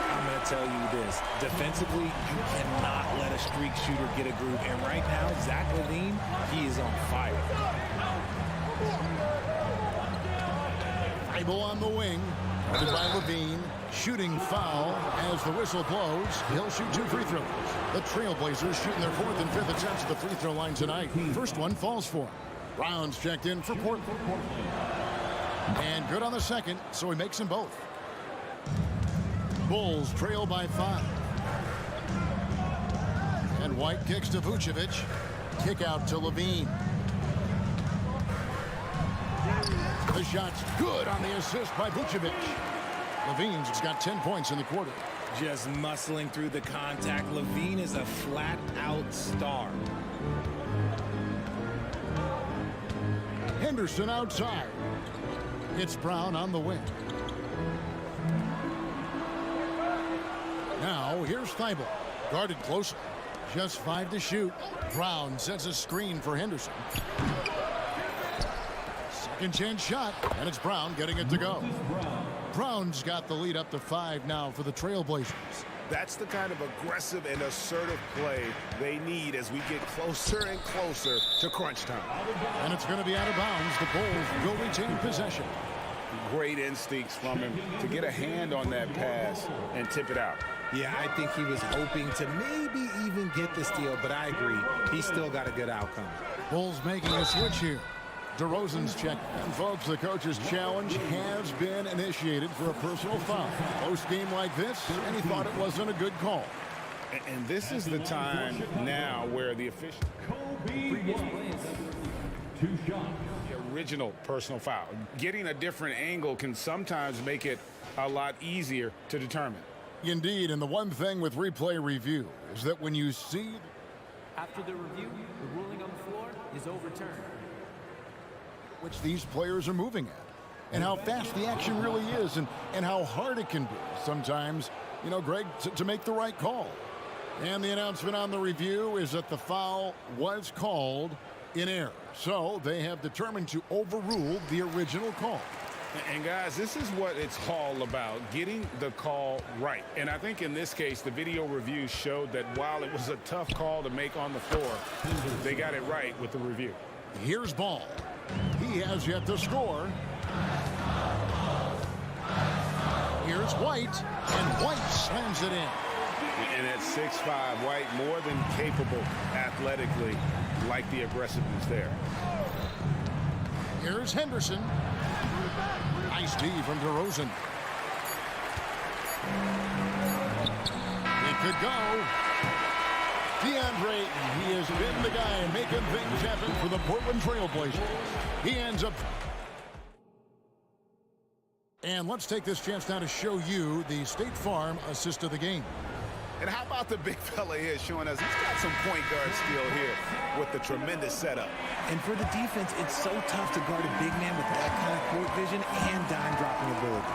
I'm going to tell you this. Defensively, you cannot let a streak shooter get a groove. And right now, Zach LaVine, he is on fire. Thibault on the wing. Guarded by Levine. Shooting foul as the whistle blows. He'll shoot 2 free throws. The Trailblazers shooting their 4th and 5th attempts at the free throw line tonight. First one falls for him. Brown's checked in for Portland. And good on the second, so he makes them both. Bulls trail by 5. And White kicks to Vucevic. Kick out to Levine. The shot's good on the assist by Vucevic. Levine's got 10 points in the quarter. Just muscling through the contact. Levine is a flat-out star. Henderson outside. It's Brown on the wing. Now, here's Thibault. Guarded closer. Just 5 to shoot. Brown sets a screen for Henderson. Second chance shot, and it's Brown getting it to go. Brown's got the lead up to 5 now for the Trailblazers. That's the kind of aggressive and assertive play they need as we get closer and closer to crunch time. And it's going to be out of bounds. The Bulls will retain possession. Great instincts from him to get a hand on that pass and tip it out. Yeah, I think he was hoping to maybe even get the steal, but I agree. He's still got a good outcome. Bulls making a switch here. DeRozan's check. And folks, the coach's challenge has been initiated for a personal foul. Post game like this, and he thought it wasn't a good call. And this is the time now where the official... The original personal foul. Getting a different angle can sometimes make it a lot easier to determine. Indeed, and the one thing with replay review is that when you see After the review, the ruling on the floor is overturned. Which these players are moving at, and how fast the action really is, and how hard it can be sometimes, you know, Greg, to make the right call. And the announcement on the review is that the foul was called in error. So they have determined to overrule the original call. And guys, this is what it's all about, getting the call right. And I think in this case, the video review showed that while it was a tough call to make on the floor, they got it right with the review. Here's Ball. He has yet to score. Here's White, and White slams it in. And at 6'5", White more than capable athletically, like the aggressiveness there. Here's Henderson. Nice D from DeRozan. It could go. DeAndre, he has been the guy making things happen for the Portland Trail Blazers. He ends up... And let's take this chance now to show you the State Farm assist of the game. And how about the big fella here showing us he's got some point guard skill here with the tremendous setup. And for the defense, it's so tough to guard a big man with that kind of court vision and dime dropping ability.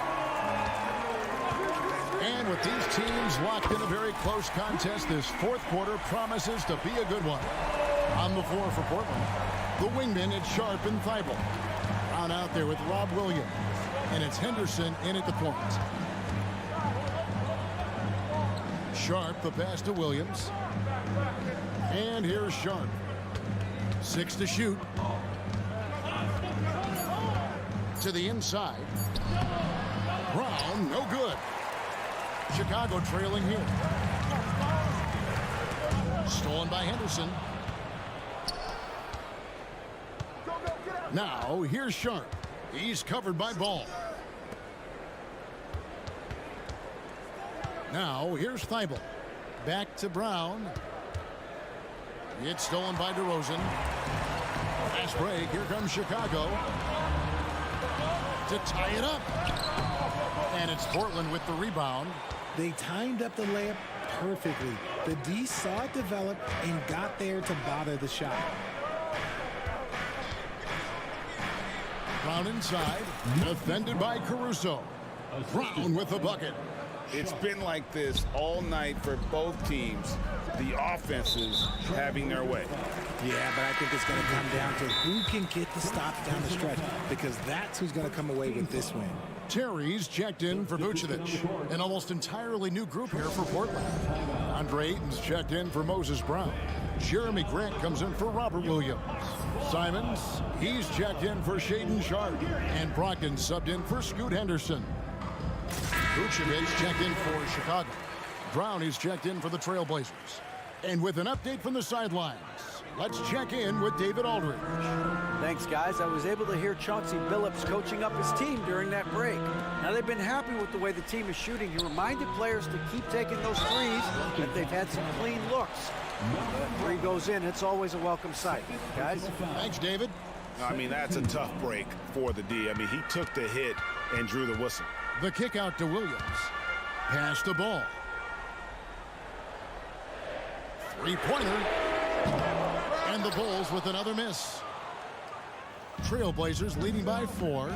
And with these teams locked in a very close contest, this fourth quarter promises to be a good one. On the floor for Portland, the wingmen, it's Sharp and Thibault. On out there with Rob Williams. And it's Henderson in at the point. Sharp, the pass to Williams. And here's Sharp. 6 to shoot. To the inside. Brown, no good. Chicago trailing here. Stolen by Henderson. Now, here's Sharp. He's covered by Ball. Now, here's Thibault. Back to Brown. It's stolen by DeRozan. Fast break. Here comes Chicago to tie it up. And it's Portland with the rebound. They timed up the layup perfectly. The D saw it develop and got there to bother the shot. Brown inside. Defended by Caruso. Brown with the bucket. It's been like this all night for both teams. The offenses having their way. Yeah, but I think it's going to come down to who can get the stops down the stretch, because that's who's going to come away with this win. Terry's checked in for Vucevic. An almost entirely new group here for Portland. Andre Ayton's checked in for Moses Brown. Jeremy Grant comes in for Robert Williams. Simons, he's checked in for Shaedon Sharp. And Brogdon subbed in for Scoot Henderson. Vucevic checked in for Chicago. Brown is checked in for the Trailblazers. And with an update from the sidelines, let's check in with David Aldridge. Thanks, guys. I was able to hear Chauncey Billups coaching up his team during that break. Now, they've been happy with the way the team is shooting. He reminded players to keep taking those threes, that they've had some clean looks. Three goes in, it's always a welcome sight. Guys? Thanks, David. I mean, that's a tough break for the D. I mean, he took the hit and drew the whistle. The kick out to Williams. Pass the ball. Three-pointer. And the Bulls with another miss. Trailblazers leading by 4.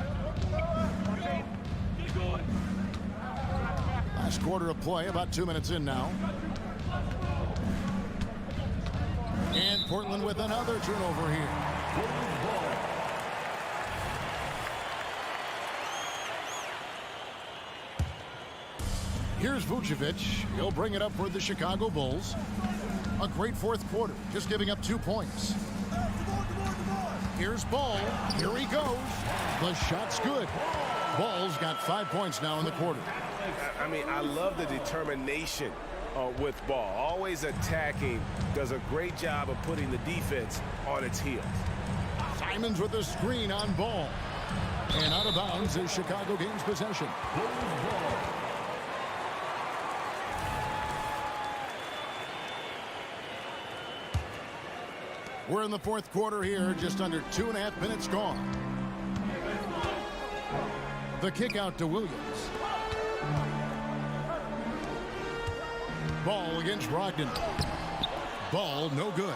Last quarter of play, about 2 minutes in now. And Portland with another turnover here. Here's Vucevic. He'll bring it up for the Chicago Bulls. A great fourth quarter, just giving up 2 points. Here's Ball. Here he goes. The shot's good. Ball's got 5 points now in the quarter. I mean, I love the determination with Ball. Always attacking. Does a great job of putting the defense on its heels. Simons with a screen on Ball. And out of bounds as Chicago gains possession. We're in the fourth quarter here, just under 2.5 minutes gone. The kick out to Williams. Ball against Brogdon. Ball no good.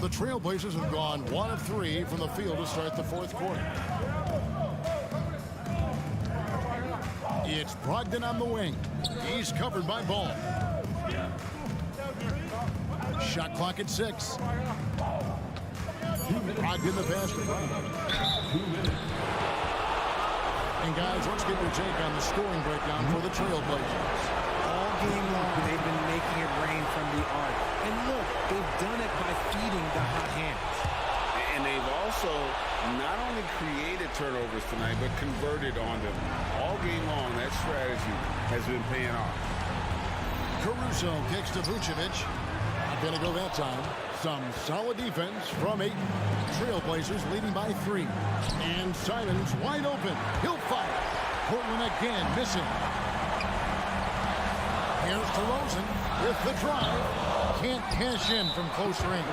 The Trailblazers have gone 1 of 3 from the field to start the fourth quarter. It's Brogdon on the wing. He's covered by Ball. Shot clock at 6. Brogdon the pass to Brogdon. And guys, let's get your take on the scoring breakdown for the Trailblazers. All game long, they've been making it rain from the arc. And look, they've done it by feeding the hot hands. And they've also not only created turnovers tonight, but converted on them. All game long, that strategy has been paying off. Caruso kicks to Vucevic. Not going to go that time. Some solid defense from Ayton. Trailblazers leading by 3. And Simon's wide open. He'll fire. Portland again missing. Here's DeRozan with the drive. Can't cash in from close range.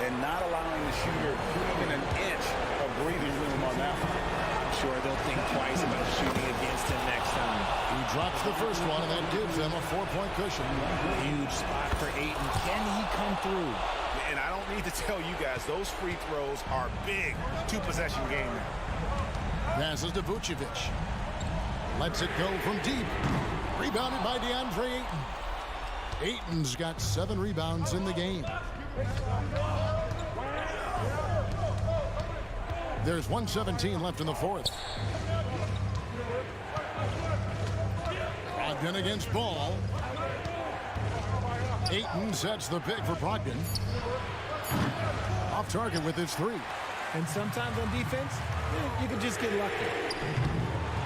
And not allowing the shooter even an inch of breathing room on that one. I'm sure they'll think twice about shooting against him next time. He drops the first one, and that gives them a 4-point cushion. Huge spot for Ayton. Can he come through? And I don't need to tell you guys, those free throws are big. 2-possession game now. Passes to Vucevic. Lets it go from deep. Rebounded by DeAndre Ayton. Ayton's got 7 rebounds in the game. There's 1:17 left in the fourth. Brogdon against Ball. Ayton sets the pick for Brogdon. Off target with his 3. And sometimes on defense, you can just get lucky.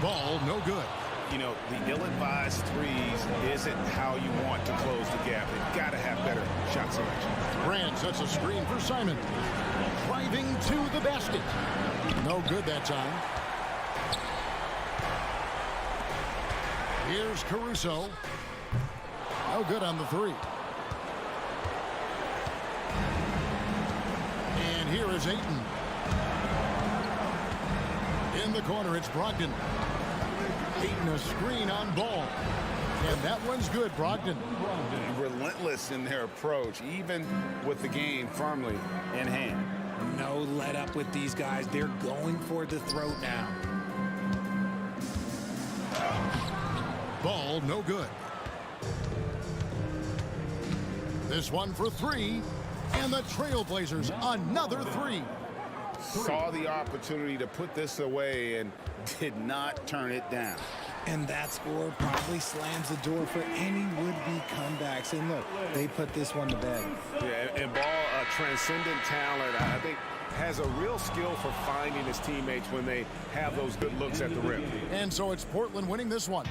Ball no good. You know, the ill-advised threes isn't how you want to close the gap. They've got to have better shot selection. Brand sets a screen for Simon. Driving to the basket. No good that time. Here's Caruso. No good on the 3. And here is Ayton. In the corner, it's Brogdon. Ayton a screen on Ball. And that one's good, Brogdon. Relentless in their approach, even with the game firmly in hand. No let up with these guys. They're going for the throat now. Ball no good. This one for 3. And the Trailblazers another 3. Saw the opportunity to put this away and did not turn it down. And that score probably slams the door for any would-be comebacks. And look, they put this one to bed. Yeah, and Ball, a transcendent talent, I think, has a real skill for finding his teammates when they have those good looks at the rim. And so it's Portland winning this one.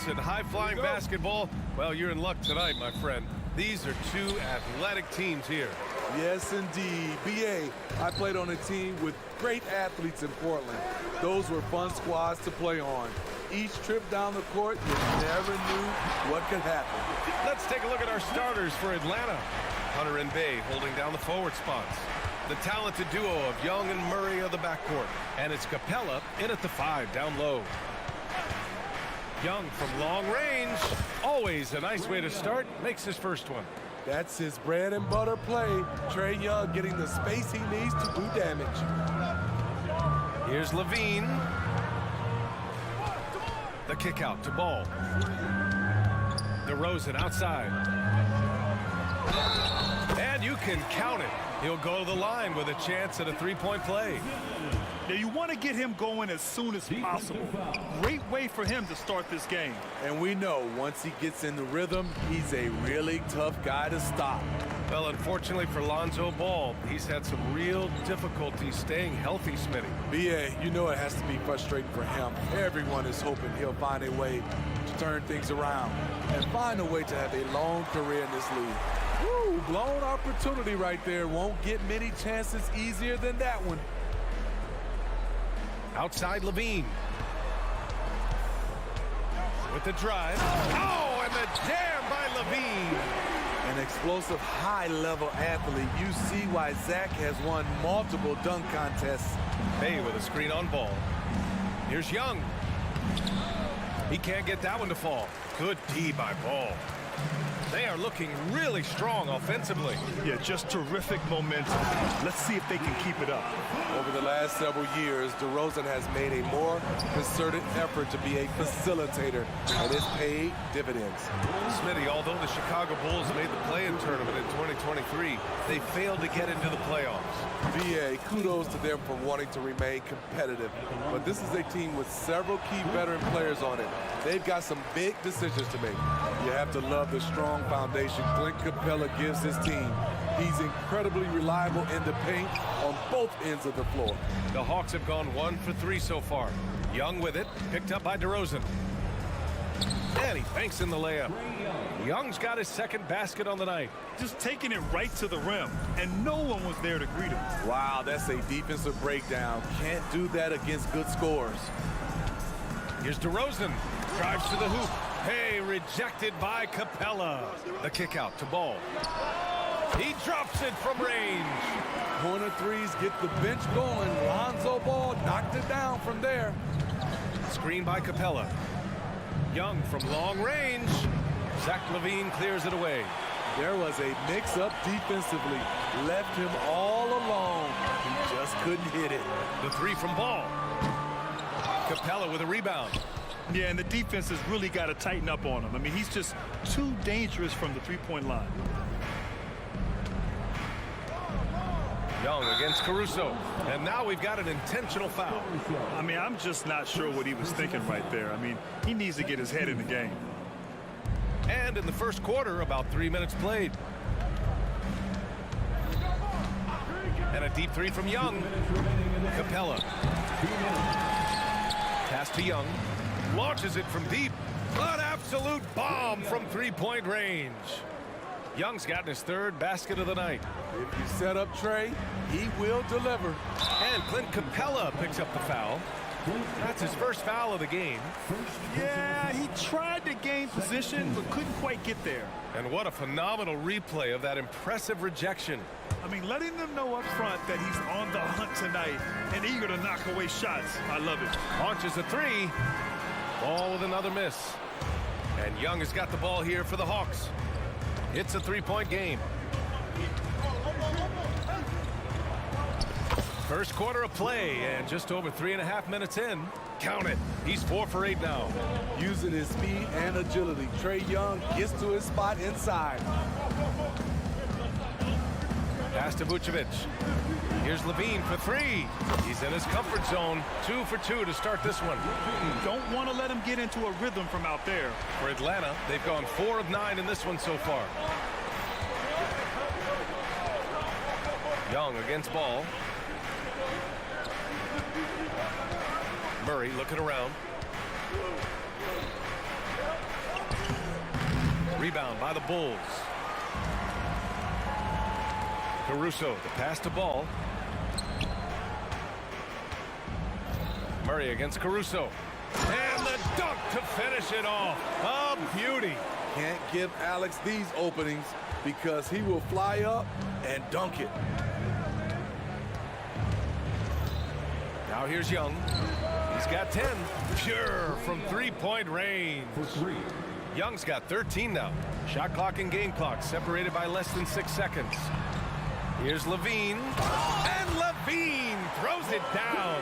and high-flying basketball, well, you're in luck tonight, my friend. These are two athletic teams here. Yes, indeed. B.A., I played on a team with great athletes in Portland. Those were fun squads to play on. Each trip down the court, you never knew what could happen. Let's take a look at our starters for Atlanta. Hunter and Bay holding down the forward spots. The talented duo of Young and Murray of the backcourt. And it's Capella in at the 5 down low. Young from long range. Always a nice way to start. Makes his first one. That's his bread and butter play. Trae Young getting the space he needs to do damage. Here's Levine. The kick out to Ball. DeRozan outside. And you can count it. He'll go to the line with a chance at a three-point play. Now, you want to get him going as soon as possible. Great way for him to start this game. And we know once he gets in the rhythm, he's a really tough guy to stop. Well, unfortunately for Lonzo Ball, he's had some real difficulty staying healthy, Smitty. B.A., you know it has to be frustrating for him. Everyone is hoping he'll find a way to turn things around and find a way to have a long career in this league. Woo, blown opportunity right there. Won't get many chances easier than that one. Outside Levine. With the drive. Oh, and the jam by Levine. An explosive, high-level athlete. You see why Zach has won multiple dunk contests. Bay with a screen on Ball. Here's Young. He can't get that one to fall. Good D by Ball. They are looking really strong offensively. Yeah, just terrific momentum. Let's see if they can keep it up. Over the last several years, DeRozan has made a more concerted effort to be a facilitator, and it's paid dividends. Smitty, although the Chicago Bulls made the play-in tournament in 2023, they failed to get into the playoffs. B.A., kudos to them for wanting to remain competitive. But this is a team with several key veteran players on it. They've got some big decisions to make. You have to love the strong foundation Clint Capella gives his team. He's incredibly reliable in the paint on both ends of the floor. The Hawks have gone 1 for 3 so far. Young with it, picked up by DeRozan. And he banks in the layup. Young's got his second basket on the night. Just taking it right to the rim, and no one was there to greet him. Wow, that's a defensive breakdown. Can't do that against good scores. Here's DeRozan. Drives to the hoop. Hey, rejected by Capella. The kick out to Ball. He drops it from range. Corner threes get the bench going. Lonzo Ball knocked it down from there. Screen by Capella. Young from long range. Zach LaVine clears it away. There was a mix-up defensively. Left him all alone. He just couldn't hit it. The three from Ball. Capella with a rebound. Yeah, and the defense has really got to tighten up on him. I mean, he's just too dangerous from the three-point line. Young against Caruso. And now we've got an intentional foul. I mean, I'm just not sure what he was thinking right there. I mean, he needs to get his head in the game. And in the first quarter, about 3 minutes played. And a deep three from Young. Capella. Pass to Young. Launches it from deep. An absolute bomb from three-point range. Young's gotten his third basket of the night. If you set up Trae, he will deliver. And Clint Capella picks up the foul. That's his first foul of the game. Yeah, he tried to gain position, but couldn't quite get there. And what a phenomenal replay of that impressive rejection. I mean, letting them know up front that he's on the hunt tonight and eager to knock away shots. I love it. Launches a three. Ball with another miss. And Young has got the ball here for the Hawks. It's a three-point game. First quarter of play, and just over 3.5 minutes in. Count it. He's 4 for 8 now. Using his speed and agility, Trae Young gets to his spot inside. Pass to Vucevic. Here's Levine for three. He's in his comfort zone. 2 for 2 to start this one. Don't want to let him get into a rhythm from out there. For Atlanta, they've gone 4 of 9 in this one so far. Young against Ball. Murray looking around. Rebound by the Bulls. Caruso, the pass to Ball. Murray against Caruso. And the dunk to finish it off. A beauty. Can't give Alex these openings because he will fly up and dunk it. Now here's Young. He's got 10. Pure from three-point range. Young's got 13 now. Shot clock and game clock separated by less than 6 seconds. Here's Levine. And Levine throws it down.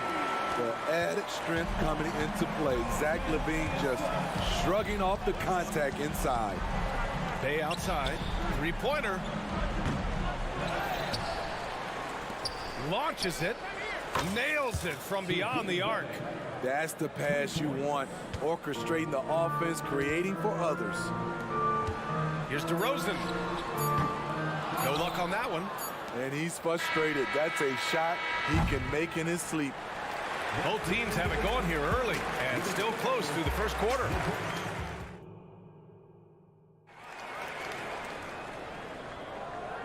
The added strength coming into play. Zach LaVine just shrugging off the contact inside. Bay outside. Three-pointer. Launches it. Nails it from beyond the arc. That's the pass you want. Orchestrating the offense, creating for others. Here's DeRozan. No luck on that one. And he's frustrated. That's a shot he can make in his sleep. Both teams have it going here early and still close through the first quarter.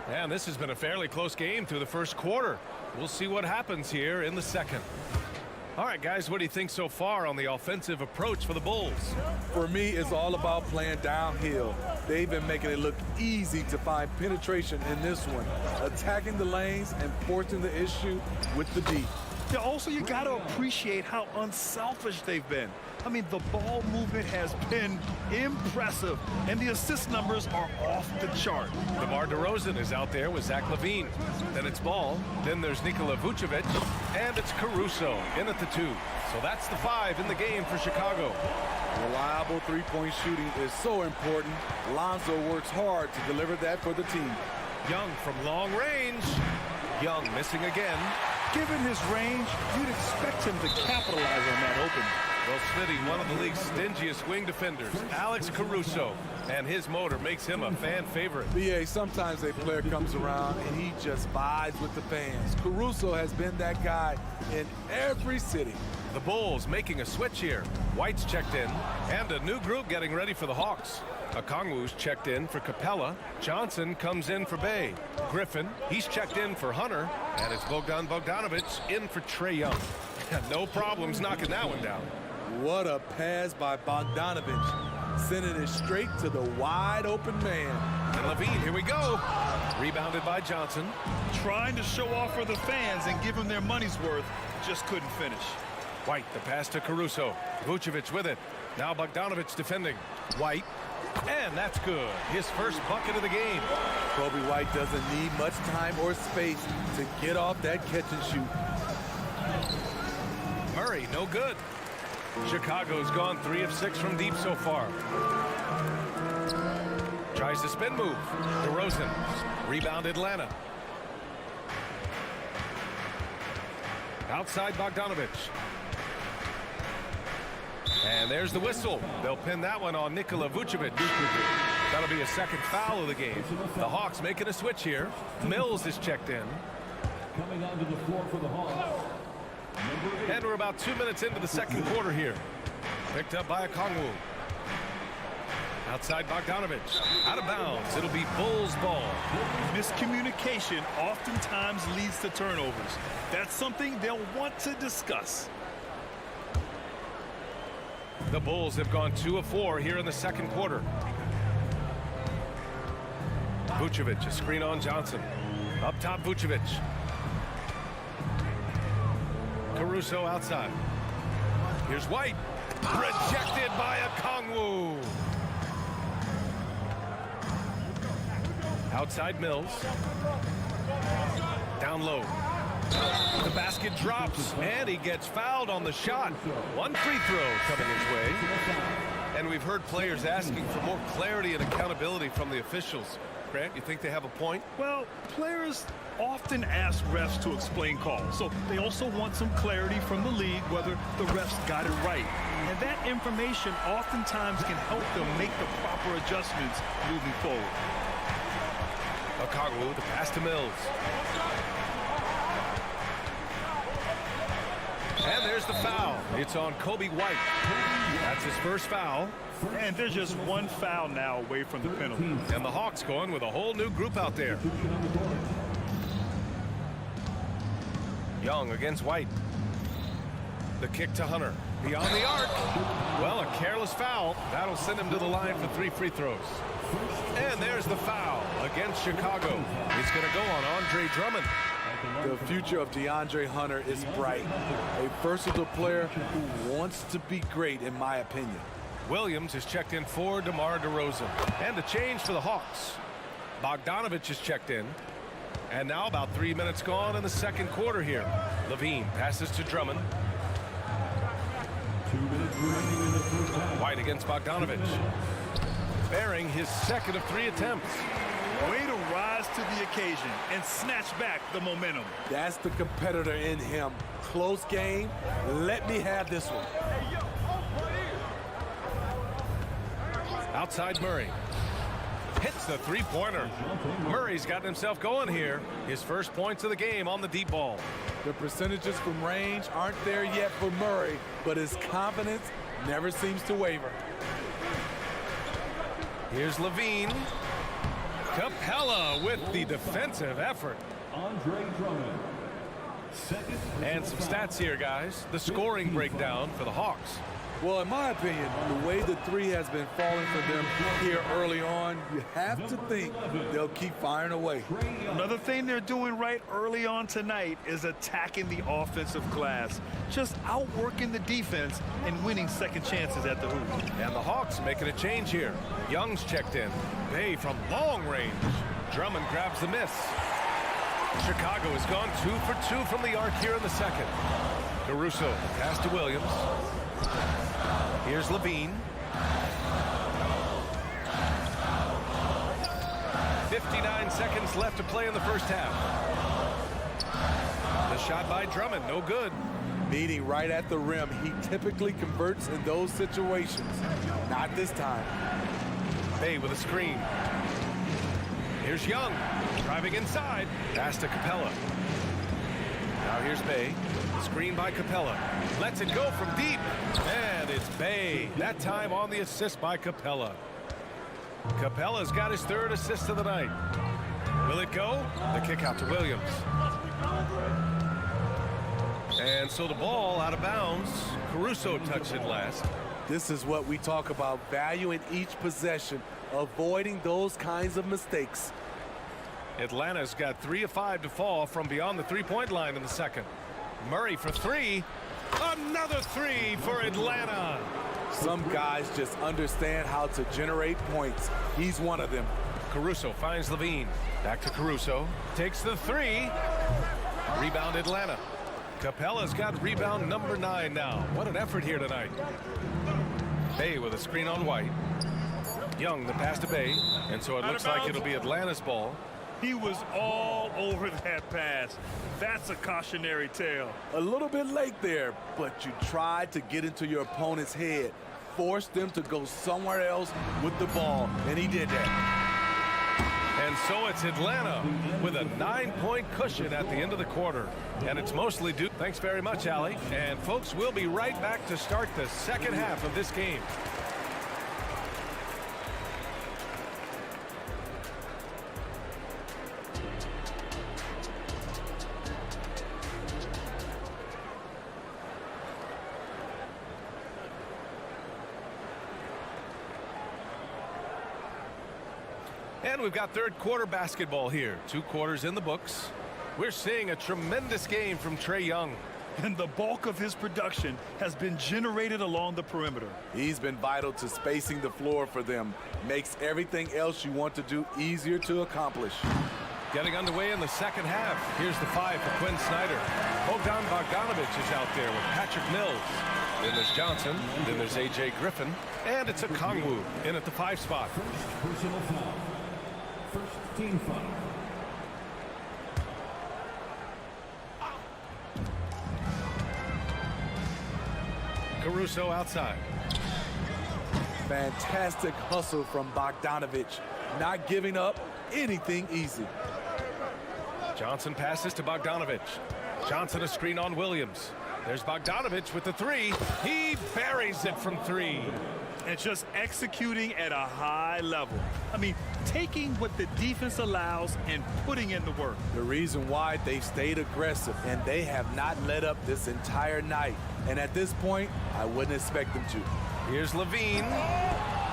And this has been a fairly close game through the first quarter. We'll see what happens here in the second. All right, guys, what do you think so far on the offensive approach for the Bulls? For me, it's all about playing downhill. They've been making it look easy to find penetration in this one, attacking the lanes and forcing the issue with the D. Yeah, also, you got to appreciate how unselfish they've been. I mean, the ball movement has been impressive, and the assist numbers are off the chart. DeMar DeRozan is out there with Zach LaVine. Then it's Ball. Then there's Nikola Vucevic. And it's Caruso in at the 2. So that's the 5 in the game for Chicago. Reliable three-point shooting is so important. Lonzo works hard to deliver that for the team. Young from long range. Young missing again. Given his range, you'd expect him to capitalize on that opening. Well, Smitty, one of the league's stingiest wing defenders, Alex Caruso, and his motor makes him a fan favorite. BA, sometimes a player comes around and he just vibes with the fans. Caruso has been that guy in every city. The Bulls making a switch here. White's checked in, and a new group getting ready for the Hawks. Okongwu's checked in for Capella. Johnson comes in for Bay. Griffin, he's checked in for Hunter, and it's Bogdan Bogdanovic in for Trae Young. No problems knocking that one down. What a pass by Bogdanovic, sending it straight to the wide open man. And Levine, here we go. Rebounded by Johnson. Trying to show off for the fans and give them their money's worth, just couldn't finish. White, the pass to Caruso. Vucevic with it. Now Bogdanovic defending. White, and that's good. His first bucket of the game. Kobe White doesn't need much time or space to get off that catch and shoot. Murray, no good. Chicago's gone 3 of 6 from deep so far. Tries the spin move. DeRozan. Rebound Atlanta. Outside Bogdanovic. And there's the whistle. They'll pin that one on Nikola Vucevic. That'll be a second foul of the game. The Hawks making a switch here. Mills is checked in. Coming onto the floor for the Hawks. And we're about 2 minutes into the second quarter here. Picked up by Okongwu. Outside Bogdanovic. Out of bounds. It'll be Bulls ball. Miscommunication oftentimes leads to turnovers. That's something they'll want to discuss. The Bulls have gone 2 of 4 here in the second quarter. Vucevic, a screen on Johnson. Up top, Vucevic. Caruso outside. Here's White. Rejected by Okongwu. Outside Mills. Down low. The basket drops, and he gets fouled on the shot. One free throw coming his way. And we've heard players asking for more clarity and accountability from the officials. Grant, you think they have a point? Well, players often ask refs to explain calls, so they also want some clarity from the league whether the refs got it right. And that information oftentimes can help them make the proper adjustments moving forward. Okongwu, the pass to Mills. And there's the foul. It's on Kobe White. That's his first foul. And they're just one foul now away from the penalty. And the Hawks going with a whole new group out there. Young against White. The kick to Hunter. Beyond the arc. Well, a careless foul. That'll send him to the line for 3 free throws. And there's the foul against Chicago. He's going to go on Andre Drummond. The future of DeAndre Hunter is bright. A versatile player who wants to be great, in my opinion. Williams is checked in for DeMar DeRozan. And a change for the Hawks. Bogdanovich is checked in. And now about 3 minutes gone in the second quarter here. Levine passes to Drummond. 2 minutes remaining in the first half. White against Bogdanovich. Bearing his second of 3 attempts. Way to rise to the occasion and snatch back the momentum. That's the competitor in him. Close game. Let me have this one. Outside Murray. Hits the three-pointer. Murray's gotten himself going here. His first points of the game on the deep ball. The percentages from range aren't there yet for Murray, but his confidence never seems to waver. Here's Levine. Capella with the defensive effort. Andre Drummond. Second. And some stats here, guys. The scoring breakdown for the Hawks. Well, in my opinion, the way the three has been falling for them here early on, you have to think they'll keep firing away. Another thing they're doing right early on tonight is attacking the offensive glass. Just outworking the defense and winning second chances at the hoop. And the Hawks making a change here. Young's checked in. Bay from long range. Drummond grabs the miss. Chicago has gone 2 for 2 from the arc here in the second. Caruso pass to Williams. Here's Levine. 59 seconds left to play in the first half. The shot by Drummond, no good. Meeting right at the rim. He typically converts in those situations. Not this time. Bay with a screen. Here's Young. Driving inside. Pass to Capella. Now here's Bay. Screen by Capella. Lets it go from deep. And it's Bay. That time on the assist by Capella. Capella's got his 3rd assist of the night. Will it go? The kick out to Williams. And so the ball out of bounds. Caruso touched it last. This is what we talk about, valuing each possession, avoiding those kinds of mistakes. Atlanta's got 3 of 5 to fall from beyond the three-point line in the second. Murray for 3. Another 3 for Atlanta. Some guys just understand how to generate points. He's one of them. Caruso finds Levine. Back to Caruso. Takes the 3. Rebound Atlanta. Capella's got rebound number 9 now. What an effort here tonight. Bay with a screen on White. Young the pass to Bay. And so it looks like it'll be Atlanta's ball. He was all over that pass. That's a cautionary tale. A little bit late there, but you tried to get into your opponent's head. Force them to go somewhere else with the ball, and he did that. And so it's Atlanta with a 9-point cushion at the end of the quarter. And it's mostly due. Thanks very much, Allie. And folks, we'll be right back to start the second half of this game. And we've got third quarter basketball here. 2 quarters in the books. We're seeing a tremendous game from Trae Young. And the bulk of his production has been generated along the perimeter. He's been vital to spacing the floor for them. Makes everything else you want to do easier to accomplish. Getting underway in the second half. Here's the 5 for Quinn Snyder. Bogdan Bogdanovich is out there with Patrick Mills. Then there's Johnson. Then there's A.J. Griffin. And it's a Kongwu in at the 5 spot. First personal foul. First team foul. Caruso outside. Fantastic hustle from Bogdanovich. Not giving up anything easy. Johnson passes to Bogdanovich. Johnson a screen on Williams. There's Bogdanovich with the 3. He buries it from 3. And just executing at a high level. I mean, taking what the defense allows and putting in the work. The reason why they've stayed aggressive, and they have not let up this entire night. And at this point, I wouldn't expect them to. Here's Levine.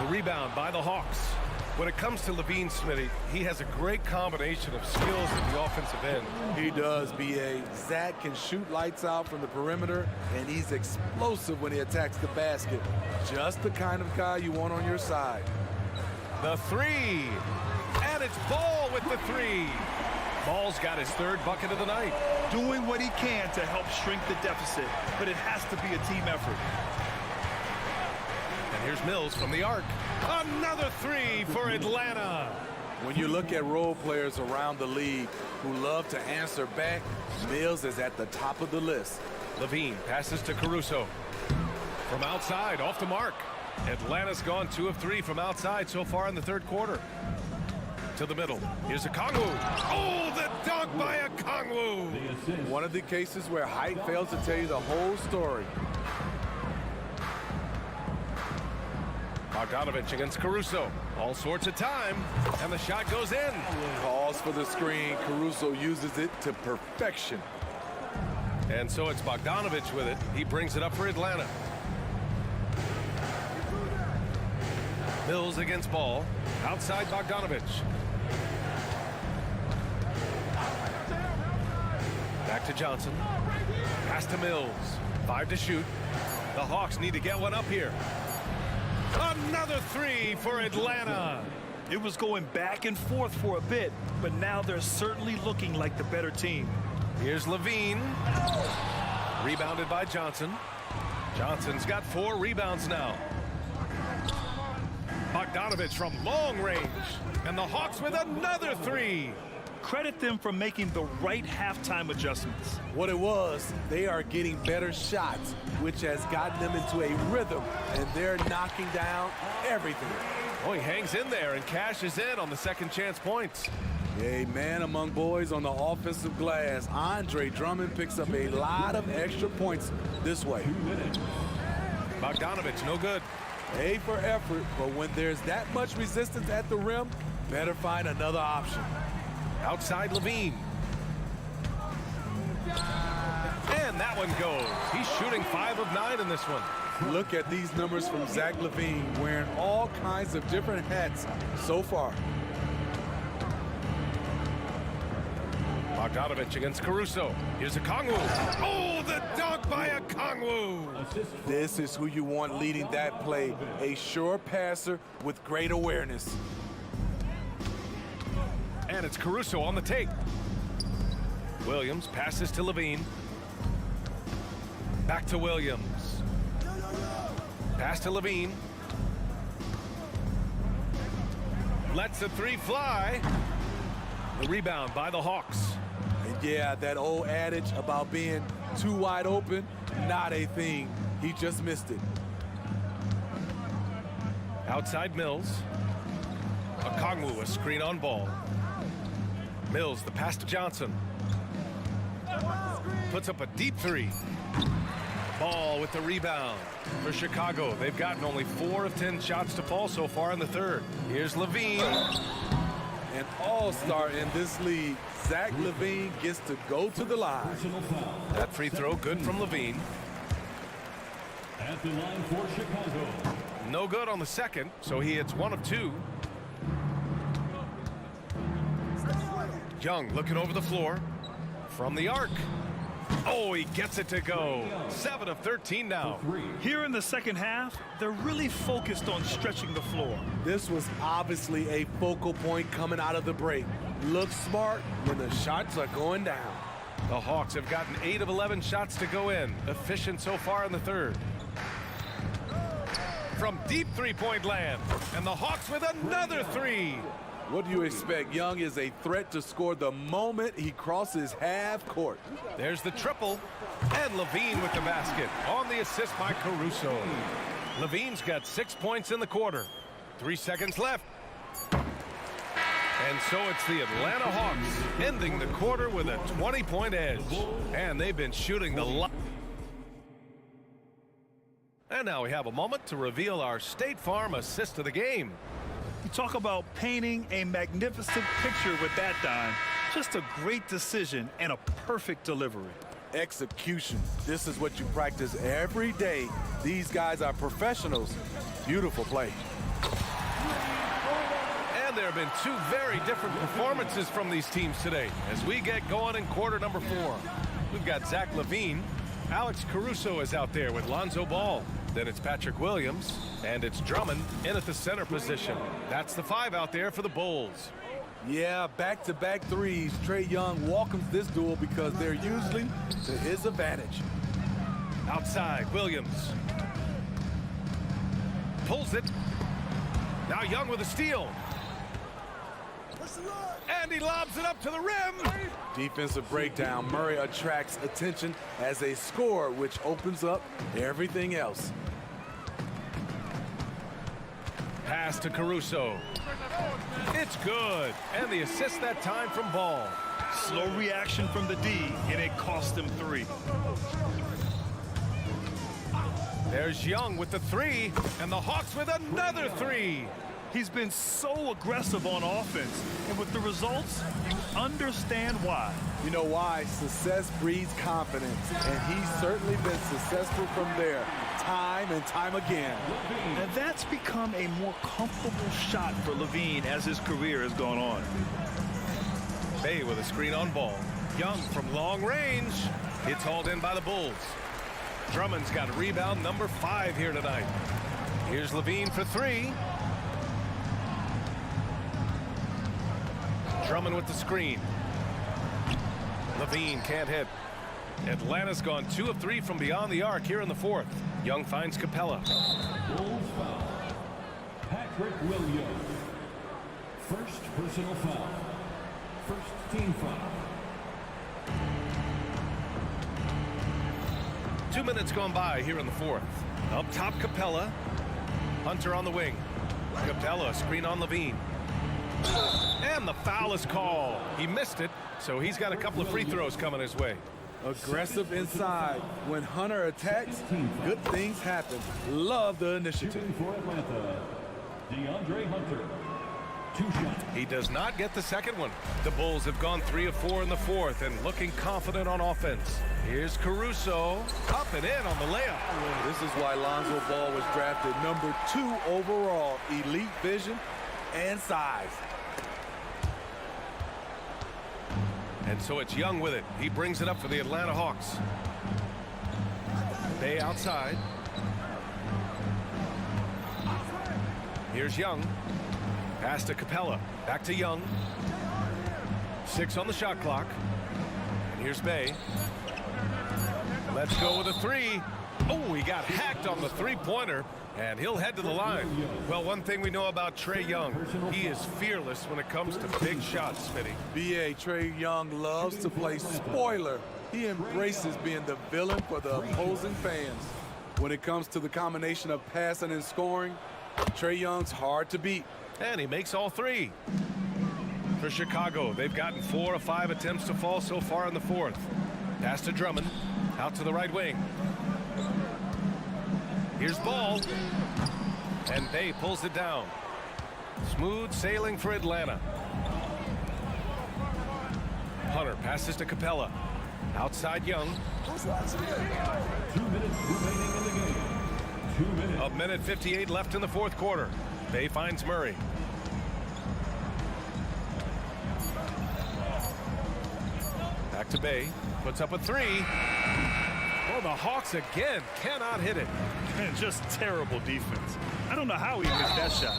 The rebound by the Hawks. When it comes to Levine, Smitty, he has a great combination of skills at the offensive end. He does, B.A. Zach can shoot lights out from the perimeter, and he's explosive when he attacks the basket. Just the kind of guy you want on your side. The three. And it's Ball with the three. Ball's got his third bucket of the night. Doing what he can to help shrink the deficit, but it has to be a team effort. And here's Mills from the arc. Another three for Atlanta. When you look at role players around the league who love to answer back, Mills is at the top of the list. Levine passes to Caruso. From outside, off the mark. Atlanta's gone 2 of 3 from outside so far in the third quarter. To the middle. Here's Okongwu. Oh, the dunk by Okongwu. One of the cases where height fails to tell you the whole story. Bogdanovich against Caruso. All sorts of time. And the shot goes in. Calls for the screen. Caruso uses it to perfection. And so it's Bogdanovich with it. He brings it up for Atlanta. Mills against Ball. Outside Bogdanovich. Back to Johnson. Pass to Mills. 5 to shoot. The Hawks need to get one up here. Another three for Atlanta. It was going back and forth for a bit, but now they're certainly looking like the better team. Here's Levine. Rebounded by Johnson. Johnson's got 4 rebounds now. Bogdanovich from long range. And the Hawks with another three. Credit them for making the right halftime adjustments. What it was, they are getting better shots, which has gotten them into a rhythm, and they're knocking down everything. Oh, he hangs in there and cashes in on the second chance points. A man among boys on the offensive glass. Andre Drummond picks up a lot of extra points this way. Bogdanovich, no good. A for effort, but when there's that much resistance at the rim, better find another option. Outside Levine. And that one goes. He's shooting 5 of 9 in this one. Look at these numbers from Zach LaVine, wearing all kinds of different hats so far. Bogdanovich against Caruso. Here's Okongwu. Oh, the dunk by Okongwu. This is who you want leading that play. A sure passer with great awareness. And it's Caruso on the take. Williams passes to Levine. Back to Williams. Pass to Levine. Lets the three fly. The rebound by the Hawks. And yeah, that old adage about being too wide open, not a thing. He just missed it. Outside Mills. Okongwu, a screen on Ball. Mills, the pass to Johnson. Puts up a deep three. Ball with the rebound for Chicago. They've gotten only 4 of 10 shots to fall so far in the third. Here's Levine. An all-star in this league. Zach LaVine gets to go to the line. That free throw good from Levine. At the line for Chicago. No good on the second, so he hits 1 of 2. Young looking over the floor from the arc. Oh, he gets it to go. 7 of 13 now. Here in the second half, they're really focused on stretching the floor. This was obviously a focal point coming out of the break. Look smart when the shots are going down. The Hawks have gotten 8 of 11 shots to go in. Efficient so far in the third. From deep three-point land. And the Hawks with another three. What do you expect? Young is a threat to score the moment he crosses half court. There's the triple. And Levine with the basket. On the assist by Caruso. Levine's got 6 points in the quarter. 3 seconds left. And so it's the Atlanta Hawks ending the quarter with a 20-point edge. And they've been shooting the And now we have a moment to reveal our State Farm assist of the game. You talk about painting a magnificent picture with that dime. Just a great decision and a perfect delivery. Execution. This is what you practice every day. These guys are professionals. Beautiful play. And there have been two very different performances from these teams today as we get going in quarter number 4. We've got Zach Levine. Alex Caruso is out there with Lonzo Ball. Then it's Patrick Williams, and it's Drummond in at the center position. That's the 5 out there for the Bulls. Yeah, back-to-back threes. Trae Young welcomes this duel because they're usually to his advantage. Outside, Williams. Pulls it. Now Young with a steal. And he lobs it up to the rim. Defensive breakdown. Murray attracts attention as a scorer, which opens up everything else. Pass to Caruso. It's good. And the assist that time from Ball. Slow reaction from the D, and it cost him 3. There's Young with the 3, and the Hawks with another 3. He's been so aggressive on offense, and with the results, you understand why. You know why? Success breeds confidence, and he's certainly been successful from there, time and time again. And that's become a more comfortable shot for Levine as his career has gone on. Bay with a screen on Ball. Young from long range. It's hauled in by the Bulls. Drummond's got rebound number 5 here tonight. Here's Levine for 3. Drummond with the screen. Levine can't hit. Atlanta's gone 2 of 3 from beyond the arc here in the 4th. Young finds Capella. Bulls foul. Patrick Williams. First personal foul. First team foul. 2 minutes gone by here in the 4th. Up top, Capella. Hunter on the wing. Capella, screen on Levine. And the foul is called. He missed it, so he's got a couple of free throws coming his way. Aggressive inside. When Hunter attacks, good things happen. Love the initiative. Shooting for Atlanta, DeAndre Hunter. 2 shots. He does not get the second one. The Bulls have gone 3 of 4 in the 4th and looking confident on offense. Here's Caruso. Up and in on the layup. This is why Lonzo Ball was drafted number 2 overall. Elite vision and size. And so it's Young with it. He brings it up for the Atlanta Hawks. Bay outside. Here's Young. Pass to Capella. Back to Young. 6 on the shot clock. And here's Bay. Let's go with a 3. Oh, he got hacked on the 3-pointer. And he'll head to the line. Well, one thing we know about Trae Young, he is fearless when it comes to big shots, Smitty. B.A. Trae Young loves to play spoiler. He embraces being the villain for the opposing fans. When it comes to the combination of passing and scoring, Trae Young's hard to beat. And he makes all 3. For Chicago, they've gotten 4 of 5 attempts to fall so far in the 4th. Pass to Drummond, out to the right wing. Here's Ball. And Bay pulls it down. Smooth sailing for Atlanta. Hunter passes to Capella. Outside Young. 2 minutes remaining in the game. 2 minutes. 1:58 left in the 4th quarter. Bay finds Murray. Back to Bay. Puts up a 3. Oh, the Hawks again cannot hit it. And just terrible defense. I don't know how he missed that shot.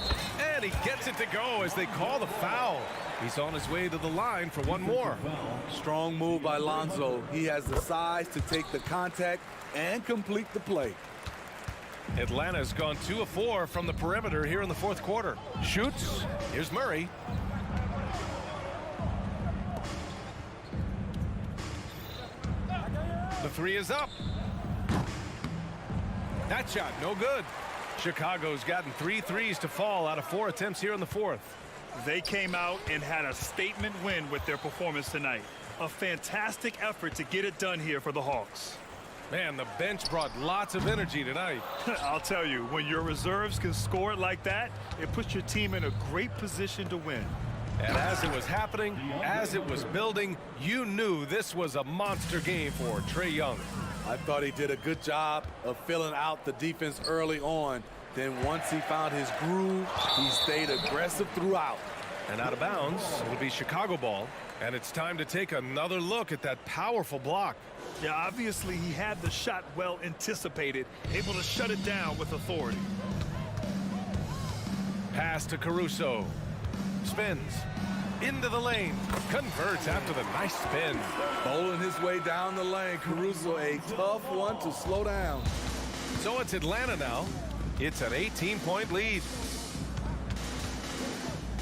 And he gets it to go as they call the foul. He's on his way to the line for one more. Strong move by Lonzo. He has the size to take the contact and complete the play. Atlanta's gone 2 of 4 from the perimeter here in the 4th quarter. Shoots. Here's Murray. The 3 is up. That shot, no good. Chicago's gotten 3 threes to fall out of 4 attempts here in the 4th. They came out and had a statement win with their performance tonight. A fantastic effort to get it done here for the Hawks. Man, the bench brought lots of energy tonight. I'll tell you, when your reserves can score it like that, it puts your team in a great position to win. And as it was happening, as it was building, you knew this was a monster game for Trae Young. I thought he did a good job of filling out the defense early on. Then once he found his groove, he stayed aggressive throughout. And out of bounds, it'll be Chicago ball. And it's time to take another look at that powerful block. Yeah, obviously he had the shot well anticipated, able to shut it down with authority. Pass to Caruso. Spins. Into the lane. Converts after the nice spin. Bowling his way down the lane. Caruso, a tough one to slow down. So it's Atlanta now. It's an 18-point lead.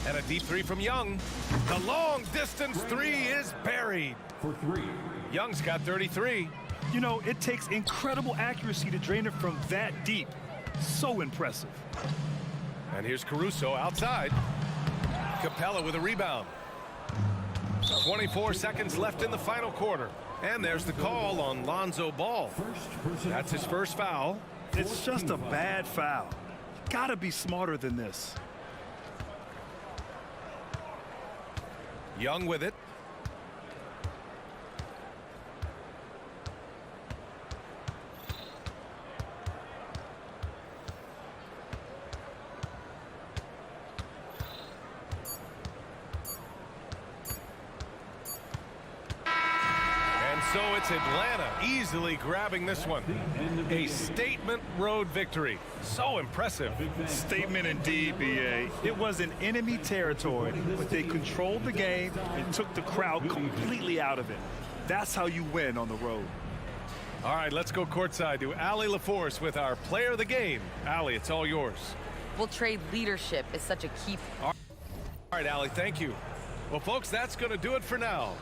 And a deep three from Young. The long distance three is buried. For three. Young's got 33. You know, it takes incredible accuracy to drain it from that deep. So impressive. And here's Caruso outside. Capella with a rebound. 24 seconds left in the final quarter. And there's the call on Lonzo Ball. That's his first foul. It's just a bad foul. Gotta be smarter than this. Young with it. So it's Atlanta easily grabbing this one. A statement road victory. So impressive. Statement indeed, BA. It was in enemy territory, but they controlled the game and took the crowd completely out of it. That's how you win on the road. All right, let's go courtside to Allie LaForce with our player of the game. Allie, it's all yours. Well, Trey, leadership is such a key. All right, Allie, thank you. Well, folks, that's going to do it for now.